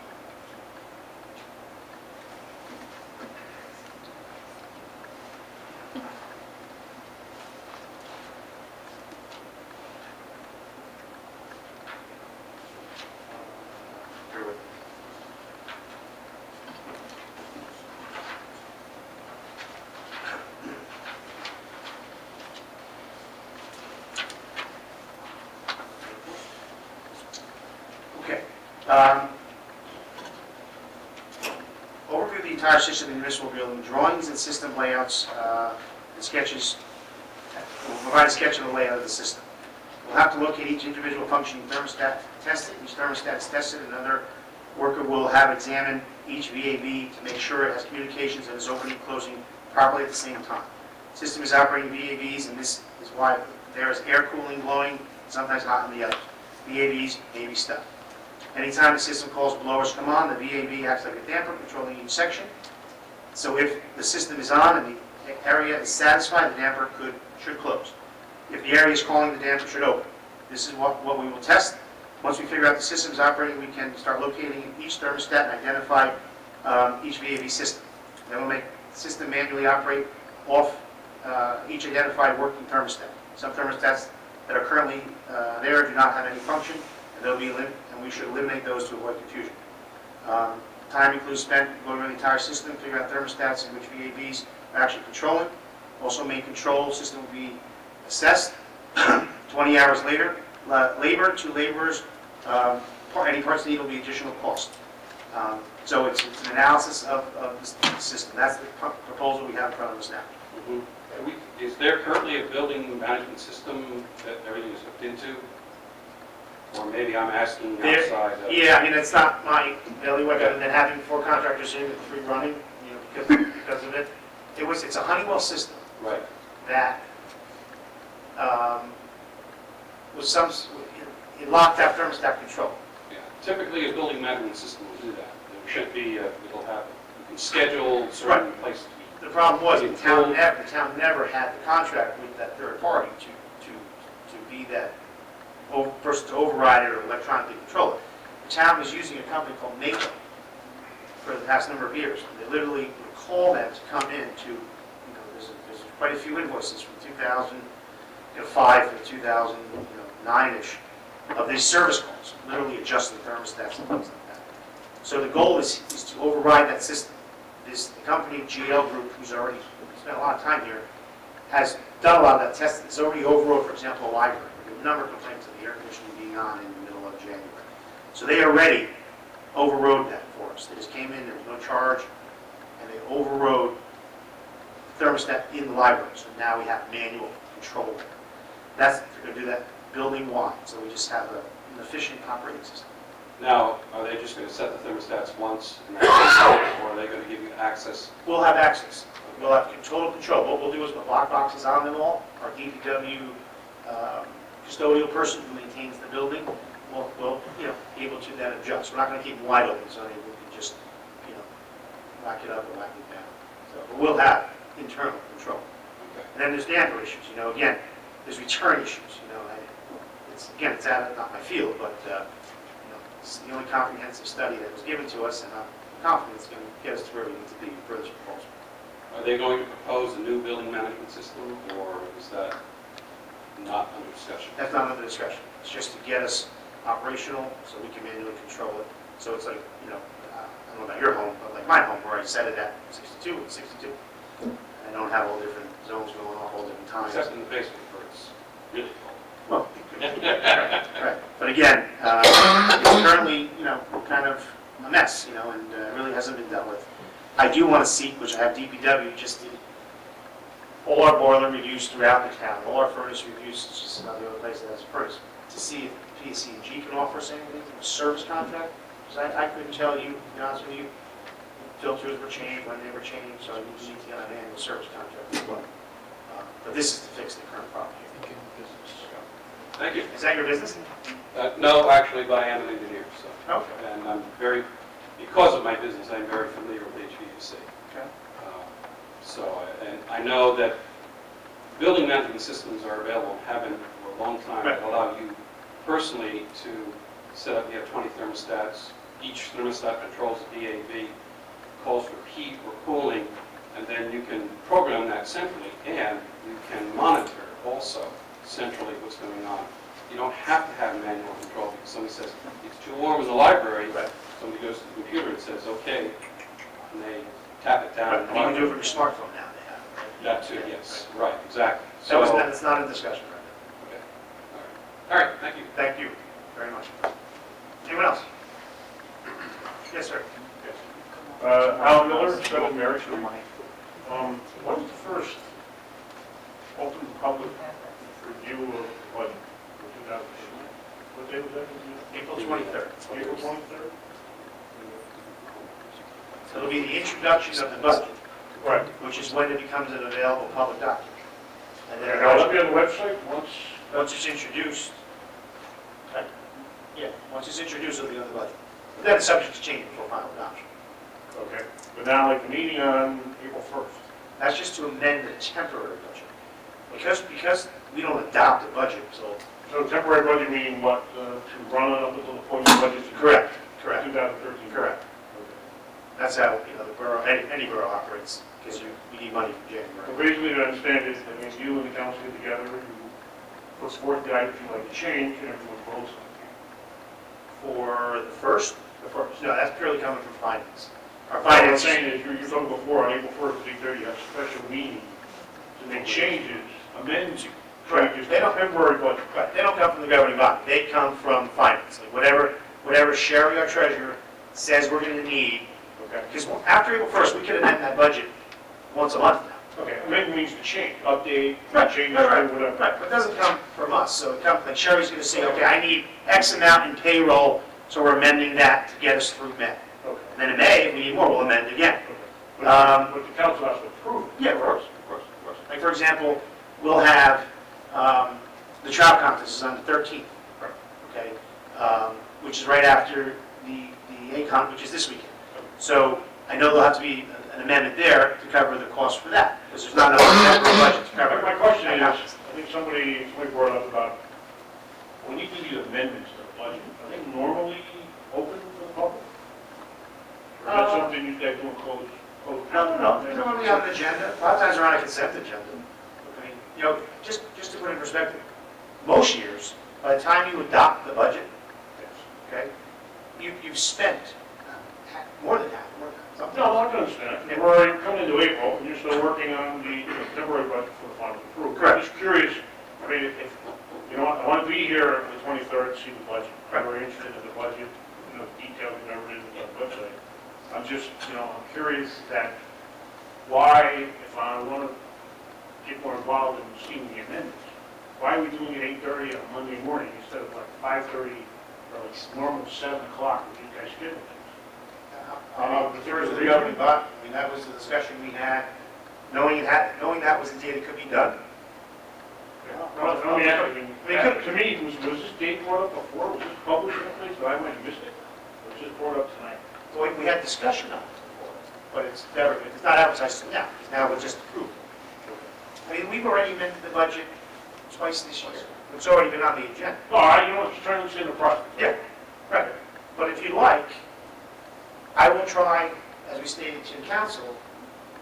Bear with me. Okay. Overview of the entire system in the municipal building, drawings and system layouts and sketches. We'll provide a sketch of the layout of the system. We'll have to locate each individual functioning thermostat, test it. Each thermostat is tested. Another worker will have examined each VAV to make sure it has communications and is opening and closing properly at the same time. The system is operating VAVs, and this is why there is air cooling, blowing, sometimes hot in the others. VAVs may be stuck. Anytime the system calls blowers come on, the VAV acts like a damper controlling each section. So if the system is on and the area is satisfied, the damper should close. If the area is calling, the damper should open. This is what we will test. Once we figure out the system is operating, we can start locating each thermostat and identify each VAV system. Then we'll make the system manually operate off each identified working thermostat. Some thermostats that are currently there do not have any function, and they'll be and we should eliminate those to avoid confusion. Time includes spent going over the entire system, figure out thermostats and which VAVs are actually controlling. Also, main control system will be assessed. 20 hours later, labor to laborers, any parts needed will be additional cost. So it's an analysis of the system. That's the proposal we have in front of us now. Mm-hmm. Is there currently a building management system that everything is hooked into? Or or maybe I'm asking There- outside. Yeah, I mean, it's not my bailiwick, other than having 4 contractors in with 3 running, you know, because of it. It's a Honeywell system Right. that was it locked out thermostat control. Yeah. Typically, a building management system will do that. There should be, it'll have, you can schedule certain places to be. The problem was, the town never had the contract with that third party to be that person to override it or electronically control it. The town was using a company called Mako for the past number of years. They literally would call them to come in to, there's quite a few invoices from 2005 to 2009-ish of these service calls, literally adjusting thermostats and things like that. So the goal is to override that system. The company, GL Group, who's already spent a lot of time here, has done a lot of that testing. It's already overrode, for example, a library. We have a number of complaints of the air conditioning being on in the middle of January. So they already overrode that for us. They just came in, there was no charge, and they overrode the thermostat in the library. So now we have manual control there. They're going to do that building-wide, so we just have an efficient operating system. Now, are they just going to set the thermostats once, and that's it, or are they going to give you access? We'll have access. We'll have total control. What we'll do is put lock boxes on them all. Our DPW custodial person who maintains the building will be able to then adjust. We're not going to keep them wide open, so they can just lock it up or lock it down. So we'll have internal control. Okay. And then there's damper issues. Again, there's return issues. It's out of not my field, but it's the only comprehensive study that was given to us, and I'm confident it's going to get us to where we need to be for this proposal. Are they going to propose a new building management system, or is that not under discussion? That's not under discussion. It's just to get us operational so we can manually control it. So it's like, I don't know about your home, but like my home where I set it at 62 and 62. I don't have all different zones going off all different times. Except in the basement where it's really cold. Well, right. But again, it's currently, kind of a mess, and really hasn't been dealt with. I do want to seek, which I have DPW just did, all our boiler reviews throughout the town, all our furnace reviews, it's just another other place that has a furnace, to see if PSC&G can offer us anything, a service contract. Because I couldn't tell you, to be honest with you, filters were changed, when they were changed, so I need to get an annual service contract as well. But this is to fix the current problem here. Thank you. Is that your business? No, actually, but I am an engineer, so. Okay. And I'm because of my business, I'm very familiar with HVAC. Okay. And I know that building management systems are available and have been for a long time that allow you personally to set up, you have 20 thermostats. Each thermostat controls a DAV, calls for heat or cooling, and then you can program that centrally, and you can monitor also centrally what's going on. You don't have to have manual control because somebody says, it's too warm in the library. Somebody goes to the computer and says, okay, and they tap it down. You can do it from your smartphone now, they have. That too, yes, right, exactly. That's not a discussion right now. Okay, all right, thank you. Thank you very much. Anyone else? Yes, sir. Al Miller, 7 Mary Street. What is the first open public review of budget for 2008? What day was that? April 23rd. April 23rd? So it'll be the introduction of the budget, Right. which is when it becomes an available public document. And then Now, it'll be on the website once it's introduced, once it's introduced, it'll be on the budget. But then it's subject to change before final adoption. Okay. But now, like, the meeting on April 1st. That's just to amend the temporary budget. Because we don't adopt the budget until... So temporary budget meaning what, to run it up until the point of budget? Correct. 2013? Correct. That's how, the borough, any borough operates, because you need money from So January. basically, to understand it, that means you and the council get together, you put forth the items you'd like to change, and everyone votes on For the first? The first. No, that's purely coming from finance. Our What I'm finance... saying is, you're talking before, on April 1st, 8:30, you have a special meeting to make changes, amend changes, They don't- temporary budget. Right, they don't come from the governing body, they come from finance. Like whatever Sherry, our treasurer, says we're going to need, Okay. because after April 1st, we could amend that budget once a month now. Okay, amendment means to change, update, Right, change, right, whatever. right, but it doesn't come from us, so it comes, like Sherry's gonna say, okay, I need X amount in payroll, so we're amending that to get us through May. Okay. And then in May, if we need more, we'll amend again. But the council has to approve it. Yeah, of course, of course, of course. Like, for example, we'll have, the trout contest is on the 13th, okay? Which is right after the ACON, which is this weekend. So I know there'll have to be an amendment there to cover the cost for that, because there's not enough budget to cover. My question is, I think somebody brought up about, when you do these amendments to the budget, are they normally open to the public? Or is that something you guys do in closed? No, they're normally on an agenda. A lot of times they're on a consent agenda. I mean, you know, just to put it in perspective, most years, by the time you adopt the budget, okay, you've spent more than half. Something. No, I understand. And we're already coming into April, and you're still working on the temporary budget for the final approval. Correct. I'm just curious, I mean, if, you know, I want to be here on the 23rd to see the budget. I'm very interested in the budget, you know, details and everything on the website. I'm just, you know, I'm curious that why, if I want to get more involved in seeing the amendments, why are we doing it 8:30 on Monday morning instead of like 5:30 or like normal 7 o'clock with you guys schedule things? The Thursday, the governing body, I mean, that was the discussion we had, knowing that was the date it could be done. Well, I mean, to me, was this date brought up before? Was this published in a place that I might have missed it? Or was this brought up tonight? Well, we had discussion on it before, but it's not advertised till now, because now it's just approved. I mean, we've already amended the budget twice this year. It's already been on the agenda. No, you know, just trying to understand the process. Yeah, right. But if you like, I will try, as we stated to the council,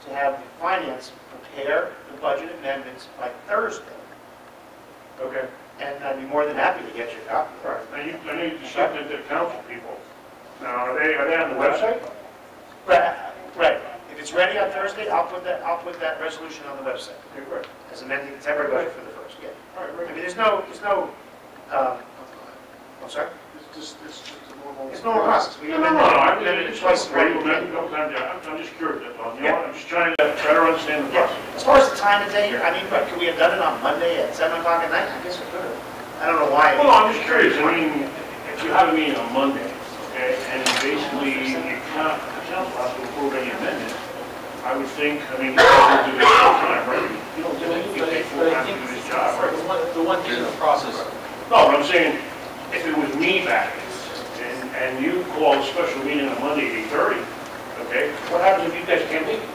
to have the finance prepare the budget amendments by Thursday. Okay. And I'd be more than happy to get your copy. All right. Now, I know you sent it to council people. Now, are they on the website? Right. If it's ready on Thursday, I'll put that resolution on the website. Okay, great. As amending the temporary budget for the first, yeah. All right, I great. mean, there's no, I'm sorry? It's just a normal. It's normal process. We No, amended it twice. Right, you amended it a couple times, yeah. I'm just curious, that's all. You know what? I'm just trying to better understand the Yeah, process. as far as the time of day, I mean, but could we have done it on Monday at 7 o'clock at night? I guess we could have. I don't know why. Well, I'm just curious, I mean, if you have a meeting on Monday, okay, and basically the council has to approve any amendments, I would think, I mean, you guys do this full time, right? You don't get full time to do this job, right? The one thing in the process, No, but I'm saying, if it was me back and you call a special meeting on Monday at 8:30, okay, what happens if you guys can't make it?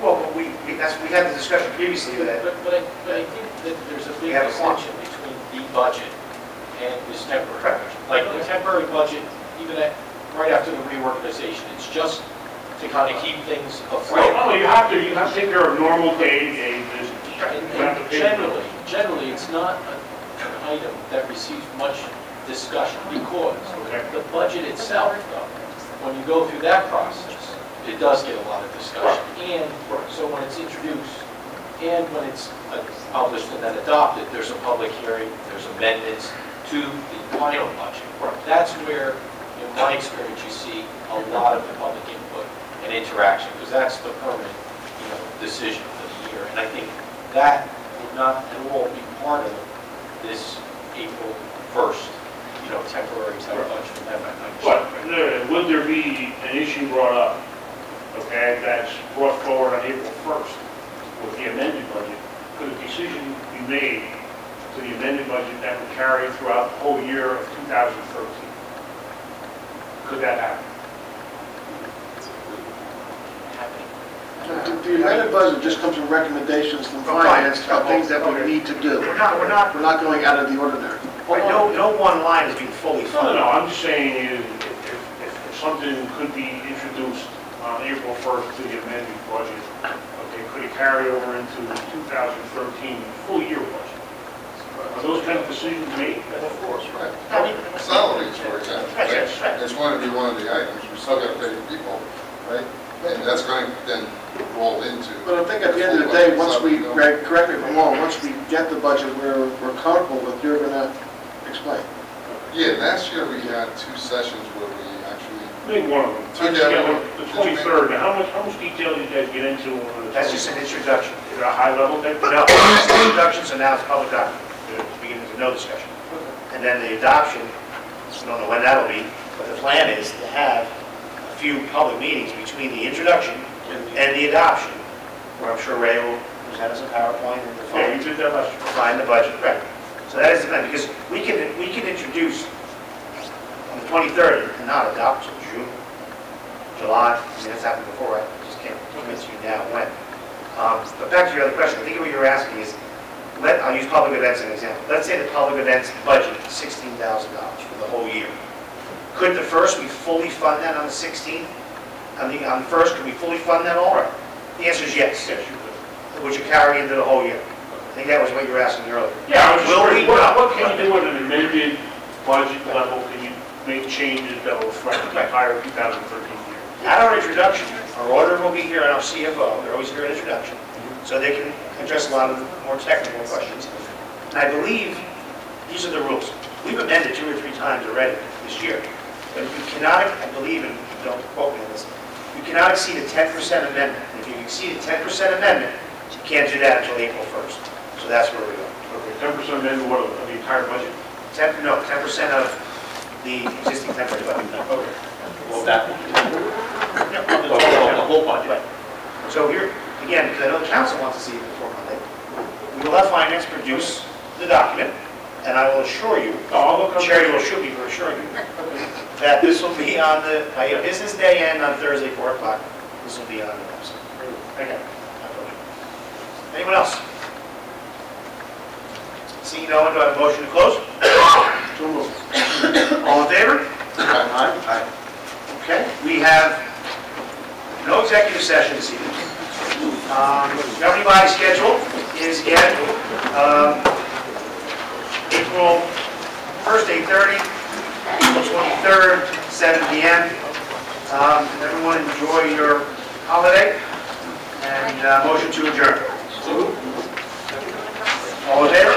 Well, we had the discussion previously that, but I think that there's a We big have a distinction between the budget and this temporary budget. Like the temporary budget, even right after the reorganization, it's just to kind of keep things afloat. Well, you have to take care of normal day-to-day business. You have to pay- And generally, it's not an item that receives much discussion because Okay. the budget itself, though, when you go through that process, it does get a lot of discussion. And so when it's introduced and when it's published and then adopted, there's a public hearing, there's amendments to the final budget. That's where, in my experience, you see a lot of the public input and interaction, because that's the permanent, decision for the year. And I think that would not at all be part of this April 1st, temporary type budget amendment. But would there be an issue brought up, okay, that's brought forward on April 1st with the amended budget? Could a decision be made to the amended budget that would carry throughout the whole year of 2013? Could that happen? The amended budget just comes with recommendations from finance about things that we need to do. we're not going out of the ordinary. no one line is being fully funded. No, I'm just saying is if something could be introduced on April 1st to the amended budget, okay, could it carry over into the 2013 full year budget? Are those kind of decisions made? Of course, right. Salaries, for example, right? It's going to be one of the items, we still got to pay the people, right? And that's going to then roll into. But I think at the end of the day, once we, Greg, correct me if I'm wrong, once we get the budget we're comfortable with, you're going to explain. Yeah, last year we had 2 sessions where we actually Maybe one of them. Together. The 23rd, now how much detail did you guys get into on the? That's just an introduction. Is it a high level thing? No, it's an introduction, so now it's public document. The beginning is no discussion. And then the adoption, we don't know when that'll be, but the plan is to have a few public meetings between the introduction and the adoption, where I'm sure Ray will present us a PowerPoint and Yeah, you did that last year. define the budget, right. So that is the plan, because we can introduce on the 23rd and not adopt till June, July. I mean, that's happened before, I just can't commit to you now when. But back to your other question, I think what you're asking is, I'll use public events as an example. Let's say the public events budget is $16,000 for the whole year. Could the first, we fully fund that on the 16th? On the first, could we fully fund that all? The answer is yes. Yes, you could. Would you carry into the whole year? I think that was what you were asking earlier. Yeah, I was just Will wondering, we? No. what can you do at an amended budget level? Can you make changes that will reflect the entire 2013 year? At our introduction, our auditor will be here and our CFO, they're always here at introduction, so they can address a lot of the more technical questions. And I believe these are the rules. We've amended 2 or 3 times already this year, but you cannot, I believe, and don't quote me on this, you cannot exceed a 10% amendment. And if you exceed a 10% amendment, you can't do that until April 1st. So that's where we go. Okay, 10% amendment what, of the entire budget? 10% of the existing temporary budget. Okay. Well, that, The whole budget. Right. So here, again, because I know the council wants to see it before Monday, we will have finance produce the document, and I will assure you, Chair, you should be for assuring you, that this will be on the, by a business day end on Thursday, 4 o'clock, this will be on the website. Okay. Anyone else? Seeing no one, do I have a motion to close? All in favor? Aye. Okay, we have no executive session this evening. Governing body schedule is again April 1st, 8:30, April 23rd, 7 p.m. Everyone enjoy your holiday, and motion to adjourn. All in favor?